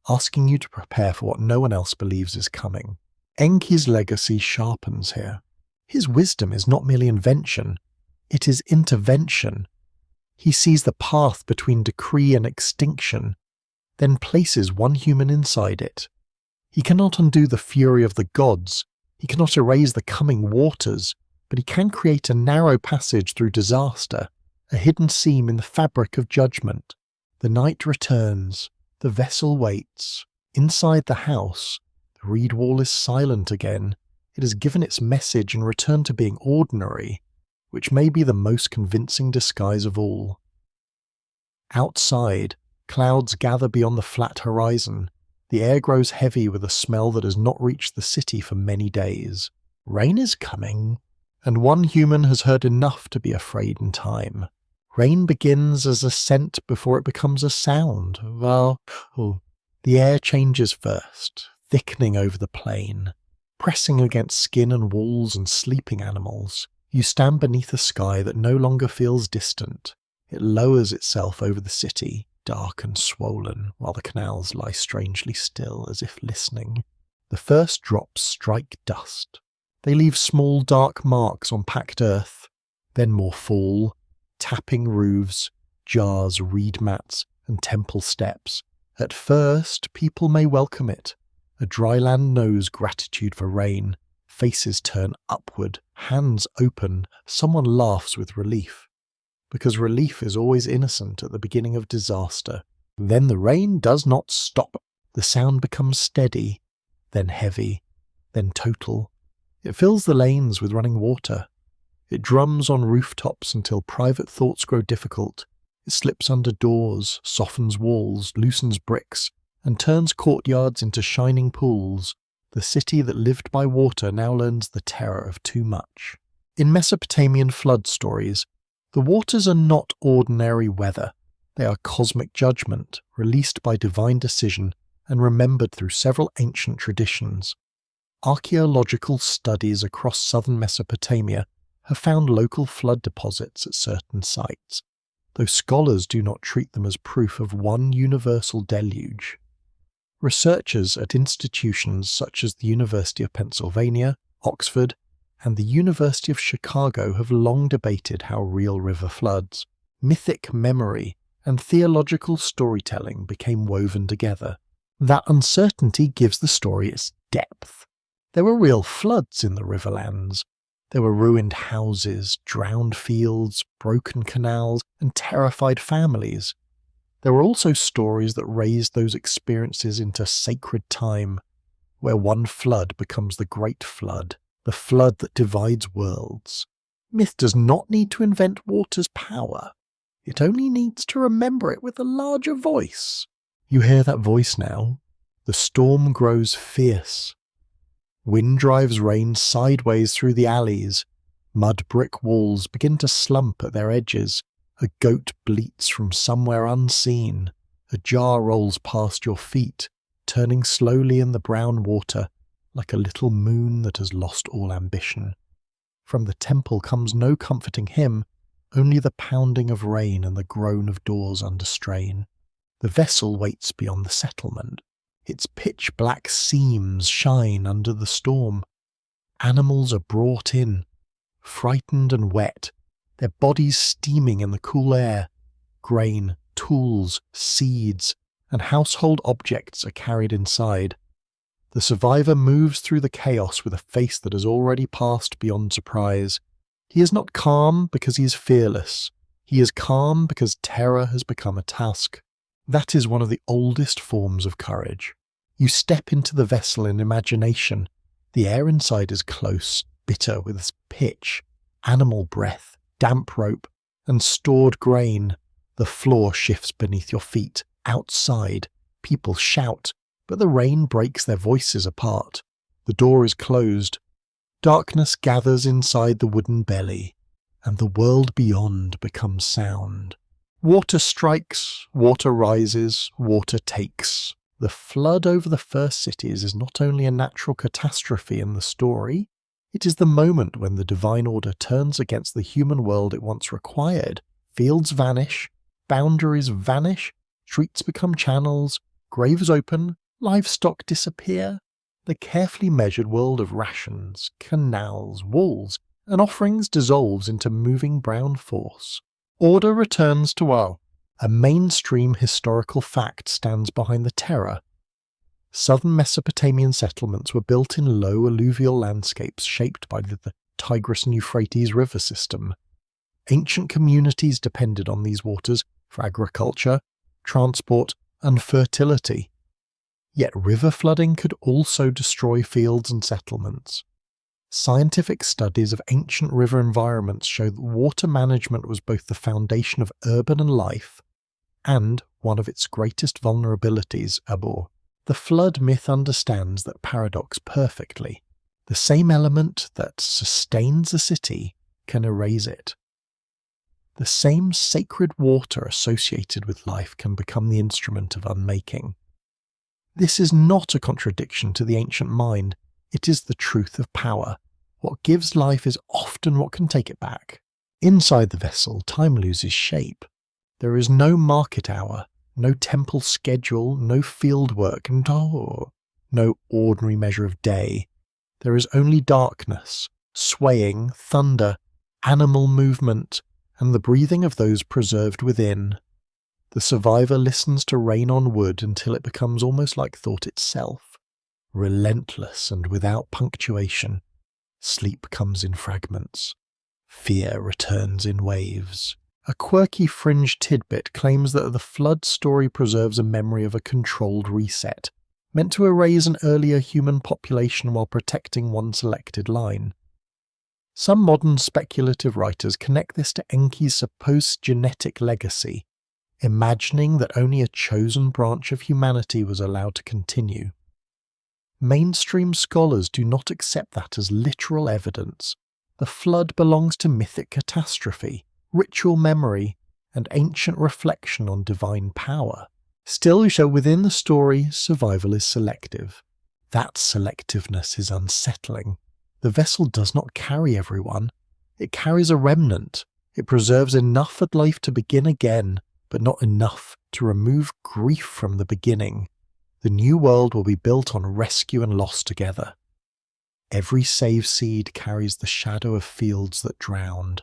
asking you to prepare for what no one else believes is coming. Enki's legacy sharpens here. His wisdom is not merely invention, it is intervention. He sees the path between decree and extinction, then places one human inside it. He cannot undo the fury of the gods, he cannot erase the coming waters, but he can create a narrow passage through disaster, a hidden seam in the fabric of judgment. The night returns, the vessel waits. Inside the house, the reed wall is silent again. It has given its message and returned to being ordinary, which may be the most convincing disguise of all. Outside, clouds gather beyond the flat horizon. The air grows heavy with a smell that has not reached the city for many days. Rain is coming, and one human has heard enough to be afraid in time. Rain begins as a scent before it becomes a sound. The air changes first, thickening over the plain, pressing against skin and walls and sleeping animals. You stand beneath a sky that no longer feels distant. It lowers itself over the city, dark and swollen, while the canals lie strangely still as if listening. The first drops strike dust. They leave small dark marks on packed earth. Then more fall, tapping roofs, jars, reed mats, and temple steps. At first, people may welcome it. A dry land knows gratitude for rain. Faces turn upward, hands open. Someone laughs with relief. Because relief is always innocent at the beginning of disaster. Then the rain does not stop. The sound becomes steady, then heavy, then total. It fills the lanes with running water. It drums on rooftops until private thoughts grow difficult. It slips under doors, softens walls, loosens bricks, and turns courtyards into shining pools. The city that lived by water now learns the terror of too much. In Mesopotamian flood stories, the waters are not ordinary weather. They are cosmic judgment, released by divine decision and remembered through several ancient traditions. Archaeological studies across southern Mesopotamia have found local flood deposits at certain sites, though scholars do not treat them as proof of one universal deluge. Researchers at institutions such as the University of Pennsylvania, Oxford, and the University of Chicago have long debated how real river floods, mythic memory, and theological storytelling became woven together. That uncertainty gives the story its depth. There were real floods in the riverlands. There were ruined houses, drowned fields, broken canals, and terrified families. There were also stories that raised those experiences into sacred time, where one flood becomes the great flood, the flood that divides worlds. Myth does not need to invent water's power. It only needs to remember it with a larger voice. You hear that voice now? The storm grows fierce. Wind drives rain sideways through the alleys. Mud brick walls begin to slump at their edges. A goat bleats from somewhere unseen. A jar rolls past your feet, turning slowly in the brown water, like a little moon that has lost all ambition. From the temple comes no comforting hymn, only the pounding of rain and the groan of doors under strain. The vessel waits beyond the settlement. Its pitch-black seams shine under the storm. Animals are brought in, frightened and wet, their bodies steaming in the cool air. Grain, tools, seeds, and household objects are carried inside. The survivor moves through the chaos with a face that has already passed beyond surprise. He is not calm because he is fearless. He is calm because terror has become a task. That is one of the oldest forms of courage. You step into the vessel in imagination. The air inside is close, bitter with pitch, animal breath, damp rope, and stored grain. The floor shifts beneath your feet. Outside, people shout, but the rain breaks their voices apart. The door is closed. Darkness gathers inside the wooden belly, and the world beyond becomes sound. Water strikes, water rises, water takes. The flood over the first cities is not only a natural catastrophe in the story, it is the moment when the divine order turns against the human world it once required. Fields vanish, boundaries vanish, streets become channels, graves open, livestock disappear. The carefully measured world of rations, canals, walls, and offerings dissolves into moving brown force. Order returns to all. A mainstream historical fact stands behind the terror. Southern Mesopotamian settlements were built in low alluvial landscapes shaped by the Tigris and Euphrates river system. Ancient communities depended on these waters for agriculture, transport, and fertility. Yet river flooding could also destroy fields and settlements. Scientific studies of ancient river environments show that water management was both the foundation of urban life and one of its greatest vulnerabilities. The flood myth understands that paradox perfectly. The same element that sustains a city can erase it. The same sacred water associated with life can become the instrument of unmaking. This is not a contradiction to the ancient mind, it is the truth of power. What gives life is often what can take it back. Inside the vessel, time loses shape. There is no market hour, no temple schedule, no field work, no ordinary measure of day. There is only darkness, swaying, thunder, animal movement, and the breathing of those preserved within. The survivor listens to rain on wood until it becomes almost like thought itself, relentless and without punctuation. Sleep comes in fragments. Fear returns in waves. A quirky fringe tidbit claims that the flood story preserves a memory of a controlled reset, meant to erase an earlier human population while protecting one selected line. Some modern speculative writers connect this to Enki's supposed genetic legacy, imagining that only a chosen branch of humanity was allowed to continue. Mainstream scholars do not accept that as literal evidence. The flood belongs to mythic catastrophe, ritual memory, and ancient reflection on divine power. Still, we show within the story, survival is selective. That selectiveness is unsettling. The vessel does not carry everyone. It carries a remnant. It preserves enough for life to begin again, but not enough to remove grief from the beginning. The new world will be built on rescue and loss together. Every saved seed carries the shadow of fields that drowned.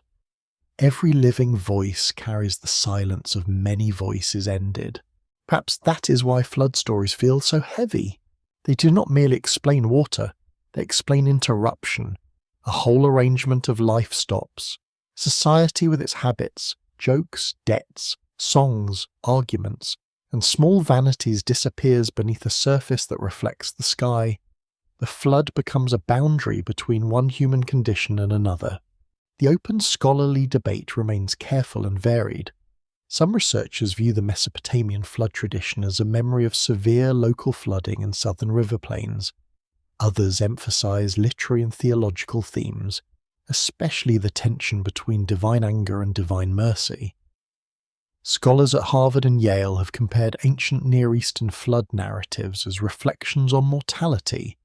Every living voice carries the silence of many voices ended. Perhaps that is why flood stories feel so heavy. They do not merely explain water, they explain interruption. A whole arrangement of life stops. Society with its habits, jokes, debts, songs, arguments, and small vanities disappears beneath a surface that reflects the sky. The flood becomes a boundary between one human condition and another. The open scholarly debate remains careful and varied. Some researchers view the Mesopotamian flood tradition as a memory of severe local flooding in southern river plains. Others emphasize literary and theological themes, especially the tension between divine anger and divine mercy. Scholars at Harvard and Yale have compared ancient Near Eastern flood narratives as reflections on mortality,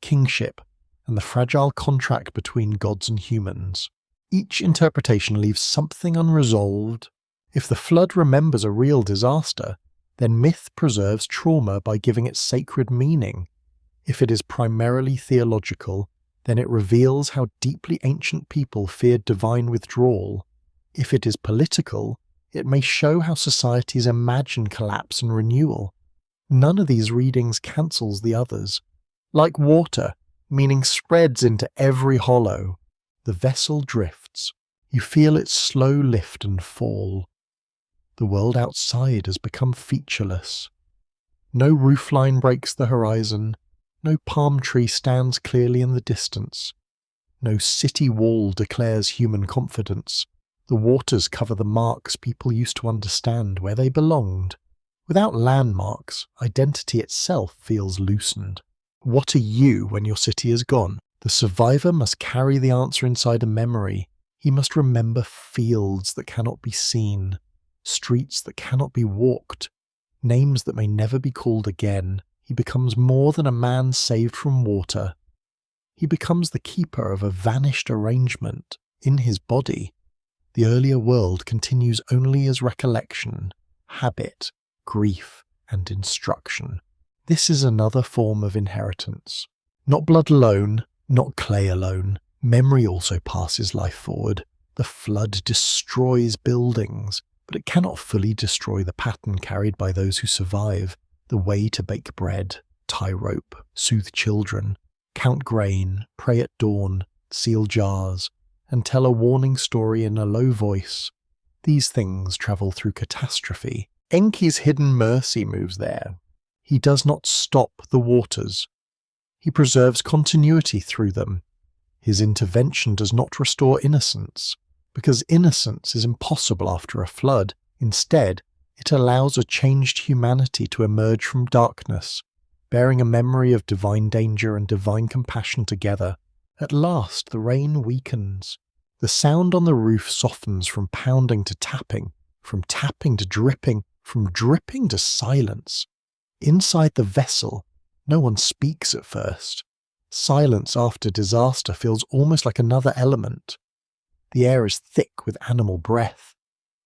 kingship, and the fragile contract between gods and humans. Each interpretation leaves something unresolved. If the flood remembers a real disaster, then myth preserves trauma by giving it sacred meaning. If it is primarily theological, then it reveals how deeply ancient people feared divine withdrawal. If it is political, it may show how societies imagine collapse and renewal. None of these readings cancels the others. Like water, meaning spreads into every hollow. The vessel drifts. You feel its slow lift and fall. The world outside has become featureless. No roofline breaks the horizon. No palm tree stands clearly in the distance. No city wall declares human confidence. The waters cover the marks people used to understand where they belonged. Without landmarks, identity itself feels loosened. What are you when your city is gone? The survivor must carry the answer inside a memory. He must remember fields that cannot be seen, streets that cannot be walked, names that may never be called again. He becomes more than a man saved from water. He becomes the keeper of a vanished arrangement in his body. The earlier world continues only as recollection, habit, grief, and instruction. This is another form of inheritance. Not blood alone, not clay alone. Memory also passes life forward. The flood destroys buildings, but it cannot fully destroy the pattern carried by those who survive. The way to bake bread, tie rope, soothe children, count grain, pray at dawn, seal jars, and tell a warning story in a low voice. These things travel through catastrophe. Enki's hidden mercy moves there. He does not stop the waters. He preserves continuity through them. His intervention does not restore innocence, because innocence is impossible after a flood. Instead, it allows a changed humanity to emerge from darkness, bearing a memory of divine danger and divine compassion together. At last, the rain weakens. The sound on the roof softens from pounding to tapping, from tapping to dripping, from dripping to silence. Inside the vessel, no one speaks at first. Silence after disaster feels almost like another element. The air is thick with animal breath,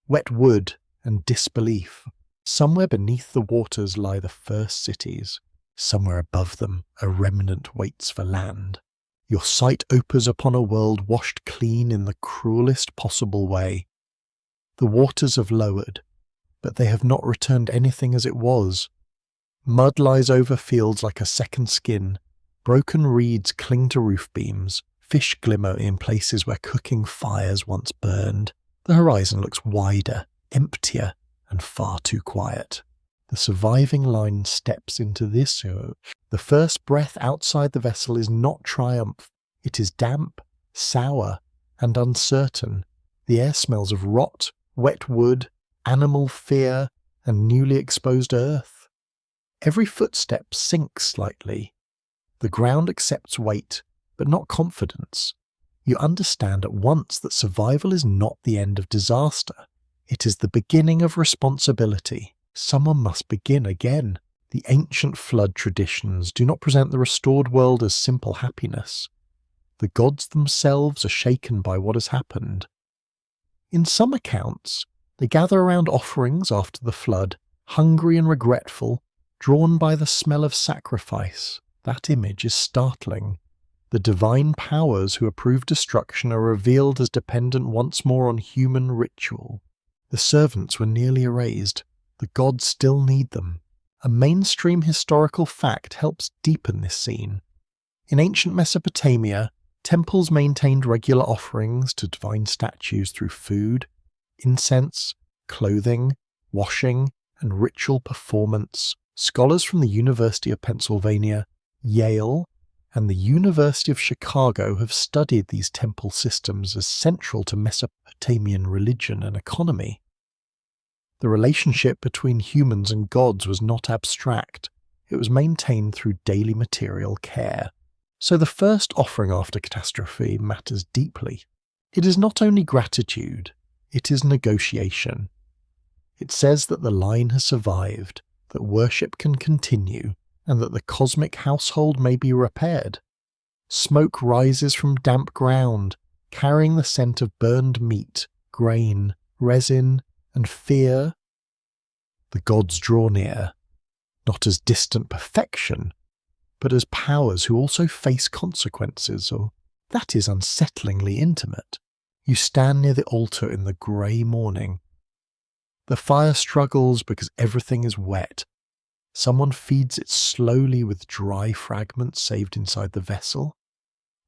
wet wood, and disbelief. Somewhere beneath the waters lie the first cities. Somewhere above them, a remnant waits for land. Your sight opens upon a world washed clean in the cruelest possible way. The waters have lowered, but they have not returned anything as it was. Mud lies over fields like a second skin. Broken reeds cling to roof beams. Fish glimmer in places where cooking fires once burned. The horizon looks wider, emptier, and far too quiet. The surviving line steps into this. The first breath outside the vessel is not triumph. It is damp, sour, and uncertain. The air smells of rot, wet wood, animal fear, and newly exposed earth. Every footstep sinks slightly. The ground accepts weight, but not confidence. You understand at once that survival is not the end of disaster. It is the beginning of responsibility. Someone must begin again. The ancient flood traditions do not present the restored world as simple happiness. The gods themselves are shaken by what has happened. In some accounts, they gather around offerings after the flood, hungry and regretful, drawn by the smell of sacrifice. That image is startling. The divine powers who approve destruction are revealed as dependent once more on human ritual. The servants were nearly erased. The gods still need them. A mainstream historical fact helps deepen this scene. In ancient Mesopotamia, temples maintained regular offerings to divine statues through food, incense, clothing, washing, and ritual performance. Scholars from the University of Pennsylvania, Yale, and the University of Chicago have studied these temple systems as central to Mesopotamian religion and economy. The relationship between humans and gods was not abstract. It was maintained through daily material care. So the first offering after catastrophe matters deeply. It is not only gratitude, it is negotiation. It says that the line has survived, that worship can continue, and that the cosmic household may be repaired. Smoke rises from damp ground, carrying the scent of burned meat, grain, resin, and fear. The gods draw near, not as distant perfection, but as powers who also face consequences, or that is unsettlingly intimate. You stand near the altar in the grey morning. The fire struggles because everything is wet. Someone feeds it slowly with dry fragments saved inside the vessel.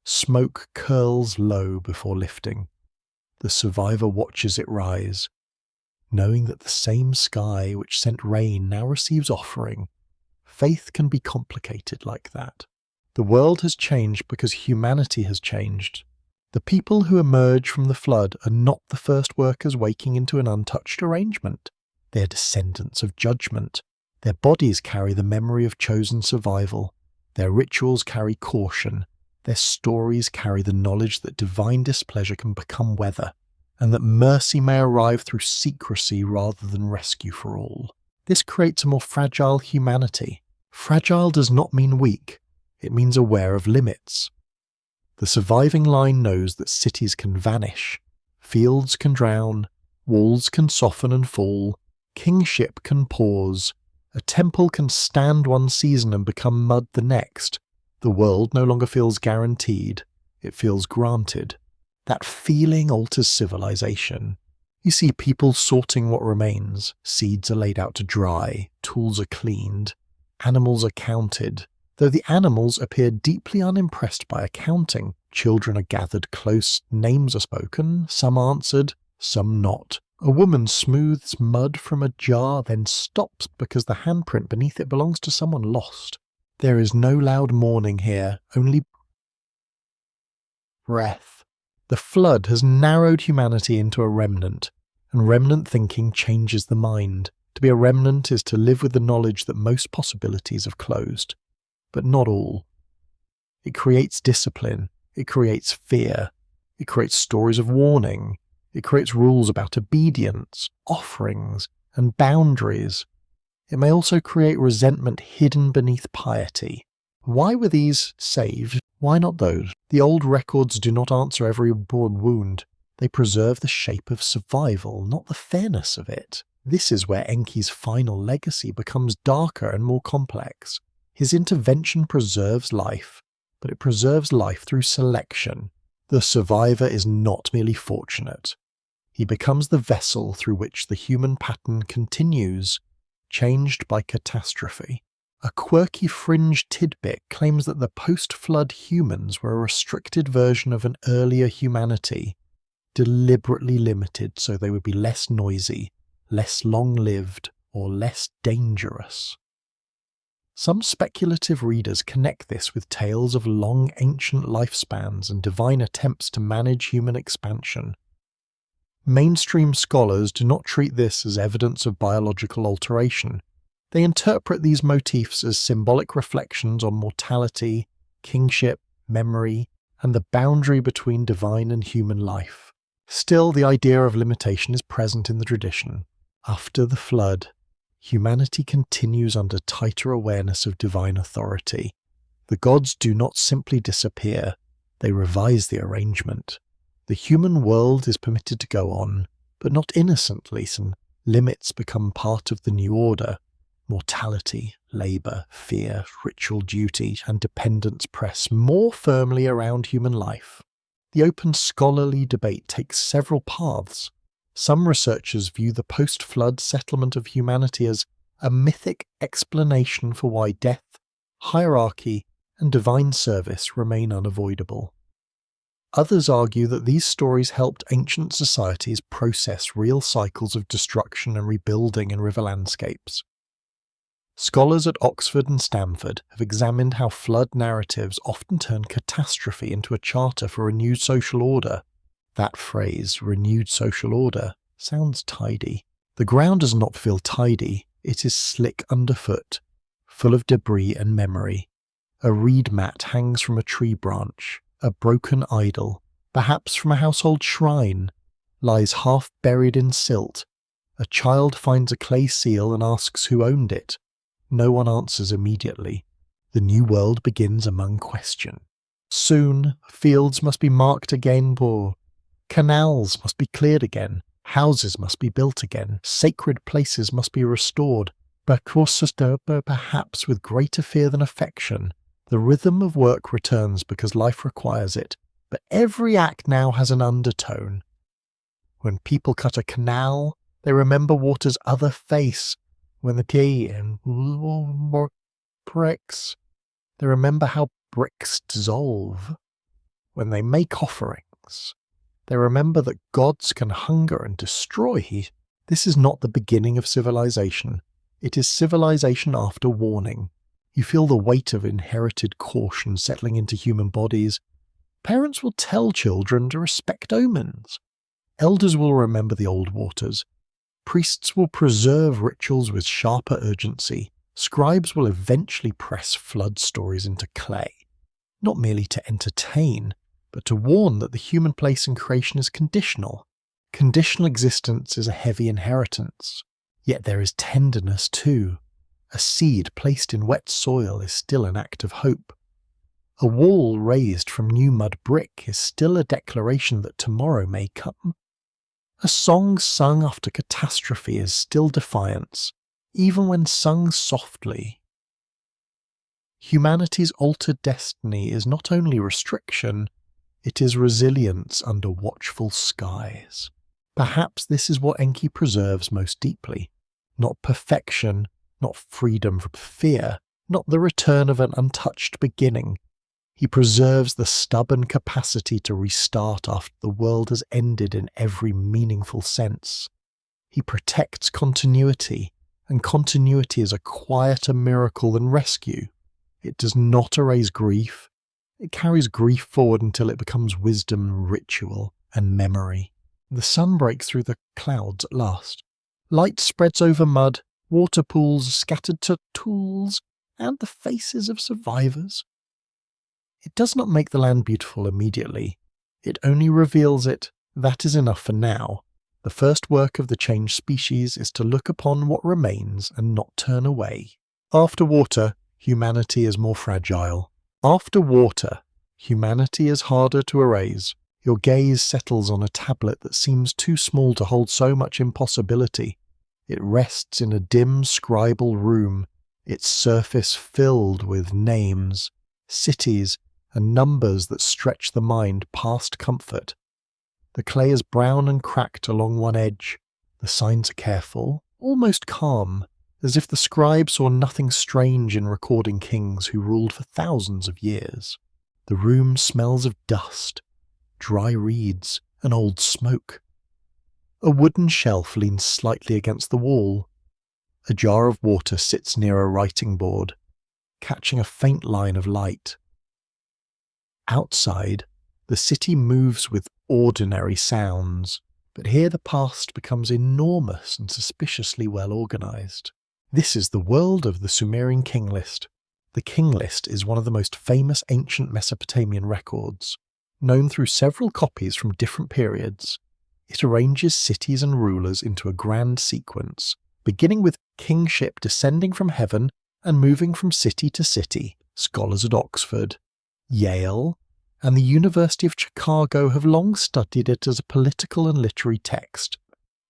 Smoke curls low before lifting. The survivor watches it rise, knowing that the same sky which sent rain now receives offering. Faith can be complicated like that. The world has changed because humanity has changed. The people who emerge from the flood are not the first workers waking into an untouched arrangement. They are descendants of judgment. Their bodies carry the memory of chosen survival. Their rituals carry caution. Their stories carry the knowledge that divine displeasure can become weather, and that mercy may arrive through secrecy rather than rescue for all. This creates a more fragile humanity. Fragile does not mean weak. It means aware of limits. The surviving line knows that cities can vanish, fields can drown, walls can soften and fall, kingship can pause, a temple can stand one season and become mud the next. The world no longer feels guaranteed, it feels granted. That feeling alters civilization. You see people sorting what remains, seeds are laid out to dry, tools are cleaned, animals are counted. Though the animals appear deeply unimpressed by accounting, children are gathered close, names are spoken, some answered, some not. A woman smooths mud from a jar, then stops because the handprint beneath it belongs to someone lost. There is no loud mourning here, only breath. The flood has narrowed humanity into a remnant, and remnant thinking changes the mind. To be a remnant is to live with the knowledge that most possibilities have closed. But not all. It creates discipline, it creates fear, it creates stories of warning, it creates rules about obedience, offerings, and boundaries. It may also create resentment hidden beneath piety. Why were these saved? Why not those? The old records do not answer every broad wound. They preserve the shape of survival, not the fairness of it. This is where Enki's final legacy becomes darker and more complex. His intervention preserves life, but it preserves life through selection. The survivor is not merely fortunate. He becomes the vessel through which the human pattern continues, changed by catastrophe. A quirky fringe tidbit claims that the post-flood humans were a restricted version of an earlier humanity, deliberately limited so they would be less noisy, less long-lived, or less dangerous. Some speculative readers connect this with tales of long ancient lifespans and divine attempts to manage human expansion. Mainstream scholars do not treat this as evidence of biological alteration. They interpret these motifs as symbolic reflections on mortality, kingship, memory, and the boundary between divine and human life. Still, the idea of limitation is present in the tradition. After the flood, humanity continues under tighter awareness of divine authority. The gods do not simply disappear, they revise the arrangement. The human world is permitted to go on, but not innocently. Some limits become part of the new order. Mortality, labour, fear, ritual duty, and dependence press more firmly around human life. The open scholarly debate takes several paths. Some researchers view the post-flood settlement of humanity as a mythic explanation for why death, hierarchy, and divine service remain unavoidable. Others argue that these stories helped ancient societies process real cycles of destruction and rebuilding in river landscapes. Scholars at Oxford and Stanford have examined how flood narratives often turn catastrophe into a charter for renewed social order. That phrase, renewed social order, sounds tidy. The ground does not feel tidy, it is slick underfoot, full of debris and memory. A reed mat hangs from a tree branch. A broken idol, perhaps from a household shrine, lies half buried in silt. A child finds a clay seal and asks who owned it. No one answers immediately. The new world begins among question. Soon, fields must be marked again, canals must be cleared again, houses must be built again, sacred places must be restored. Perhaps with greater fear than affection, the rhythm of work returns because life requires it, but every act now has an undertone. When people cut a canal, they remember water's other face. When the tea and bricks, they remember how bricks dissolve. When they make offerings, they remember that gods can hunger and destroy. This is not the beginning of civilization. It is civilization after warning. You feel the weight of inherited caution settling into human bodies. Parents will tell children to respect omens. Elders will remember the old waters. Priests will preserve rituals with sharper urgency. Scribes will eventually press flood stories into clay, not merely to entertain, but to warn that the human place in creation is conditional. Conditional existence is a heavy inheritance. Yet there is tenderness too. A seed placed in wet soil is still an act of hope. A wall raised from new mud brick is still a declaration that tomorrow may come. A song sung after catastrophe is still defiance, even when sung softly. Humanity's altered destiny is not only restriction, it is resilience under watchful skies. Perhaps this is what Enki preserves most deeply. Not perfection, not freedom from fear, not the return of an untouched beginning. He preserves the stubborn capacity to restart after the world has ended in every meaningful sense. He protects continuity, and continuity is a quieter miracle than rescue. It does not erase grief. It carries grief forward until it becomes wisdom, ritual, and memory. The sun breaks through the clouds at last. Light spreads over mud, water pools scattered to tools, and the faces of survivors. It does not make the land beautiful immediately. It only reveals it. That is enough for now. The first work of the changed species is to look upon what remains and not turn away. After water, humanity is more fragile. After water, humanity is harder to erase. Your gaze settles on a tablet that seems too small to hold so much impossibility. It rests in a dim scribal room, its surface filled with names, cities, and numbers that stretch the mind past comfort. The clay is brown and cracked along one edge. The signs are careful, almost calm, as if the scribe saw nothing strange in recording kings who ruled for thousands of years. The room smells of dust, dry reeds, and old smoke. A wooden shelf leans slightly against the wall. A jar of water sits near a writing board, catching a faint line of light. Outside, the city moves with ordinary sounds, but here the past becomes enormous and suspiciously well organized. This is the world of the Sumerian king list. The king list is one of the most famous ancient Mesopotamian records, known through several copies from different periods. It arranges cities and rulers into a grand sequence, beginning with kingship descending from heaven and moving from city to city. Scholars at Oxford, Yale, and the University of Chicago have long studied it as a political and literary text.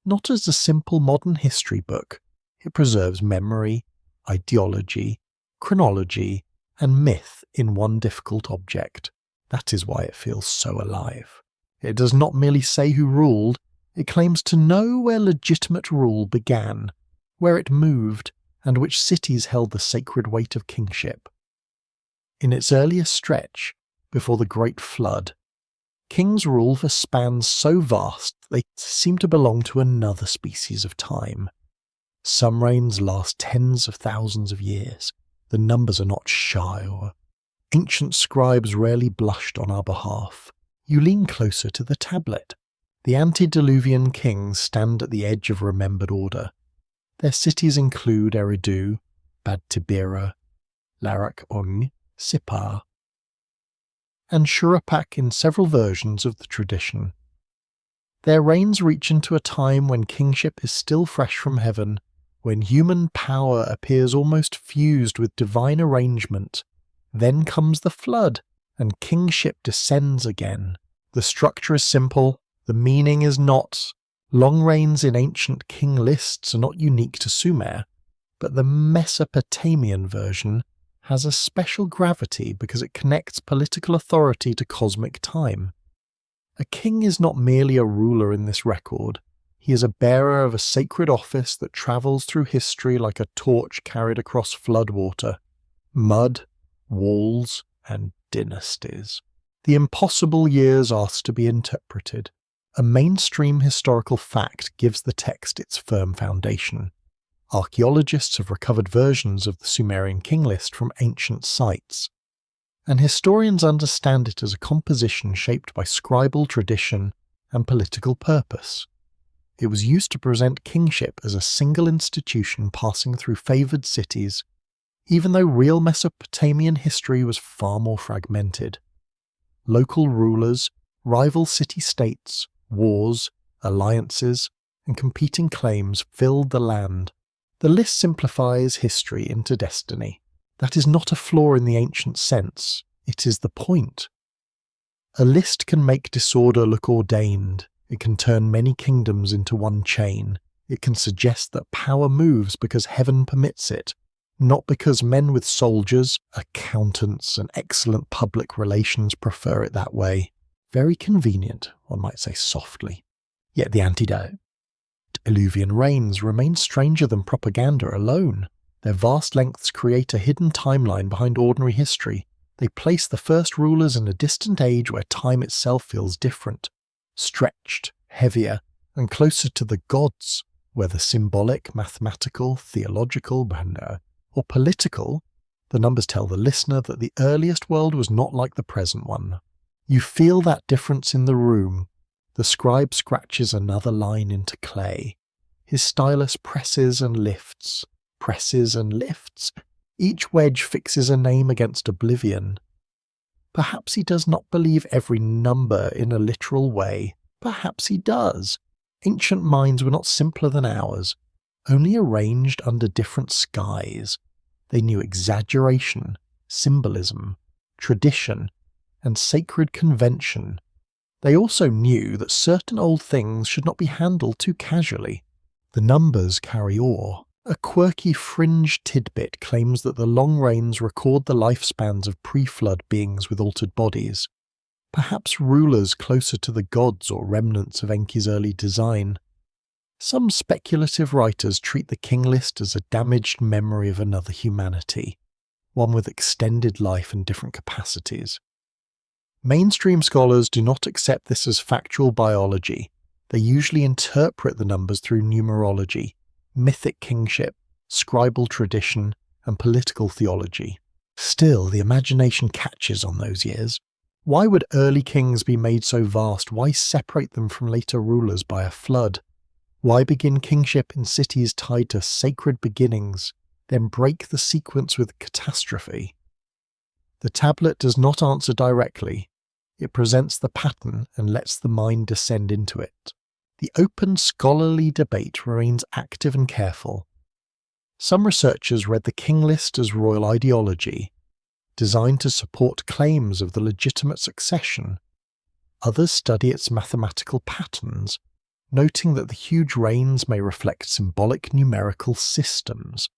Not as a simple modern history book, it preserves memory, ideology, chronology, and myth in one difficult object. That is why it feels so alive. It does not merely say who ruled, it claims to know where legitimate rule began, where it moved, and which cities held the sacred weight of kingship. In its earliest stretch, before the Great Flood, kings rule for spans so vast they seem to belong to another species of time. Some reigns last tens of thousands of years. The numbers are not shy. Ancient scribes rarely blushed on our behalf. You lean closer to the tablet. The antediluvian kings stand at the edge of remembered order. Their cities include Eridu, Bad Tibira, Larak-Ung, Sipar, and Shurapak in several versions of the tradition. Their reigns reach into a time when kingship is still fresh from heaven, when human power appears almost fused with divine arrangement. Then comes the flood, and kingship descends again. The structure is simple, the meaning is not. Long reigns in ancient king lists are not unique to Sumer, but the Mesopotamian version has a special gravity because it connects political authority to cosmic time. A king is not merely a ruler in this record, he is a bearer of a sacred office that travels through history like a torch carried across floodwater, mud, walls, and dynasties. The impossible years asked to be interpreted. A mainstream historical fact gives the text its firm foundation. Archaeologists have recovered versions of the Sumerian king list from ancient sites, and historians understand it as a composition shaped by scribal tradition and political purpose. It was used to present kingship as a single institution passing through favoured cities, even though real Mesopotamian history was far more fragmented. Local rulers, rival city-states, wars, alliances, and competing claims filled the land. The list simplifies history into destiny. That is not a flaw in the ancient sense, it is the point. A list can make disorder look ordained, it can turn many kingdoms into one chain, it can suggest that power moves because heaven permits it, not because men with soldiers, accountants, and excellent public relations prefer it that way. Very convenient, one might say softly. Yet the antidote. Eluvian reigns remain stranger than propaganda alone. Their vast lengths create a hidden timeline behind ordinary history. They place the first rulers in a distant age where time itself feels different, stretched, heavier, and closer to the gods, whether symbolic, mathematical, theological, or political. The numbers tell the listener that the earliest world was not like the present one. You feel that difference in the room. The scribe scratches another line into clay. His stylus presses and lifts. Each wedge fixes a name against oblivion. Perhaps he does not believe every number in a literal way. Perhaps he does. Ancient minds were not simpler than ours, only arranged under different skies. They knew exaggeration, symbolism, tradition, and sacred convention. They also knew that certain old things should not be handled too casually. The numbers carry awe. A quirky fringe tidbit claims that the long reigns record the lifespans of pre-flood beings with altered bodies, perhaps rulers closer to the gods or remnants of Enki's early design. Some speculative writers treat the king list as a damaged memory of another humanity, one with extended life and different capacities. Mainstream scholars do not accept this as factual biology. They usually interpret the numbers through numerology, mythic kingship, scribal tradition, and political theology. Still, the imagination catches on those years. Why would early kings be made so vast? Why separate them from later rulers by a flood? Why begin kingship in cities tied to sacred beginnings, then break the sequence with catastrophe? The tablet does not answer directly. It presents the pattern and lets the mind descend into it. The open scholarly debate remains active and careful. Some researchers read the king list as royal ideology, designed to support claims of the legitimate succession. Others study its mathematical patterns, noting that the huge reigns may reflect symbolic numerical systems.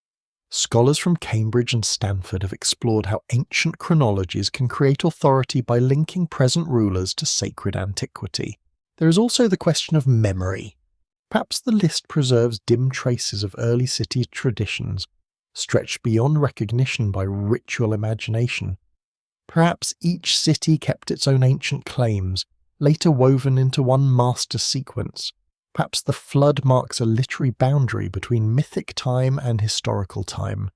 Scholars from Cambridge and Stanford have explored how ancient chronologies can create authority by linking present rulers to sacred antiquity. There is also the question of memory. Perhaps the list preserves dim traces of early city traditions, stretched beyond recognition by ritual imagination. Perhaps each city kept its own ancient claims, later woven into one master sequence. Perhaps the flood marks a literary boundary between mythic time and historical time,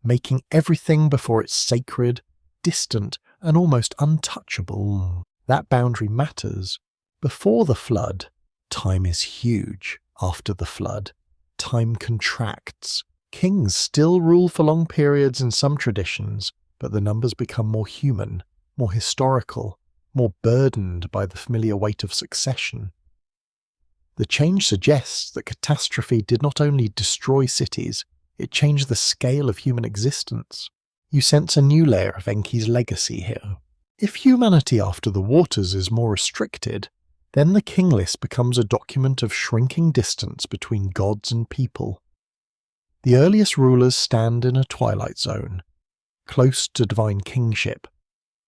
making everything before it sacred, distant, and almost untouchable. That boundary matters. Before the flood, time is huge. After the flood, time contracts. Kings still rule for long periods in some traditions, but the numbers become more human, more historical, more burdened by the familiar weight of succession. The change suggests that catastrophe did not only destroy cities, it changed the scale of human existence. You sense a new layer of Enki's legacy here. If humanity after the waters is more restricted, then the king list becomes a document of shrinking distance between gods and people. The earliest rulers stand in a twilight zone, close to divine kingship.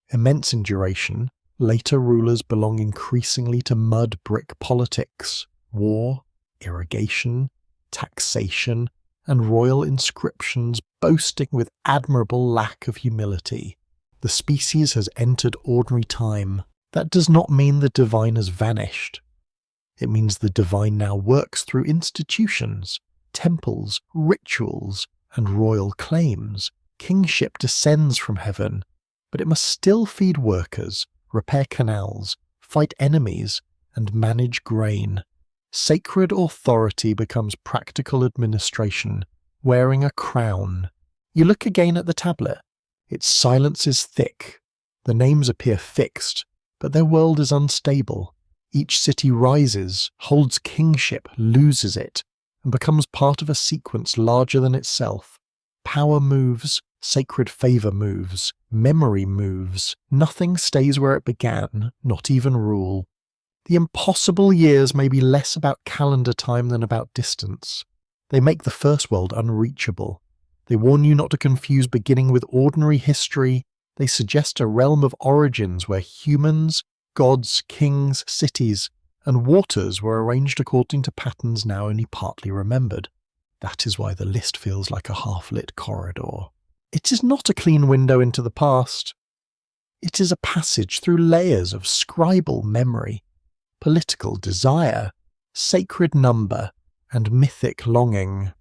Immense in duration, later rulers belong increasingly to mud-brick politics, war, irrigation, taxation, and royal inscriptions boasting with admirable lack of humility. The species has entered ordinary time. That does not mean the divine has vanished. It means the divine now works through institutions, temples, rituals, and royal claims. Kingship descends from heaven, but it must still feed workers, repair canals, fight enemies, and manage grain. Sacred authority becomes practical administration, wearing a crown. You look again at the tablet. Its silence is thick. The names appear fixed, but their world is unstable. Each city rises, holds kingship, loses it, and becomes part of a sequence larger than itself. Power moves, sacred favor moves, memory moves. Nothing stays where it began, not even rule. The impossible years may be less about calendar time than about distance. They make the first world unreachable. They warn you not to confuse beginning with ordinary history. They suggest a realm of origins where humans, gods, kings, cities, and waters were arranged according to patterns now only partly remembered. That is why the list feels like a half-lit corridor. It is not a clean window into the past. It is a passage through layers of scribal memory, political desire, sacred number, and mythic longing.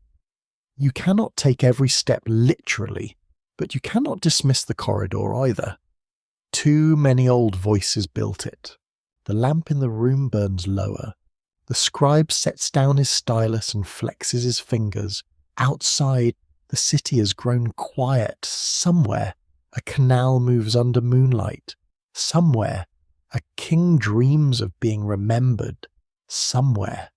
You cannot take every step literally, but you cannot dismiss the corridor either. Too many old voices built it. The lamp in the room burns lower. The scribe sets down his stylus and flexes his fingers. Outside, the city has grown quiet. Somewhere, a canal moves under moonlight. Somewhere, a king dreams of being remembered. Somewhere,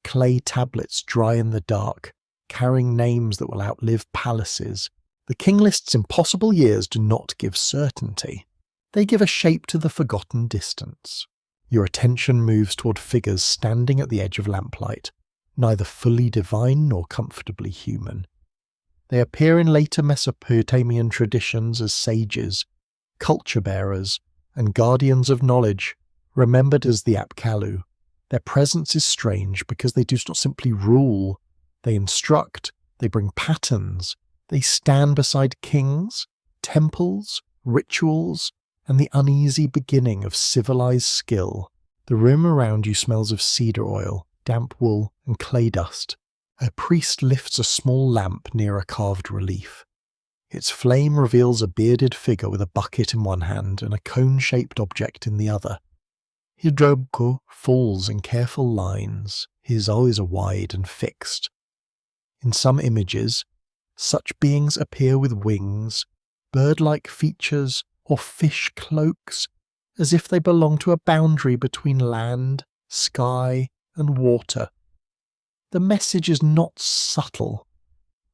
clay tablets dry in the dark, carrying names that will outlive palaces. The king list's impossible years do not give certainty. They give a shape to the forgotten distance. Your attention moves toward figures standing at the edge of lamplight, neither fully divine nor comfortably human. They appear in later Mesopotamian traditions as sages, culture bearers, and guardians of knowledge, remembered as the Apkallu. Their presence is strange because they do not simply rule. They instruct, they bring patterns, they stand beside kings, temples, rituals, and the uneasy beginning of civilized skill. The room around you smells of cedar oil, damp wool, and clay dust. A priest lifts a small lamp near a carved relief. Its flame reveals a bearded figure with a bucket in one hand and a cone-shaped object in the other. Hidrobko falls in careful lines. His eyes are wide and fixed. In some images, such beings appear with wings, bird-like features, or fish cloaks, as if they belong to a boundary between land, sky, and water. The message is not subtle.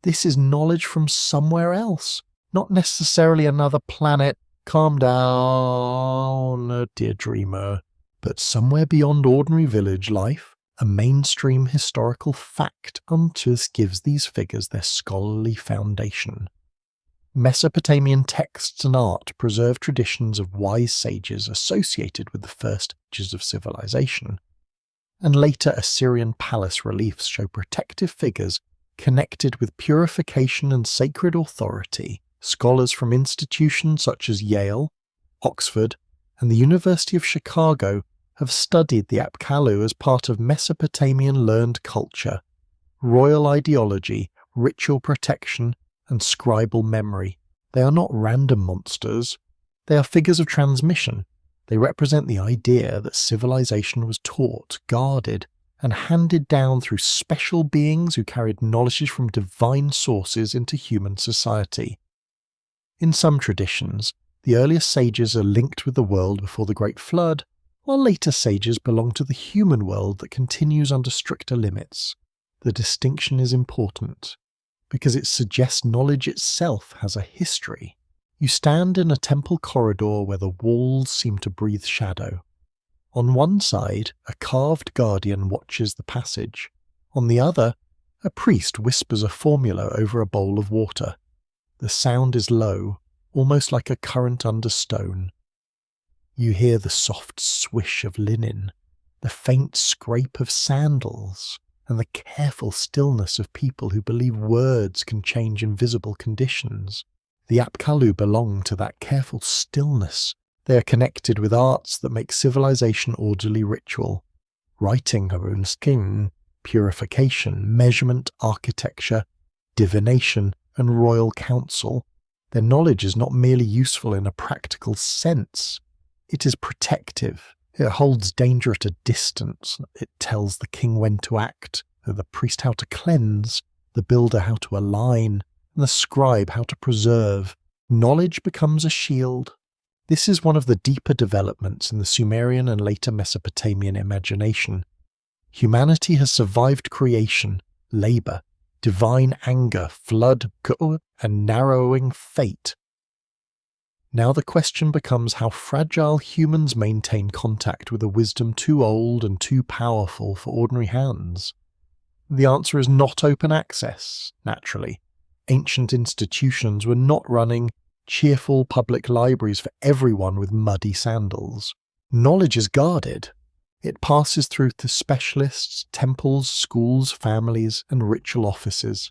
This is knowledge from somewhere else, not necessarily another planet. Calm down, dear dreamer. But somewhere beyond ordinary village life, a mainstream historical fact gives these figures their scholarly foundation. Mesopotamian texts and art preserve traditions of wise sages associated with the first stages of civilization, and later Assyrian palace reliefs show protective figures connected with purification and sacred authority. Scholars from institutions such as Yale, Oxford, and the University of Chicago have studied the Apkallu as part of Mesopotamian learned culture, royal ideology, ritual protection, and scribal memory. They are not random monsters. They are figures of transmission. They represent the idea that civilization was taught, guarded, and handed down through special beings who carried knowledge from divine sources into human society. In some traditions, the earliest sages are linked with the world before the Great Flood, while later sages belong to the human world that continues under stricter limits. The distinction is important, because it suggests knowledge itself has a history. You stand in a temple corridor where the walls seem to breathe shadow. On one side, a carved guardian watches the passage. On the other, a priest whispers a formula over a bowl of water. The sound is low, almost like a current under stone. You hear the soft swish of linen, the faint scrape of sandals, and the careful stillness of people who believe words can change invisible conditions. The Apkallu belong to that careful stillness. They are connected with arts that make civilization orderly ritual. Writing, skin, purification, measurement, architecture, divination, and royal council. Their knowledge is not merely useful in a practical sense. It is protective. It holds danger at a distance. It tells the king when to act, the priest how to cleanse, the builder how to align, and the scribe how to preserve. Knowledge becomes a shield. This is one of the deeper developments in the Sumerian and later Mesopotamian imagination. Humanity has survived creation, labour, divine anger, flood, and narrowing fate. Now the question becomes how fragile humans maintain contact with a wisdom too old and too powerful for ordinary hands. The answer is not open access, naturally. Ancient institutions were not running cheerful public libraries for everyone with muddy sandals. Knowledge is guarded. It passes through to specialists, temples, schools, families, and ritual offices.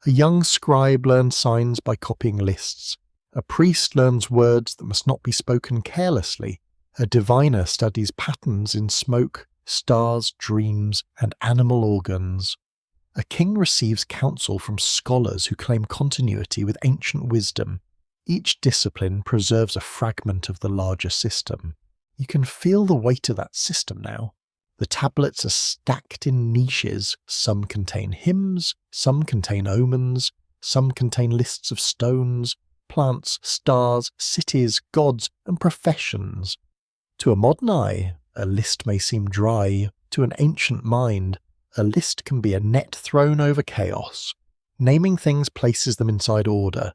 A young scribe learns signs by copying lists. A priest learns words that must not be spoken carelessly. A diviner studies patterns in smoke, stars, dreams, and animal organs. A king receives counsel from scholars who claim continuity with ancient wisdom. Each discipline preserves a fragment of the larger system. You can feel the weight of that system now. The tablets are stacked in niches. Some contain hymns, some contain omens, some contain lists of stones, plants, stars, cities, gods, and professions. To a modern eye, a list may seem dry. To an ancient mind, a list can be a net thrown over chaos. Naming things places them inside order.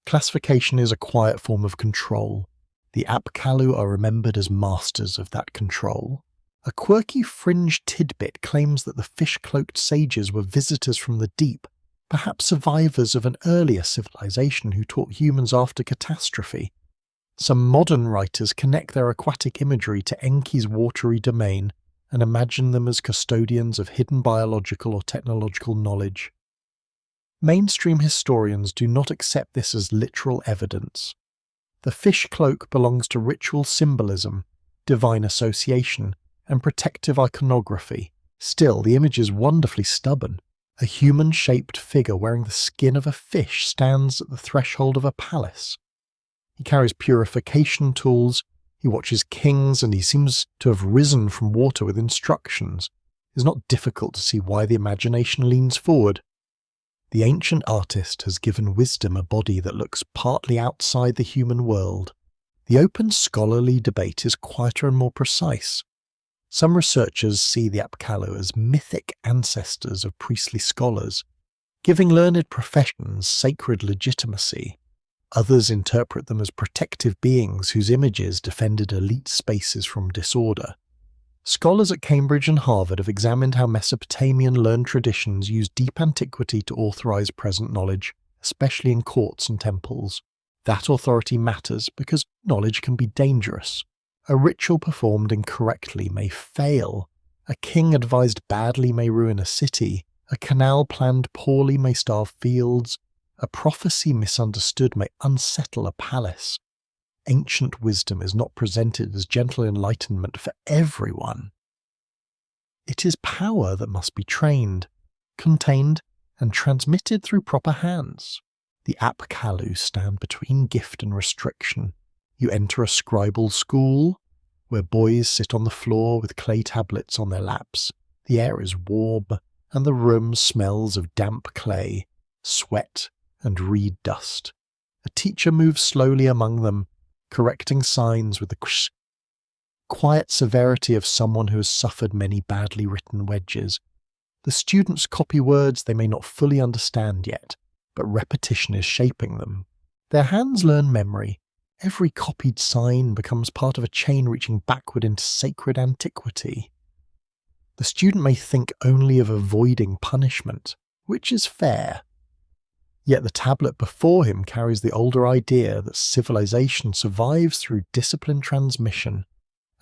Classification is a quiet form of control. The Apkallu are remembered as masters of that control. A quirky fringe tidbit claims that the fish-cloaked sages were visitors from the deep, perhaps survivors of an earlier civilization who taught humans after catastrophe. Some modern writers connect their aquatic imagery to Enki's watery domain and imagine them as custodians of hidden biological or technological knowledge. Mainstream historians do not accept this as literal evidence. The fish cloak belongs to ritual symbolism, divine association, and protective iconography. Still, the image is wonderfully stubborn. A human-shaped figure wearing the skin of a fish stands at the threshold of a palace. He carries purification tools, he watches kings, and he seems to have risen from water with instructions. It is not difficult to see why the imagination leans forward. The ancient artist has given wisdom a body that looks partly outside the human world. The open scholarly debate is quieter and more precise. Some researchers see the Apkallu as mythic ancestors of priestly scholars, giving learned professions sacred legitimacy. Others interpret them as protective beings whose images defended elite spaces from disorder. Scholars at Cambridge and Harvard have examined how Mesopotamian learned traditions use deep antiquity to authorize present knowledge, especially in courts and temples. That authority matters because knowledge can be dangerous. A ritual performed incorrectly may fail. A king advised badly may ruin a city. A canal planned poorly may starve fields. A prophecy misunderstood may unsettle a palace. Ancient wisdom is not presented as gentle enlightenment for everyone. It is power that must be trained, contained, and transmitted through proper hands. The Apkallu stand between gift and restriction. You enter a scribal school, where boys sit on the floor with clay tablets on their laps. The air is warm, and the room smells of damp clay, sweat, and reed dust. A teacher moves slowly among them, correcting signs with the quiet severity of someone who has suffered many badly written wedges. The students copy words they may not fully understand yet, but repetition is shaping them. Their hands learn memory. Every copied sign becomes part of a chain reaching backward into sacred antiquity. The student may think only of avoiding punishment, which is fair. Yet the tablet before him carries the older idea that civilization survives through disciplined transmission.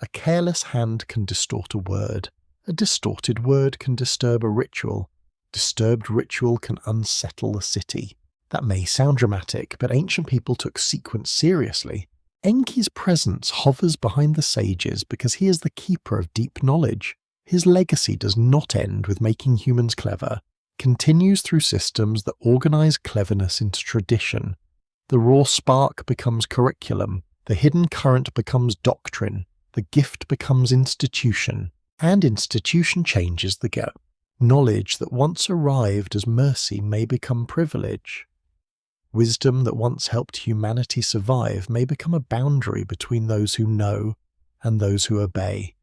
A careless hand can distort a word. A distorted word can disturb a ritual. Disturbed ritual can unsettle a city. That may sound dramatic, but ancient people took sequence seriously. Enki's presence hovers behind the sages because he is the keeper of deep knowledge. His legacy does not end with making humans clever. It continues through systems that organize cleverness into tradition. The raw spark becomes curriculum. The hidden current becomes doctrine. The gift becomes institution. And institution changes the go. Knowledge that once arrived as mercy may become privilege. Wisdom that once helped humanity survive may become a boundary between those who know and those who obey.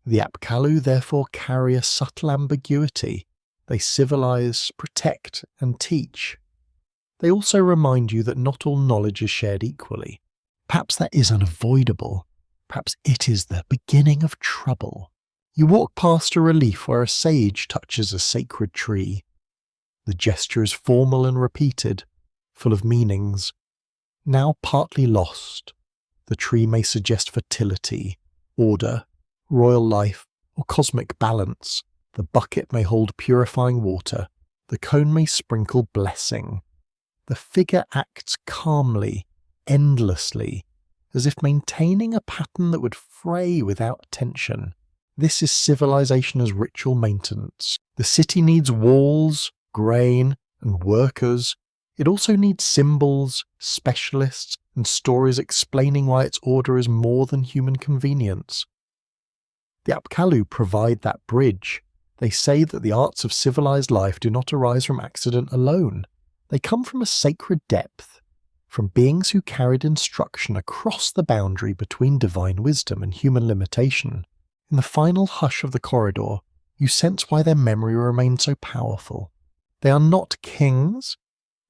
The Apkallu therefore carry a subtle ambiguity. They civilize, protect, and teach. They also remind you that not all knowledge is shared equally. Perhaps that is unavoidable. Perhaps it is the beginning of trouble. You walk past a relief where a sage touches a sacred tree. The gesture is formal and repeated, full of meanings. Now partly lost, the tree may suggest fertility, order, royal life, or cosmic balance. The bucket may hold purifying water. The cone may sprinkle blessing. The figure acts calmly, endlessly, as if maintaining a pattern that would fray without tension. This is civilization as ritual maintenance. The city needs walls, grain, and workers. It also needs symbols, specialists, and stories explaining why its order is more than human convenience. The Apkallu provide that bridge. They say that the arts of civilized life do not arise from accident alone. They come from a sacred depth, from beings who carried instruction across the boundary between divine wisdom and human limitation. In the final hush of the corridor, you sense why their memory remained so powerful. They are not kings,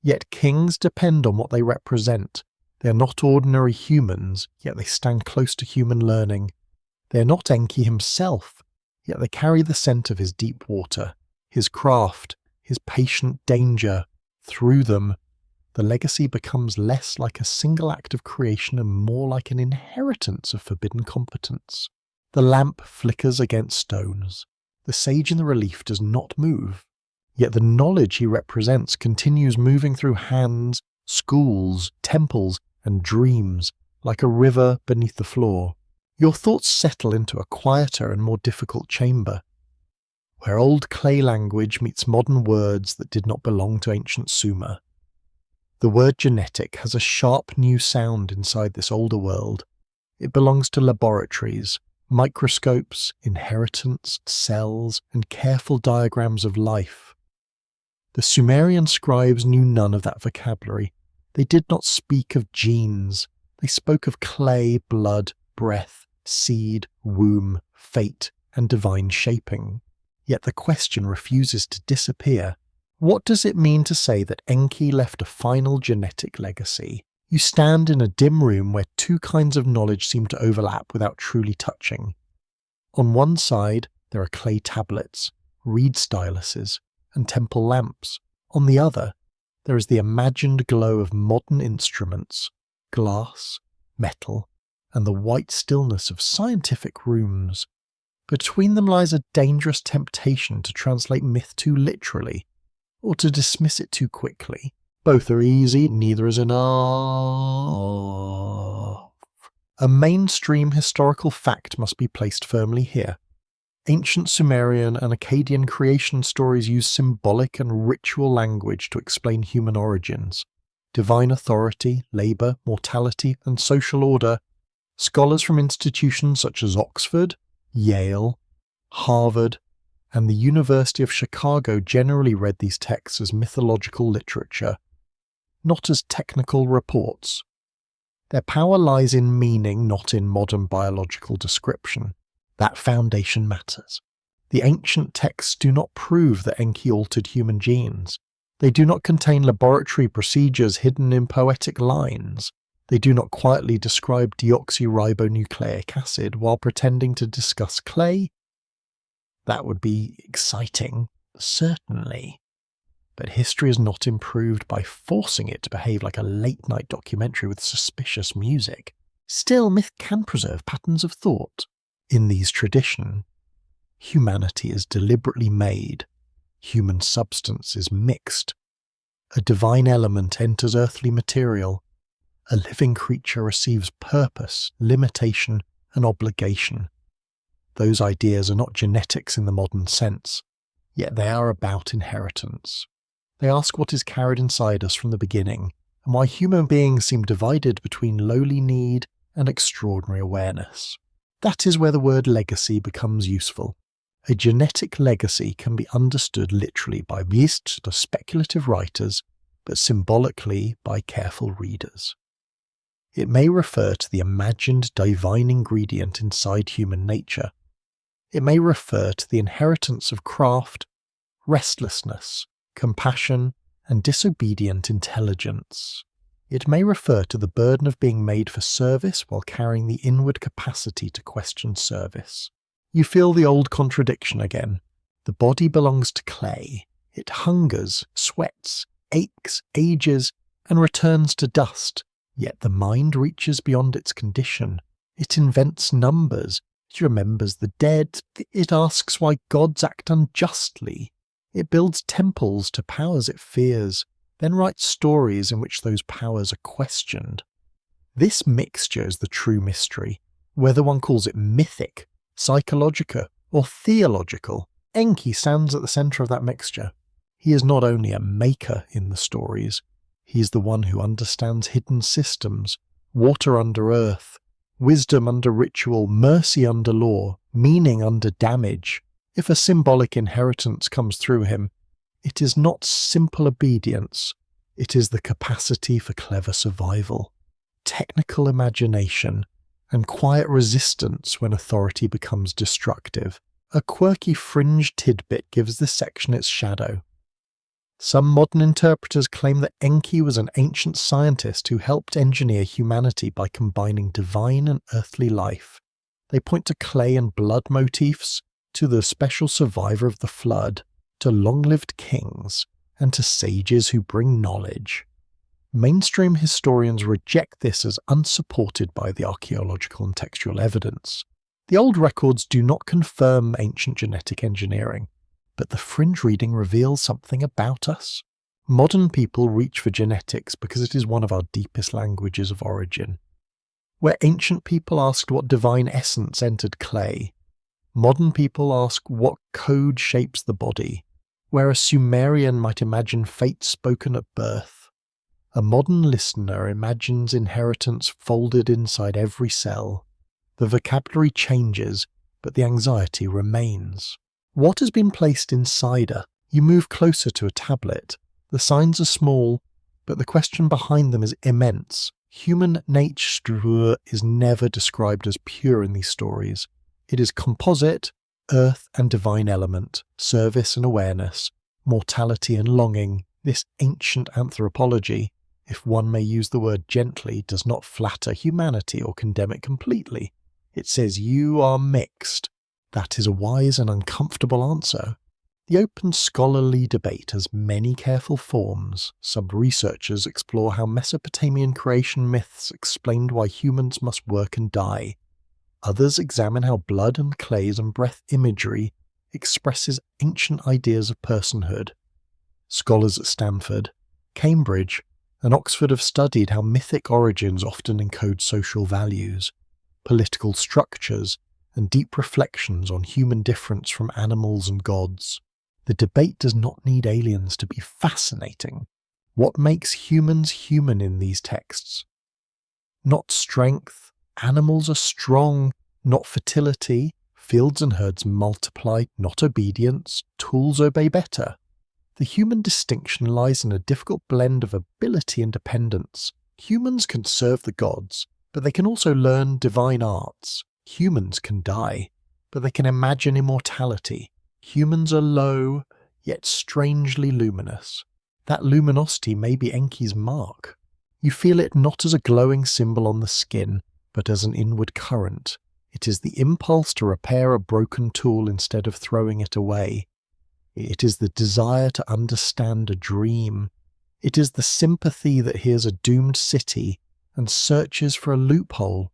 yet kings depend on what they represent. They are not ordinary humans, yet they stand close to human learning. They are not Enki himself, yet they carry the scent of his deep water, his craft, his patient danger. Through them, the legacy becomes less like a single act of creation and more like an inheritance of forbidden competence. The lamp flickers against stones. The sage in the relief does not move. Yet the knowledge he represents continues moving through hands, schools, temples, and dreams, like a river beneath the floor. Your thoughts settle into a quieter and more difficult chamber, where old clay language meets modern words that did not belong to ancient Sumer. The word genetic has a sharp new sound inside this older world. It belongs to laboratories, microscopes, inheritance, cells, and careful diagrams of life. The Sumerian scribes knew none of that vocabulary. They did not speak of genes. They spoke of clay, blood, breath, seed, womb, fate, and divine shaping. Yet the question refuses to disappear. What does it mean to say that Enki left a final genetic legacy? You stand in a dim room where two kinds of knowledge seem to overlap without truly touching. On one side, there are clay tablets, reed styluses, and temple lamps. On the other, there is the imagined glow of modern instruments, glass, metal, and the white stillness of scientific rooms. Between them lies a dangerous temptation to translate myth too literally, or to dismiss it too quickly. Both are easy, neither is enough. A mainstream historical fact must be placed firmly here. Ancient Sumerian and Akkadian creation stories use symbolic and ritual language to explain human origins. Divine authority, labour, mortality, and social order. Scholars from institutions such as Oxford, Yale, Harvard, and the University of Chicago generally read these texts as mythological literature. not as technical reports. Their power lies in meaning, not in modern biological description. That foundation matters. The ancient texts do not prove that Enki altered human genes. They do not contain laboratory procedures hidden in poetic lines. They do not quietly describe deoxyribonucleic acid while pretending to discuss clay. That would be exciting, certainly. But history is not improved by forcing it to behave like a late-night documentary with suspicious music. Still, myth can preserve patterns of thought. In these traditions, humanity is deliberately made. Human substance is mixed. A divine element enters earthly material. A living creature receives purpose, limitation, and obligation. Those ideas are not genetics in the modern sense, yet they are about inheritance. They ask what is carried inside us from the beginning, and why human beings seem divided between lowly need and extraordinary awareness. That is where the word legacy becomes useful. A genetic legacy can be understood literally by the speculative writers, but symbolically by careful readers. It may refer to the imagined divine ingredient inside human nature. It may refer to the inheritance of craft, restlessness, compassion, and disobedient intelligence. It may refer to the burden of being made for service while carrying the inward capacity to question service. You feel the old contradiction again. The body belongs to clay. It hungers, sweats, aches, ages, and returns to dust. Yet the mind reaches beyond its condition. It invents numbers. It remembers the dead. It asks why gods act unjustly. It builds temples to powers it fears, then writes stories in which those powers are questioned. This mixture is the true mystery, whether one calls it mythic, psychological, or theological. Enki stands at the centre of that mixture. He is not only a maker in the stories, he is the one who understands hidden systems, water under earth, wisdom under ritual, mercy under law, meaning under damage. If a symbolic inheritance comes through him, it is not simple obedience, it is the capacity for clever survival, technical imagination, and quiet resistance when authority becomes destructive. A quirky fringe tidbit gives this section its shadow. Some modern interpreters claim that Enki was an ancient scientist who helped engineer humanity by combining divine and earthly life. They point to clay and blood motifs, to the special survivor of the flood, to long-lived kings, and to sages who bring knowledge. Mainstream historians reject this as unsupported by the archaeological and textual evidence. The old records do not confirm ancient genetic engineering, but the fringe reading reveals something about us. Modern people reach for genetics because it is one of our deepest languages of origin. Where ancient people asked what divine essence entered clay, modern people ask what code shapes the body. Where a Sumerian might imagine fate spoken at birth, a modern listener imagines inheritance folded inside every cell. The vocabulary changes, but the anxiety remains. What has been placed inside her? You move closer to a tablet. The signs are small, but the question behind them is immense. Human nature is never described as pure in these stories. It is composite, earth and divine element, service and awareness, mortality and longing. This ancient anthropology, if one may use the word gently, does not flatter humanity or condemn it completely. It says you are mixed. That is a wise and uncomfortable answer. The open scholarly debate has many careful forms. Some researchers explore how Mesopotamian creation myths explained why humans must work and die. Others examine how blood and clays and breath imagery expresses ancient ideas of personhood. Scholars at Stanford, Cambridge, and Oxford have studied how mythic origins often encode social values, political structures, and deep reflections on human difference from animals and gods. The debate does not need aliens to be fascinating. What makes humans human in these texts? Not strength. Animals are strong, not fertility. Fields and herds multiply, not obedience. Tools obey better. The human distinction lies in a difficult blend of ability and dependence. Humans can serve the gods, but they can also learn divine arts. Humans can die, but they can imagine immortality. Humans are low, yet strangely luminous. That luminosity may be Enki's mark. You feel it not as a glowing symbol on the skin, but as an inward current. It is the impulse to repair a broken tool instead of throwing it away. It is the desire to understand a dream. It is the sympathy that hears a doomed city and searches for a loophole.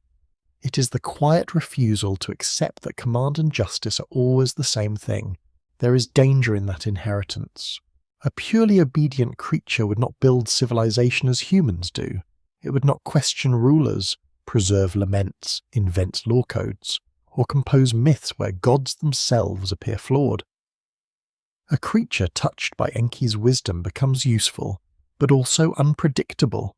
It is the quiet refusal to accept that command and justice are always the same thing. There is danger in that inheritance. A purely obedient creature would not build civilization as humans do. It would not question rulers, preserve laments, invent law codes, or compose myths where gods themselves appear flawed. A creature touched by Enki's wisdom becomes useful, but also unpredictable.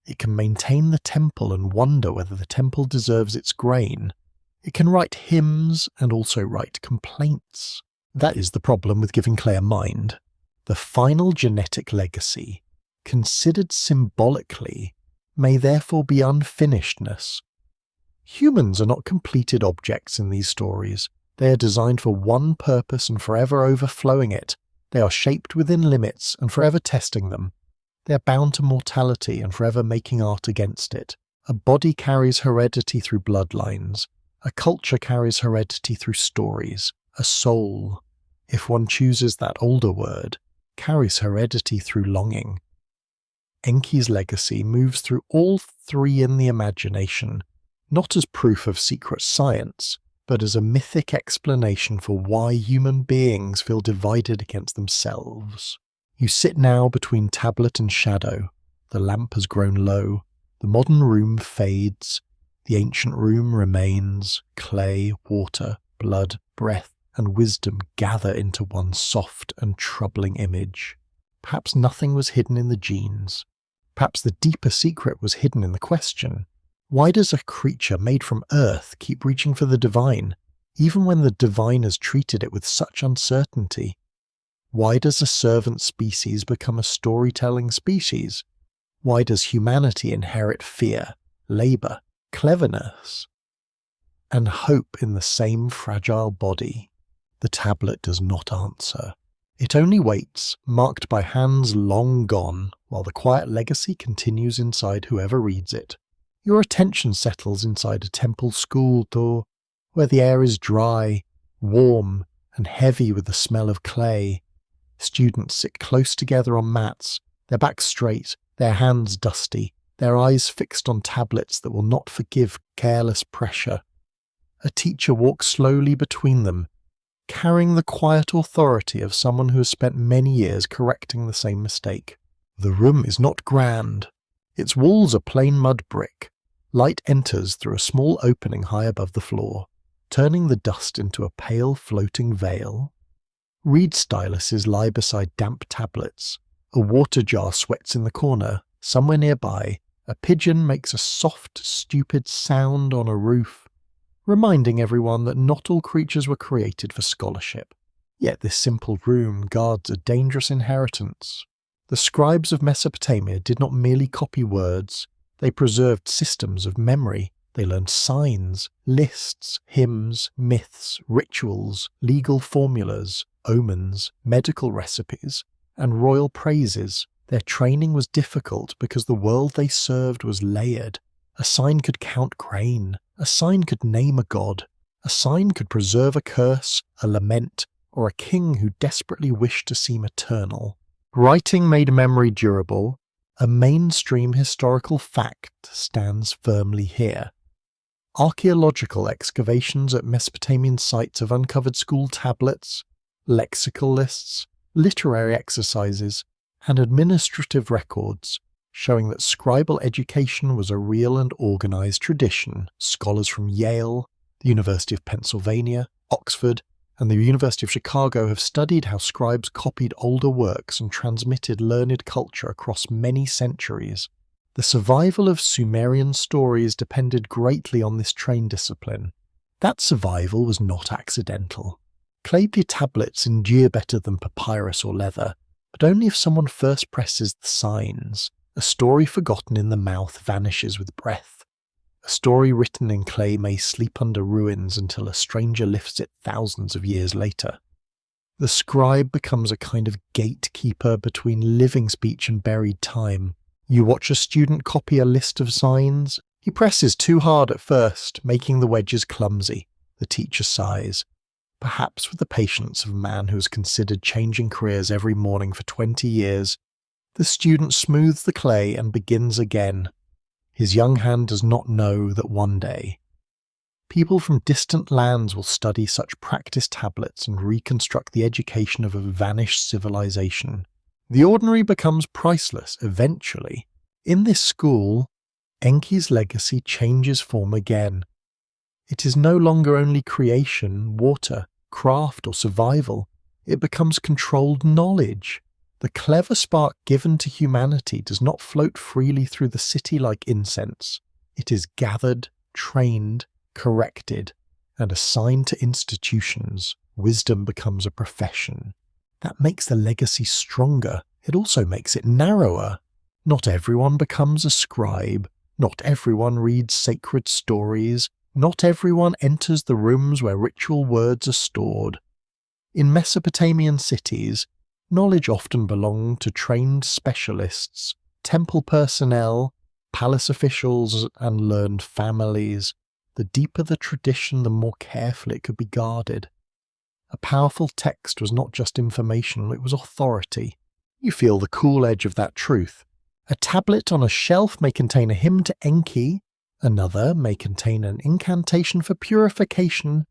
It can maintain the temple and wonder whether the temple deserves its grain. It can write hymns and also write complaints. That is the problem with giving Clay a mind. The final genetic legacy, considered symbolically, may therefore be unfinishedness. Humans are not completed objects in these stories. They are designed for one purpose and forever overflowing it. They are shaped within limits and forever testing them. They are bound to mortality and forever making art against it. A body carries heredity through bloodlines. A culture carries heredity through stories. A soul, if one chooses that older word, carries heredity through longing. Enki's legacy moves through all three in the imagination, not as proof of secret science, but as a mythic explanation for why human beings feel divided against themselves. You sit now between tablet and shadow. The lamp has grown low. The modern room fades. The ancient room remains. Clay, water, blood, breath, and wisdom gather into one soft and troubling image. Perhaps nothing was hidden in the genes. Perhaps the deeper secret was hidden in the question. Why does a creature made from earth keep reaching for the divine, even when the divine has treated it with such uncertainty? Why does a servant species become a storytelling species? Why does humanity inherit fear, labour, cleverness, and hope in the same fragile body? The tablet does not answer. It only waits, marked by hands long gone, while the quiet legacy continues inside whoever reads it. Your attention settles inside a temple school door, where the air is dry, warm, and heavy with the smell of clay. Students sit close together on mats, their backs straight, their hands dusty, their eyes fixed on tablets that will not forgive careless pressure. A teacher walks slowly between them, carrying the quiet authority of someone who has spent many years correcting the same mistake. The room is not grand. Its walls are plain mud brick. Light enters through a small opening high above the floor, turning the dust into a pale floating veil. Reed styluses lie beside damp tablets. A water jar sweats in the corner. Somewhere nearby, a pigeon makes a soft, stupid sound on a roof, reminding everyone that not all creatures were created for scholarship. Yet this simple room guards a dangerous inheritance. The scribes of Mesopotamia did not merely copy words, they preserved systems of memory. They learned signs, lists, hymns, myths, rituals, legal formulas, omens, medical recipes, and royal praises. Their training was difficult because the world they served was layered. A sign could count grain. A sign could name a god. A sign could preserve a curse, a lament, or a king who desperately wished to seem eternal. Writing made memory durable. A mainstream historical fact stands firmly here. Archaeological excavations at Mesopotamian sites have uncovered school tablets, lexical lists, literary exercises, and administrative records, showing that scribal education was a real and organized tradition. Scholars from Yale, the University of Pennsylvania, Oxford, and the University of Chicago have studied how scribes copied older works and transmitted learned culture across many centuries. The survival of Sumerian stories depended greatly on this trained discipline. That survival was not accidental. Clay tablets endure better than papyrus or leather. But only if someone first presses the signs. A story forgotten in the mouth vanishes with breath. A story written in clay may sleep under ruins until a stranger lifts it thousands of years later. The scribe becomes a kind of gatekeeper between living speech and buried time. You watch a student copy a list of signs. He presses too hard at first, making the wedges clumsy. The teacher sighs, perhaps with the patience of a man who has considered changing careers every morning for 20 years. The student smooths the clay and begins again. His young hand does not know that one day people from distant lands will study such practice tablets and reconstruct the education of a vanished civilization. The ordinary becomes priceless eventually. In this school, Enki's legacy changes form again. It is no longer only creation, water, craft, or survival. It becomes controlled knowledge. The clever spark given to humanity does not float freely through the city like incense. It is gathered, trained, corrected, and assigned to institutions. Wisdom becomes a profession. That makes the legacy stronger. It also makes it narrower. Not everyone becomes a scribe. Not everyone reads sacred stories. Not everyone enters the rooms where ritual words are stored. In Mesopotamian cities, knowledge often belonged to trained specialists, temple personnel, palace officials, and learned families. The deeper the tradition, the more carefully it could be guarded. A powerful text was not just information, it was authority. You feel the cool edge of that truth. A tablet on a shelf may contain a hymn to Enki, another may contain an incantation for purification,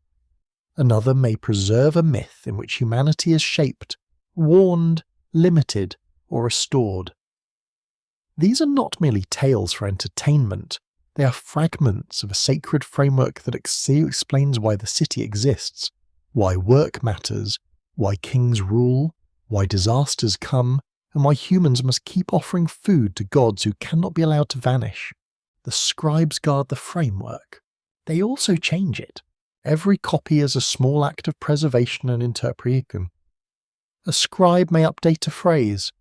another may preserve a myth in which humanity is shaped, warned, limited, or restored. These are not merely tales for entertainment. They are fragments of a sacred framework that explains why the city exists, why work matters, why kings rule, why disasters come, and why humans must keep offering food to gods who cannot be allowed to vanish. The scribes guard the framework. They also change it. Every copy is a small act of preservation and interpretation. A scribe may update a phrase,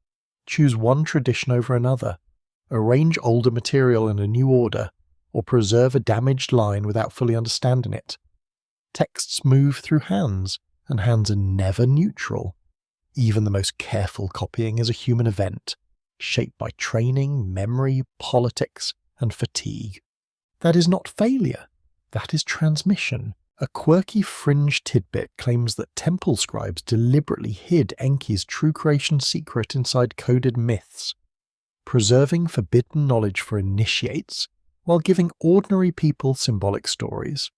choose one tradition over another, arrange older material in a new order, or preserve a damaged line without fully understanding it. Texts move through hands, and hands are never neutral. Even the most careful copying is a human event, shaped by training, memory, politics, and fatigue. That is not failure, that is transmission. A quirky fringe tidbit claims that temple scribes deliberately hid Enki's true creation secret inside coded myths, preserving forbidden knowledge for initiates while giving ordinary people symbolic stories.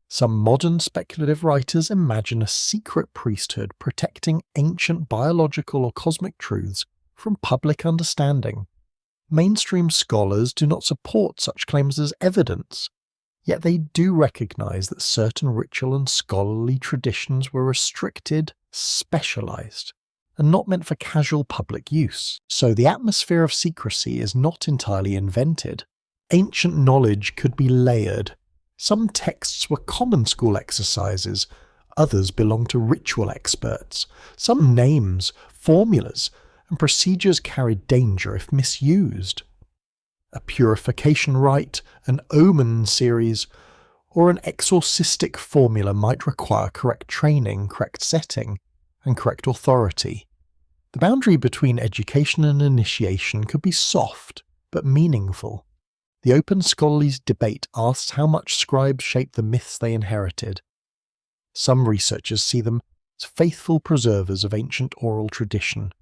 Some modern speculative writers imagine a secret priesthood protecting ancient biological or cosmic truths from public understanding. Mainstream scholars do not support such claims as evidence, yet they do recognize that certain ritual and scholarly traditions were restricted, specialized, and not meant for casual public use. So the atmosphere of secrecy is not entirely invented. Ancient knowledge could be layered. Some texts were common school exercises, others belonged to ritual experts. Some names, formulas, and procedures carried danger if misused. A purification rite, an omen series, or an exorcistic formula might require correct training, correct setting, and correct authority. The boundary between education and initiation could be soft, but meaningful. The open scholarly debate asks how much scribes shape the myths they inherited. Some researchers see them as faithful preservers of ancient oral tradition.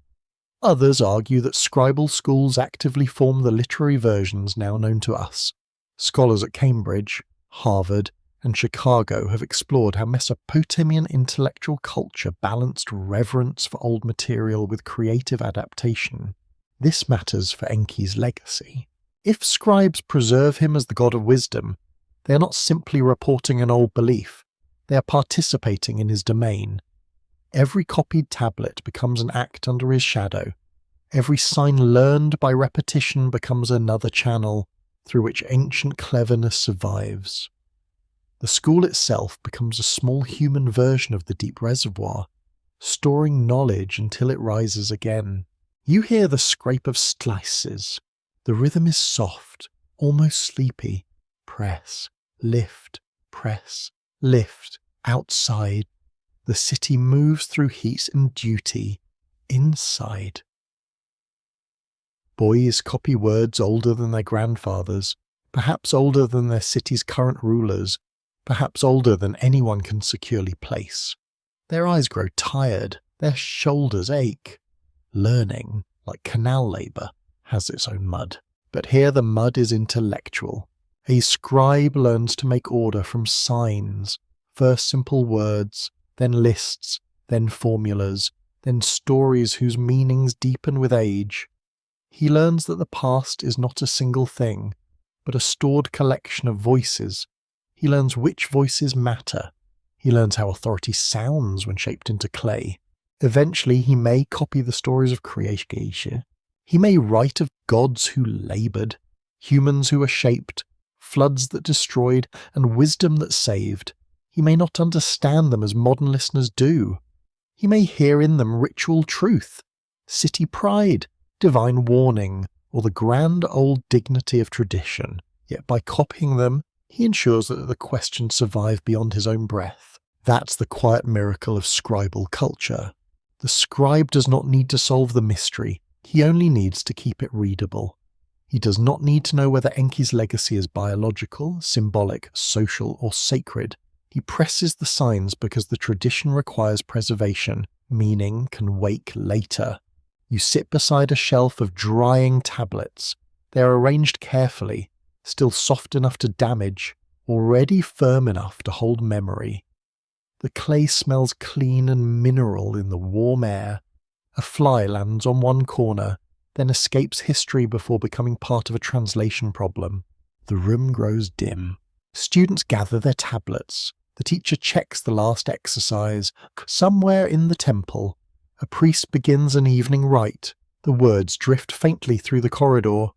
Others argue that scribal schools actively form the literary versions now known to us. Scholars at Cambridge, Harvard, and Chicago have explored how Mesopotamian intellectual culture balanced reverence for old material with creative adaptation. This matters for Enki's legacy. If scribes preserve him as the god of wisdom, they are not simply reporting an old belief, they are participating in his domain. Every copied tablet becomes an act under his shadow. Every sign learned by repetition becomes another channel through which ancient cleverness survives. The school itself becomes a small human version of the deep reservoir, storing knowledge until it rises again. You hear the scrape of slices. The rhythm is soft, almost sleepy. Press, lift, press, lift. Outside, the city moves through heat and duty. Inside. Boys copy words older than their grandfathers, perhaps older than their city's current rulers, perhaps older than anyone can securely place. Their eyes grow tired, their shoulders ache. Learning, like canal labour, has its own mud. But here the mud is intellectual. A scribe learns to make order from signs, first simple words, then lists, then formulas, then stories whose meanings deepen with age. He learns that the past is not a single thing, but a stored collection of voices. He learns which voices matter. He learns how authority sounds when shaped into clay. Eventually he may copy the stories of creation. He may write of gods who laboured, humans who were shaped, floods that destroyed, and wisdom that saved. He may not understand them as modern listeners do. He may hear in them ritual truth, city pride, divine warning, or the grand old dignity of tradition. Yet by copying them, he ensures that the questions survive beyond his own breath. That's the quiet miracle of scribal culture. The scribe does not need to solve the mystery, he only needs to keep it readable. He does not need to know whether Enki's legacy is biological, symbolic, social, or sacred. He presses the signs because the tradition requires preservation. Meaning can wake later. You sit beside a shelf of drying tablets. They are arranged carefully, still soft enough to damage, already firm enough to hold memory. The clay smells clean and mineral in the warm air. A fly lands on one corner, then escapes history before becoming part of a translation problem. The room grows dim. Students gather their tablets. The teacher checks the last exercise. Somewhere in the temple, a priest begins an evening rite. The words drift faintly through the corridor,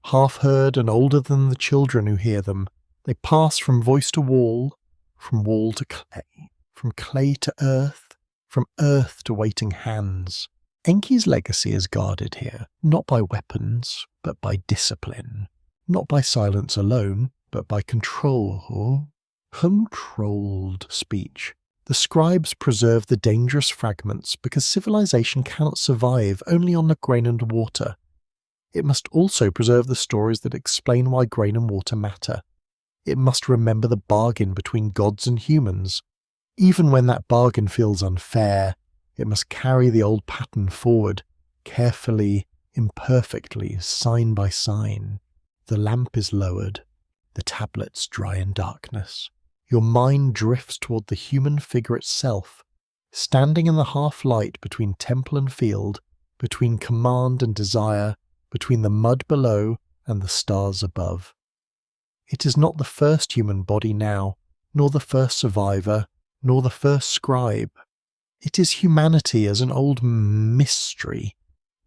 half heard and older than the children who hear them. They pass from voice to wall to clay, from clay to earth, from earth to waiting hands. Enki's legacy is guarded here, not by weapons, but by discipline. Not by silence alone, but by control. Controlled speech. The scribes preserve the dangerous fragments because civilization cannot survive only on the grain and water. It must also preserve the stories that explain why grain and water matter. It must remember the bargain between gods and humans. Even when that bargain feels unfair, it must carry the old pattern forward, carefully, imperfectly, sign by sign. The lamp is lowered, the tablets dry in darkness. Your mind drifts toward the human figure itself, standing in the half-light between temple and field, between command and desire, between the mud below and the stars above. It is not the first human body now, nor the first survivor, nor the first scribe. It is humanity as an old mystery,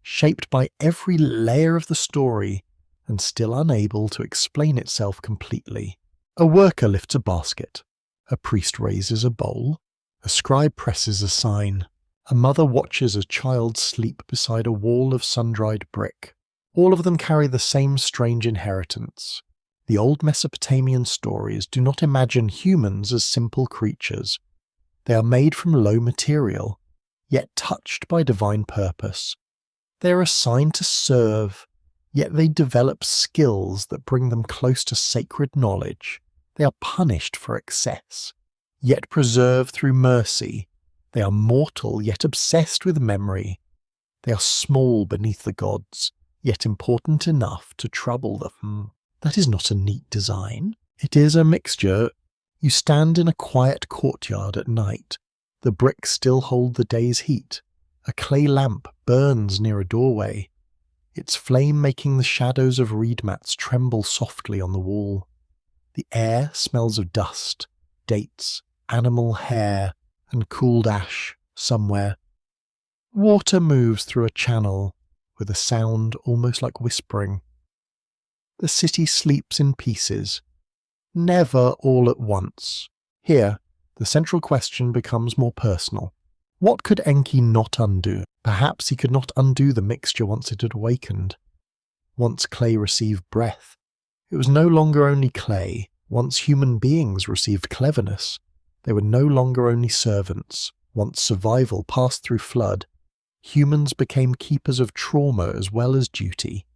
shaped by every layer of the story and still unable to explain itself completely. A worker lifts a basket. A priest raises a bowl. A scribe presses a sign. A mother watches a child sleep beside a wall of sun-dried brick. All of them carry the same strange inheritance. The old Mesopotamian stories do not imagine humans as simple creatures. They are made from low material, yet touched by divine purpose. They are assigned to serve, yet they develop skills that bring them close to sacred knowledge. They are punished for excess, yet preserved through mercy. They are mortal, yet obsessed with memory. They are small beneath the gods, yet important enough to trouble them. That is not a neat design. It is a mixture. You stand in a quiet courtyard at night. The bricks still hold the day's heat. A clay lamp burns near a doorway, its flame making the shadows of reed mats tremble softly on the wall. The air smells of dust, dates, animal hair, and cooled ash somewhere. Water moves through a channel with a sound almost like whispering. The city sleeps in pieces, never all at once. Here, the central question becomes more personal. What could Enki not undo? Perhaps he could not undo the mixture once it had awakened. Once clay received breath, it was no longer only clay. Once human beings received cleverness, they were no longer only servants. Once survival passed through flood, humans became keepers of trauma as well as duty.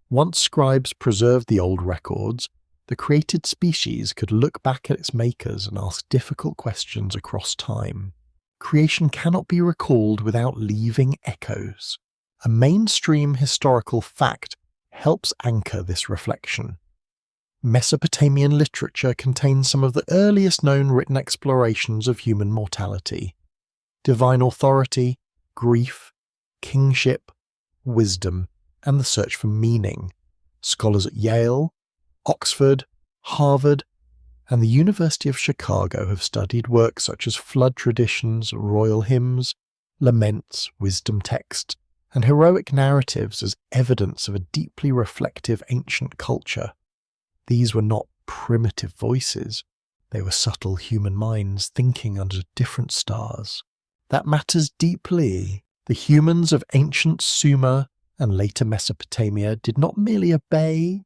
Once scribes preserved the old records, the created species could look back at its makers and ask difficult questions across time. Creation cannot be recalled without leaving echoes. A mainstream historical fact helps anchor this reflection. Mesopotamian literature contains some of the earliest known written explorations of human mortality. Divine authority, grief, kingship, wisdom, and the search for meaning. Scholars at Yale, Oxford, Harvard, and the University of Chicago have studied works such as flood traditions, royal hymns, laments, wisdom texts, and heroic narratives as evidence of a deeply reflective ancient culture. These were not primitive voices, they were subtle human minds thinking under different stars. That matters deeply. The humans of ancient Sumer and later Mesopotamia did not merely obey,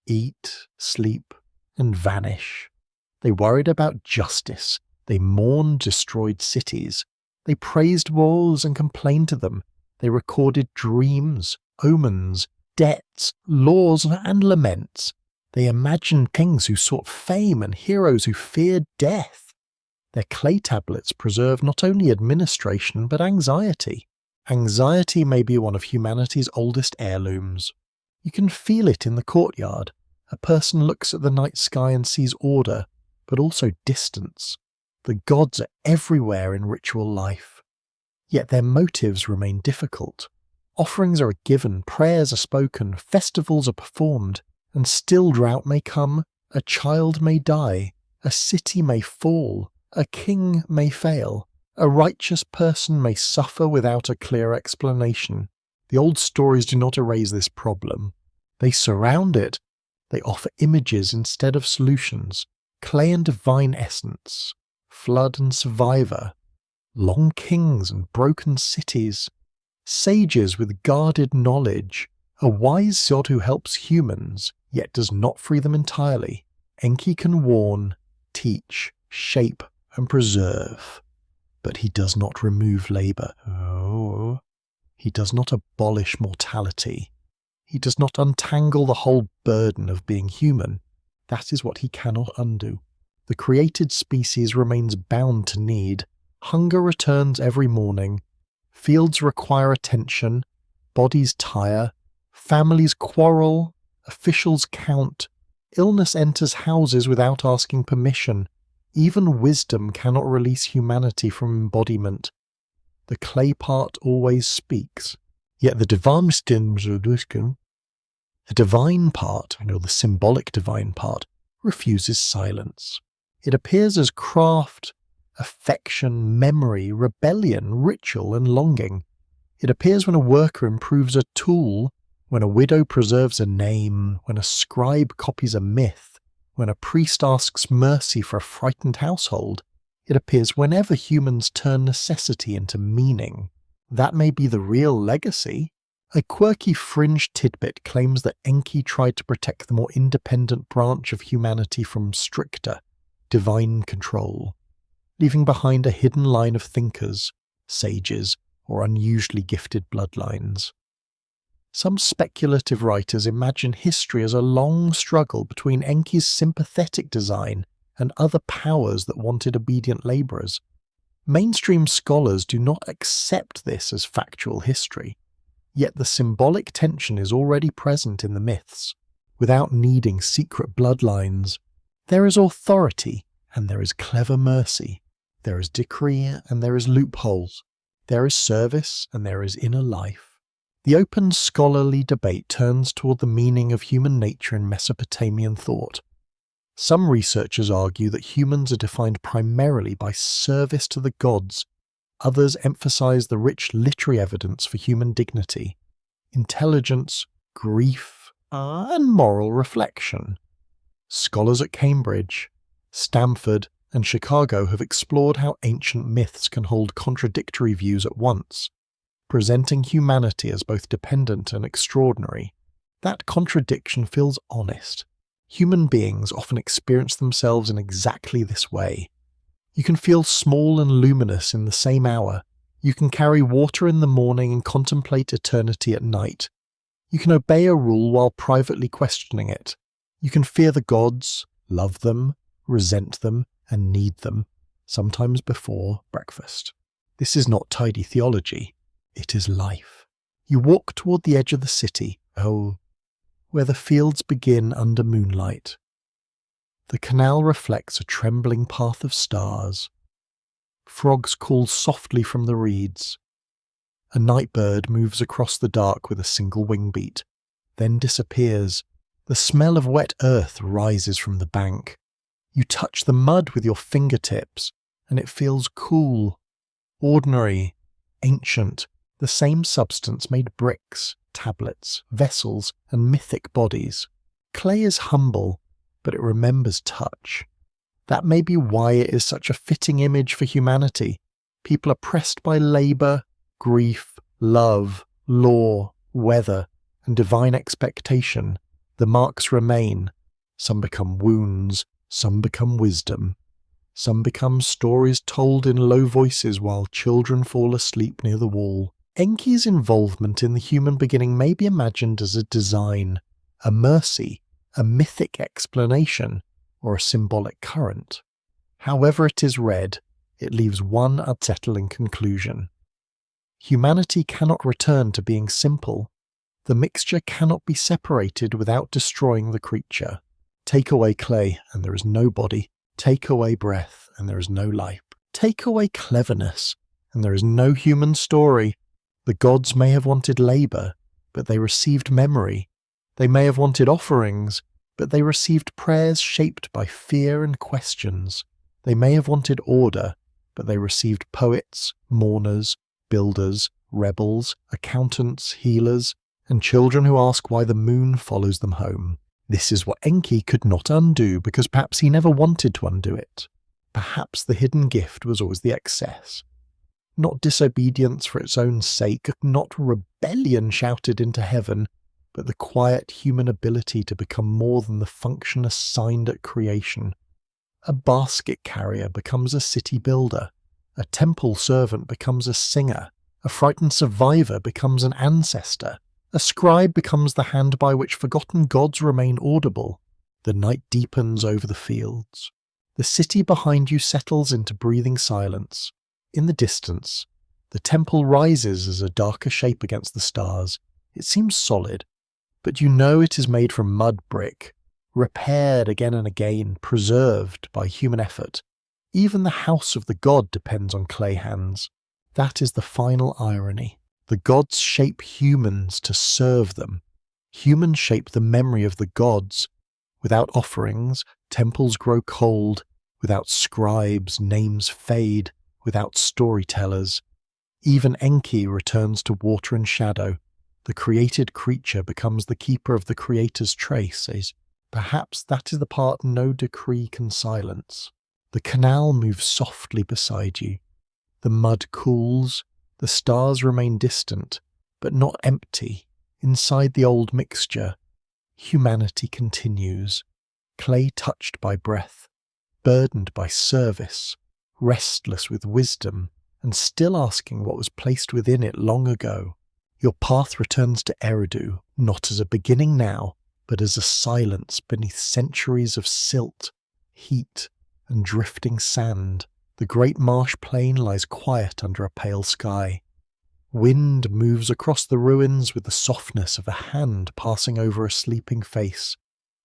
eat, sleep, and vanish. They worried about justice. They mourned destroyed cities. They praised walls and complained to them. They recorded dreams, omens, debts, laws, and laments. They imagined kings who sought fame and heroes who feared death. Their clay tablets preserve not only administration but anxiety. Anxiety may be one of humanity's oldest heirlooms. You can feel it in the courtyard. A person looks at the night sky and sees order, but also distance. The gods are everywhere in ritual life. Yet their motives remain difficult. Offerings are given, prayers are spoken, festivals are performed, and still drought may come, a child may die, a city may fall, a king may fail, a righteous person may suffer without a clear explanation. The old stories do not erase this problem. They surround it. They offer images instead of solutions. Clay and divine essence, flood and survivor, long kings and broken cities, sages with guarded knowledge, a wise god who helps humans, yet does not free them entirely. Enki can warn, teach, shape, and preserve, but he does not remove labour. Oh. He does not abolish mortality. He does not untangle the whole burden of being human. That is what he cannot undo. The created species remains bound to need. Hunger returns every morning. Fields require attention. Bodies tire. Families quarrel. Officials count. Illness enters houses without asking permission. Even wisdom cannot release humanity from embodiment. The clay part always speaks. Yet the divine part, the symbolic divine part, refuses silence. It appears as craft, affection, memory, rebellion, ritual, and longing. It appears when a worker improves a tool, when a widow preserves a name, when a scribe copies a myth, when a priest asks mercy for a frightened household. It appears whenever humans turn necessity into meaning. That may be the real legacy. A quirky fringe tidbit claims that Enki tried to protect the more independent branch of humanity from stricter, divine control, leaving behind a hidden line of thinkers, sages, or unusually gifted bloodlines. Some speculative writers imagine history as a long struggle between Enki's sympathetic design and other powers that wanted obedient labourers. Mainstream scholars do not accept this as factual history. Yet the symbolic tension is already present in the myths, without needing secret bloodlines. There is authority, and there is clever mercy. There is decree, and there is loopholes. There is service, and there is inner life. The open scholarly debate turns toward the meaning of human nature in Mesopotamian thought. Some researchers argue that humans are defined primarily by service to the gods. Others emphasize the rich literary evidence for human dignity, intelligence, grief, and moral reflection. Scholars at Cambridge, Stanford, and Chicago have explored how ancient myths can hold contradictory views at once, presenting humanity as both dependent and extraordinary. That contradiction feels honest. Human beings often experience themselves in exactly this way. You can feel small and luminous in the same hour. You can carry water in the morning and contemplate eternity at night. You can obey a rule while privately questioning it. You can fear the gods, love them, resent them, and need them, sometimes before breakfast. This is not tidy theology. It is life. You walk toward the edge of the city, where the fields begin under moonlight. The canal reflects a trembling path of stars. Frogs call softly from the reeds. A night bird moves across the dark with a single wing beat, then disappears. The smell of wet earth rises from the bank. You touch the mud with your fingertips, and it feels cool, ordinary, ancient. The same substance made bricks, tablets, vessels, and mythic bodies. Clay is humble, but it remembers touch. That may be why it is such a fitting image for humanity. People are pressed by labour, grief, love, law, weather, and divine expectation. The marks remain. Some become wounds, some become wisdom. Some become stories told in low voices while children fall asleep near the wall. Enki's involvement in the human beginning may be imagined as a design, a mercy, a mythic explanation, or a symbolic current. However it is read, it leaves one unsettling conclusion. Humanity cannot return to being simple. The mixture cannot be separated without destroying the creature. Take away clay, and there is no body. Take away breath, and there is no life. Take away cleverness, and there is no human story. The gods may have wanted labour, but they received memory. They may have wanted offerings, but they received prayers shaped by fear and questions. They may have wanted order, but they received poets, mourners, builders, rebels, accountants, healers, and children who ask why the moon follows them home. This is what Enki could not undo because perhaps he never wanted to undo it. Perhaps the hidden gift was always the excess. Not disobedience for its own sake, not rebellion shouted into heaven, but the quiet human ability to become more than the function assigned at creation. A basket carrier becomes a city builder. A temple servant becomes a singer. A frightened survivor becomes an ancestor. A scribe becomes the hand by which forgotten gods remain audible. The night deepens over the fields. The city behind you settles into breathing silence. In the distance, the temple rises as a darker shape against the stars. It seems solid, but you know it is made from mud brick, repaired again and again, preserved by human effort. Even the house of the god depends on clay hands. That is the final irony. The gods shape humans to serve them. Humans shape the memory of the gods. Without offerings, temples grow cold. Without scribes, names fade. Without storytellers. Even Enki returns to water and shadow. The created creature becomes the keeper of the creator's traces. Perhaps that is the part no decree can silence. The canal moves softly beside you. The mud cools. The stars remain distant, but not empty. Inside the old mixture, humanity continues. Clay touched by breath, burdened by service, restless with wisdom, and still asking what was placed within it long ago. Your path returns to Eridu, not as a beginning now, but as a silence beneath centuries of silt, heat, and drifting sand. The great marsh plain lies quiet under a pale sky. Wind moves across the ruins with the softness of a hand passing over a sleeping face.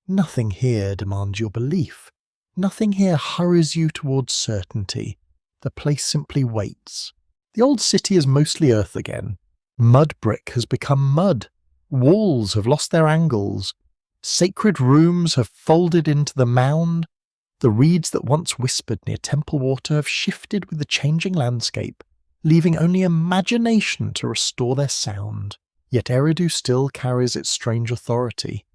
Nothing here demands your belief. Nothing here hurries you towards certainty. The place simply waits. The old city is mostly earth again. Mud brick has become mud. Walls have lost their angles. Sacred rooms have folded into the mound. The reeds that once whispered near temple water have shifted with the changing landscape, leaving only imagination to restore their sound. Yet Eridu still carries its strange authority.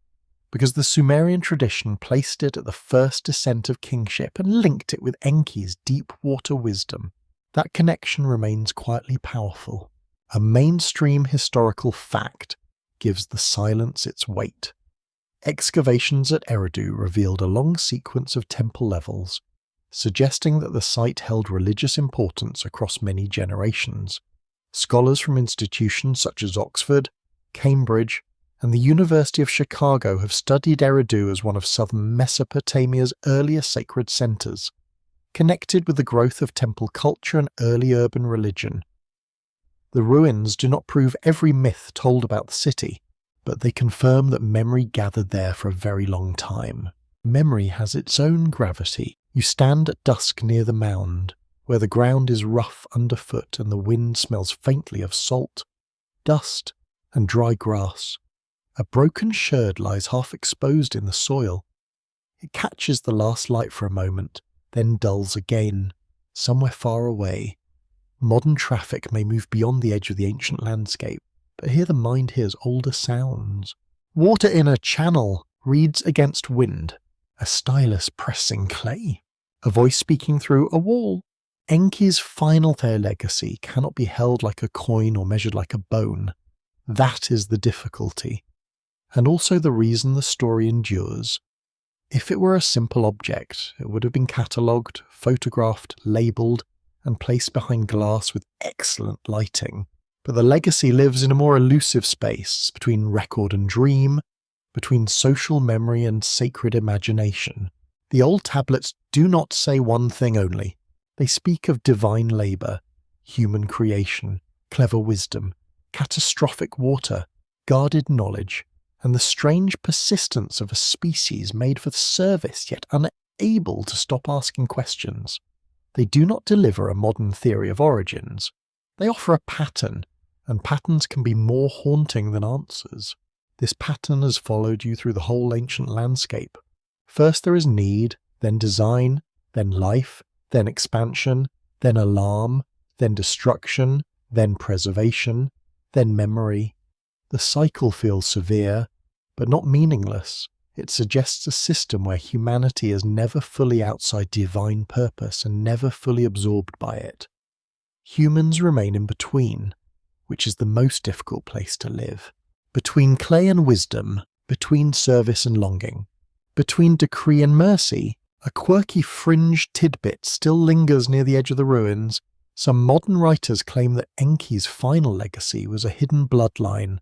because the Sumerian tradition placed it at the first descent of kingship and linked it with Enki's deep water wisdom. That connection remains quietly powerful. A mainstream historical fact gives the silence its weight. Excavations at Eridu revealed a long sequence of temple levels, suggesting that the site held religious importance across many generations. Scholars from institutions such as Oxford, Cambridge, and the University of Chicago have studied Eridu as one of southern Mesopotamia's earliest sacred centers, connected with the growth of temple culture and early urban religion. The ruins do not prove every myth told about the city, but they confirm that memory gathered there for a very long time. Memory has its own gravity. You stand at dusk near the mound, where the ground is rough underfoot and the wind smells faintly of salt, dust, and dry grass. A broken sherd lies half exposed in the soil. It catches the last light for a moment, then dulls again, somewhere far away. Modern traffic may move beyond the edge of the ancient landscape, but here the mind hears older sounds. Water in a channel reads against wind, a stylus pressing clay, a voice speaking through a wall. Enki's final legacy cannot be held like a coin or measured like a bone. That is the difficulty, and also the reason the story endures. If it were a simple object, it would have been catalogued, photographed, labelled, and placed behind glass with excellent lighting. But the legacy lives in a more elusive space between record and dream, between social memory and sacred imagination. The old tablets do not say one thing only. They speak of divine labour, human creation, clever wisdom, catastrophic water, guarded knowledge, and the strange persistence of a species made for service yet unable to stop asking questions. They do not deliver a modern theory of origins. They offer a pattern, and patterns can be more haunting than answers. This pattern has followed you through the whole ancient landscape. First there is need, then design, then life, then expansion, then alarm, then destruction, then preservation, then memory. The cycle feels severe, but not meaningless. It suggests a system where humanity is never fully outside divine purpose and never fully absorbed by it. Humans remain in between, which is the most difficult place to live. Between clay and wisdom, between service and longing, between decree and mercy, a quirky fringe tidbit still lingers near the edge of the ruins. Some modern writers claim that Enki's final legacy was a hidden bloodline,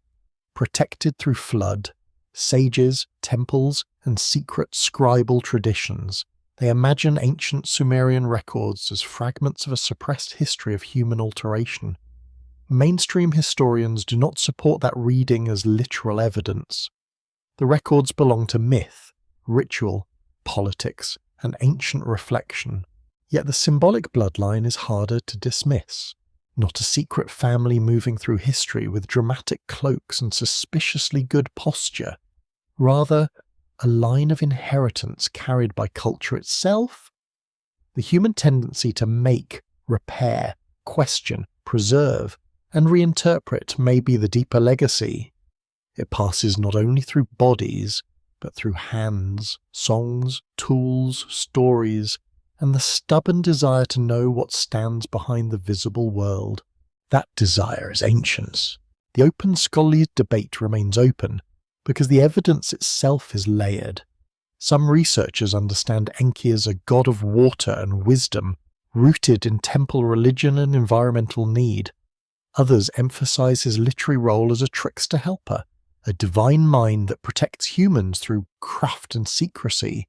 protected through flood, sages, temples, and secret scribal traditions. They imagine ancient Sumerian records as fragments of a suppressed history of human alteration. Mainstream historians do not support that reading as literal evidence. The records belong to myth, ritual, politics, and ancient reflection. Yet the symbolic bloodline is harder to dismiss. Not a secret family moving through history with dramatic cloaks and suspiciously good posture. Rather, a line of inheritance carried by culture itself. The human tendency to make, repair, question, preserve, and reinterpret may be the deeper legacy. It passes not only through bodies, but through hands, songs, tools, stories, and the stubborn desire to know what stands behind the visible world. That desire is ancient. The open scholarly debate remains open, because the evidence itself is layered. Some researchers understand Enki as a god of water and wisdom, rooted in temple religion and environmental need. Others emphasize his literary role as a trickster helper, a divine mind that protects humans through craft and secrecy.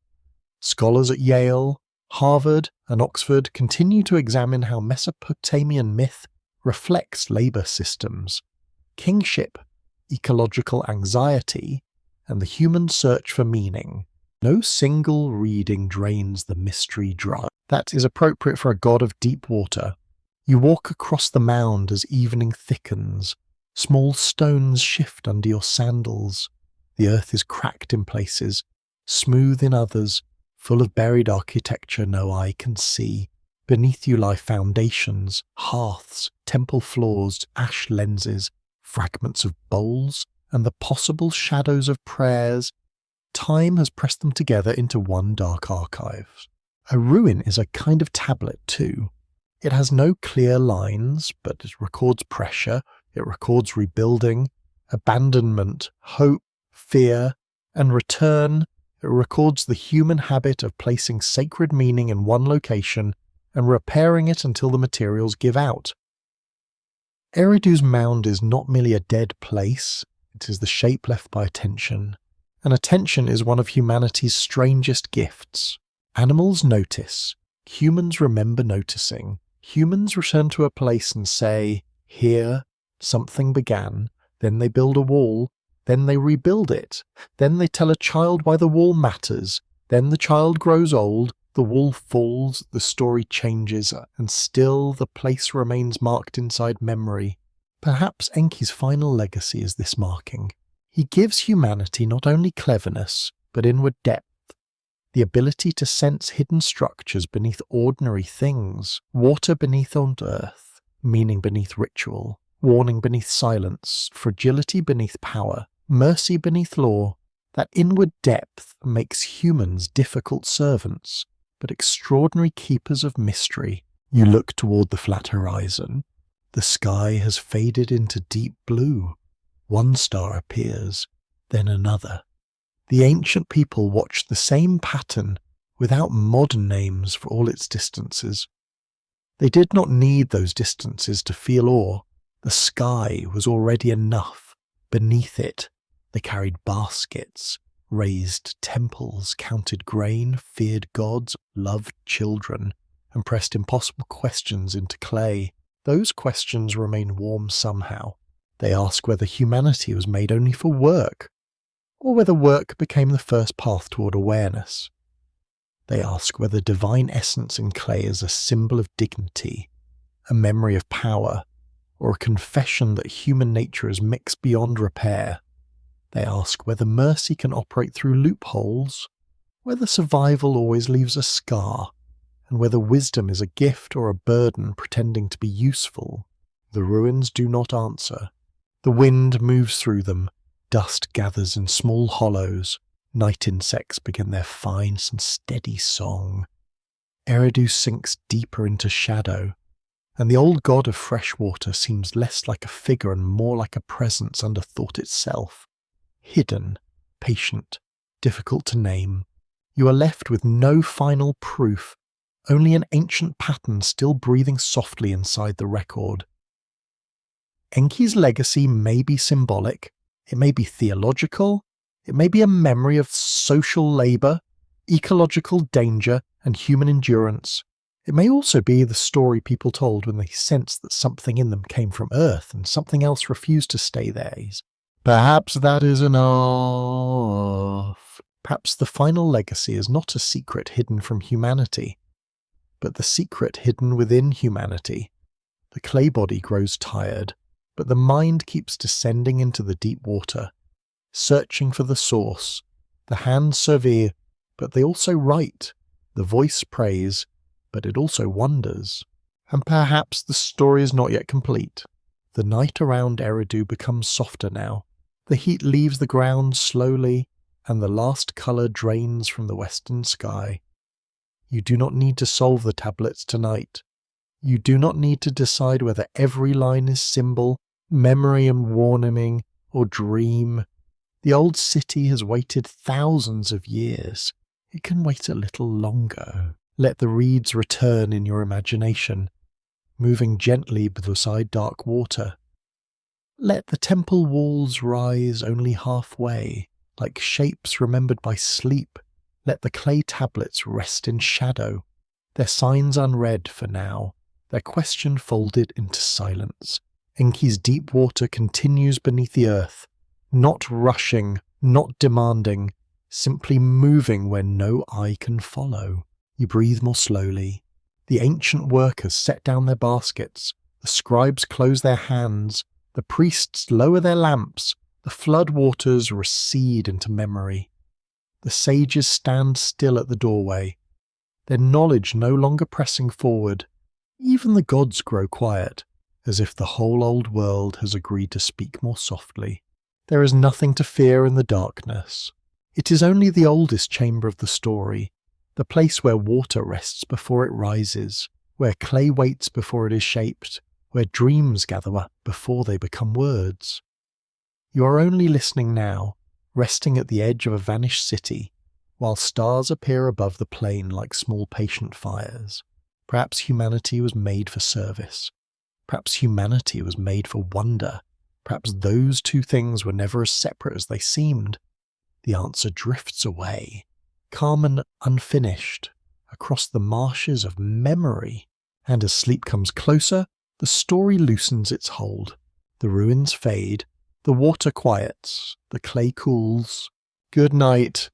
Scholars at Yale, Harvard, and Oxford continue to examine how Mesopotamian myth reflects labor systems, kingship, ecological anxiety, and the human search for meaning. No single reading drains the mystery dry. That is appropriate for a god of deep water. You walk across the mound as evening thickens. Small stones shift under your sandals. The earth is cracked in places, smooth in others, full of buried architecture no eye can see. Beneath you lie foundations, hearths, temple floors, ash lenses, fragments of bowls, and the possible shadows of prayers. time has pressed them together into one dark archive. A ruin is a kind of tablet too. It has no clear lines, but it records pressure, it records rebuilding, abandonment, hope, fear, and return. It records the human habit of placing sacred meaning in one location and repairing it until the materials give out. Eridu's mound is not merely a dead place, it is the shape left by attention. And attention is one of humanity's strangest gifts. Animals notice. Humans remember noticing. Humans return to a place and say, "Here, something began." Then they build a wall. Then they rebuild it. Then they tell a child why the wall matters. Then the child grows old. The wall falls. The story changes. And still the place remains marked inside memory. Perhaps Enki's final legacy is this marking. He gives humanity not only cleverness, but inward depth. The ability to sense hidden structures beneath ordinary things, water beneath on earth, meaning beneath ritual, warning beneath silence, fragility beneath power, mercy beneath law. That inward depth makes humans difficult servants, but extraordinary keepers of mystery. You look toward the flat horizon. The sky has faded into deep blue. One star appears, then another. The ancient people watched the same pattern without modern names for all its distances. They did not need those distances to feel awe. The sky was already enough. Beneath it, they carried baskets, raised temples, counted grain, feared gods, loved children, and pressed impossible questions into clay. Those questions remain warm somehow. They ask whether humanity was made only for work, or whether work became the first path toward awareness. They ask whether divine essence in clay is a symbol of dignity, a memory of power, or a confession that human nature is mixed beyond repair. They ask whether mercy can operate through loopholes, whether survival always leaves a scar, and whether wisdom is a gift or a burden pretending to be useful. The ruins do not answer. The wind moves through them. Dust gathers in small hollows. Night insects begin their fine and steady song. Eridu sinks deeper into shadow, and the old god of fresh water seems less like a figure and more like a presence under thought itself. Hidden, patient, difficult to name. You are left with no final proof, only an ancient pattern still breathing softly inside the record. Enki's legacy may be symbolic, it may be theological, it may be a memory of social labour, ecological danger, and human endurance. It may also be the story people told when they sensed that something in them came from Earth and something else refused to stay there. Perhaps that is enough. Perhaps the final legacy is not a secret hidden from humanity, but the secret hidden within humanity. The clay body grows tired, but the mind keeps descending into the deep water, searching for the source. The hands survey, but they also write. The voice prays, but it also wonders. And perhaps the story is not yet complete. The night around Eridu becomes softer now. The heat leaves the ground slowly, and the last colour drains from the western sky. You do not need to solve the tablets tonight. You do not need to decide whether every line is symbol, memory and warning, or dream. The old city has waited thousands of years. It can wait a little longer. Let the reeds return in your imagination, moving gently beside dark water. Let the temple walls rise only halfway, like shapes remembered by sleep. Let the clay tablets rest in shadow, their signs unread for now, their question folded into silence. Enki's deep water continues beneath the earth, not rushing, not demanding, simply moving where no eye can follow. You breathe more slowly. The ancient workers set down their baskets, the scribes close their hands, the priests lower their lamps, the flood waters recede into memory. The sages stand still at the doorway, their knowledge no longer pressing forward. Even the gods grow quiet, as if the whole old world has agreed to speak more softly. There is nothing to fear in the darkness. It is only the oldest chamber of the story, the place where water rests before it rises, where clay waits before it is shaped, where dreams gather up before they become words. You are only listening now, resting at the edge of a vanished city, while stars appear above the plain like small patient fires. Perhaps humanity was made for service. Perhaps humanity was made for wonder. Perhaps those two things were never as separate as they seemed. The answer drifts away, calm and unfinished, across the marshes of memory. And as sleep comes closer, the story loosens its hold. The ruins fade, the water quiets, the clay cools. Good night,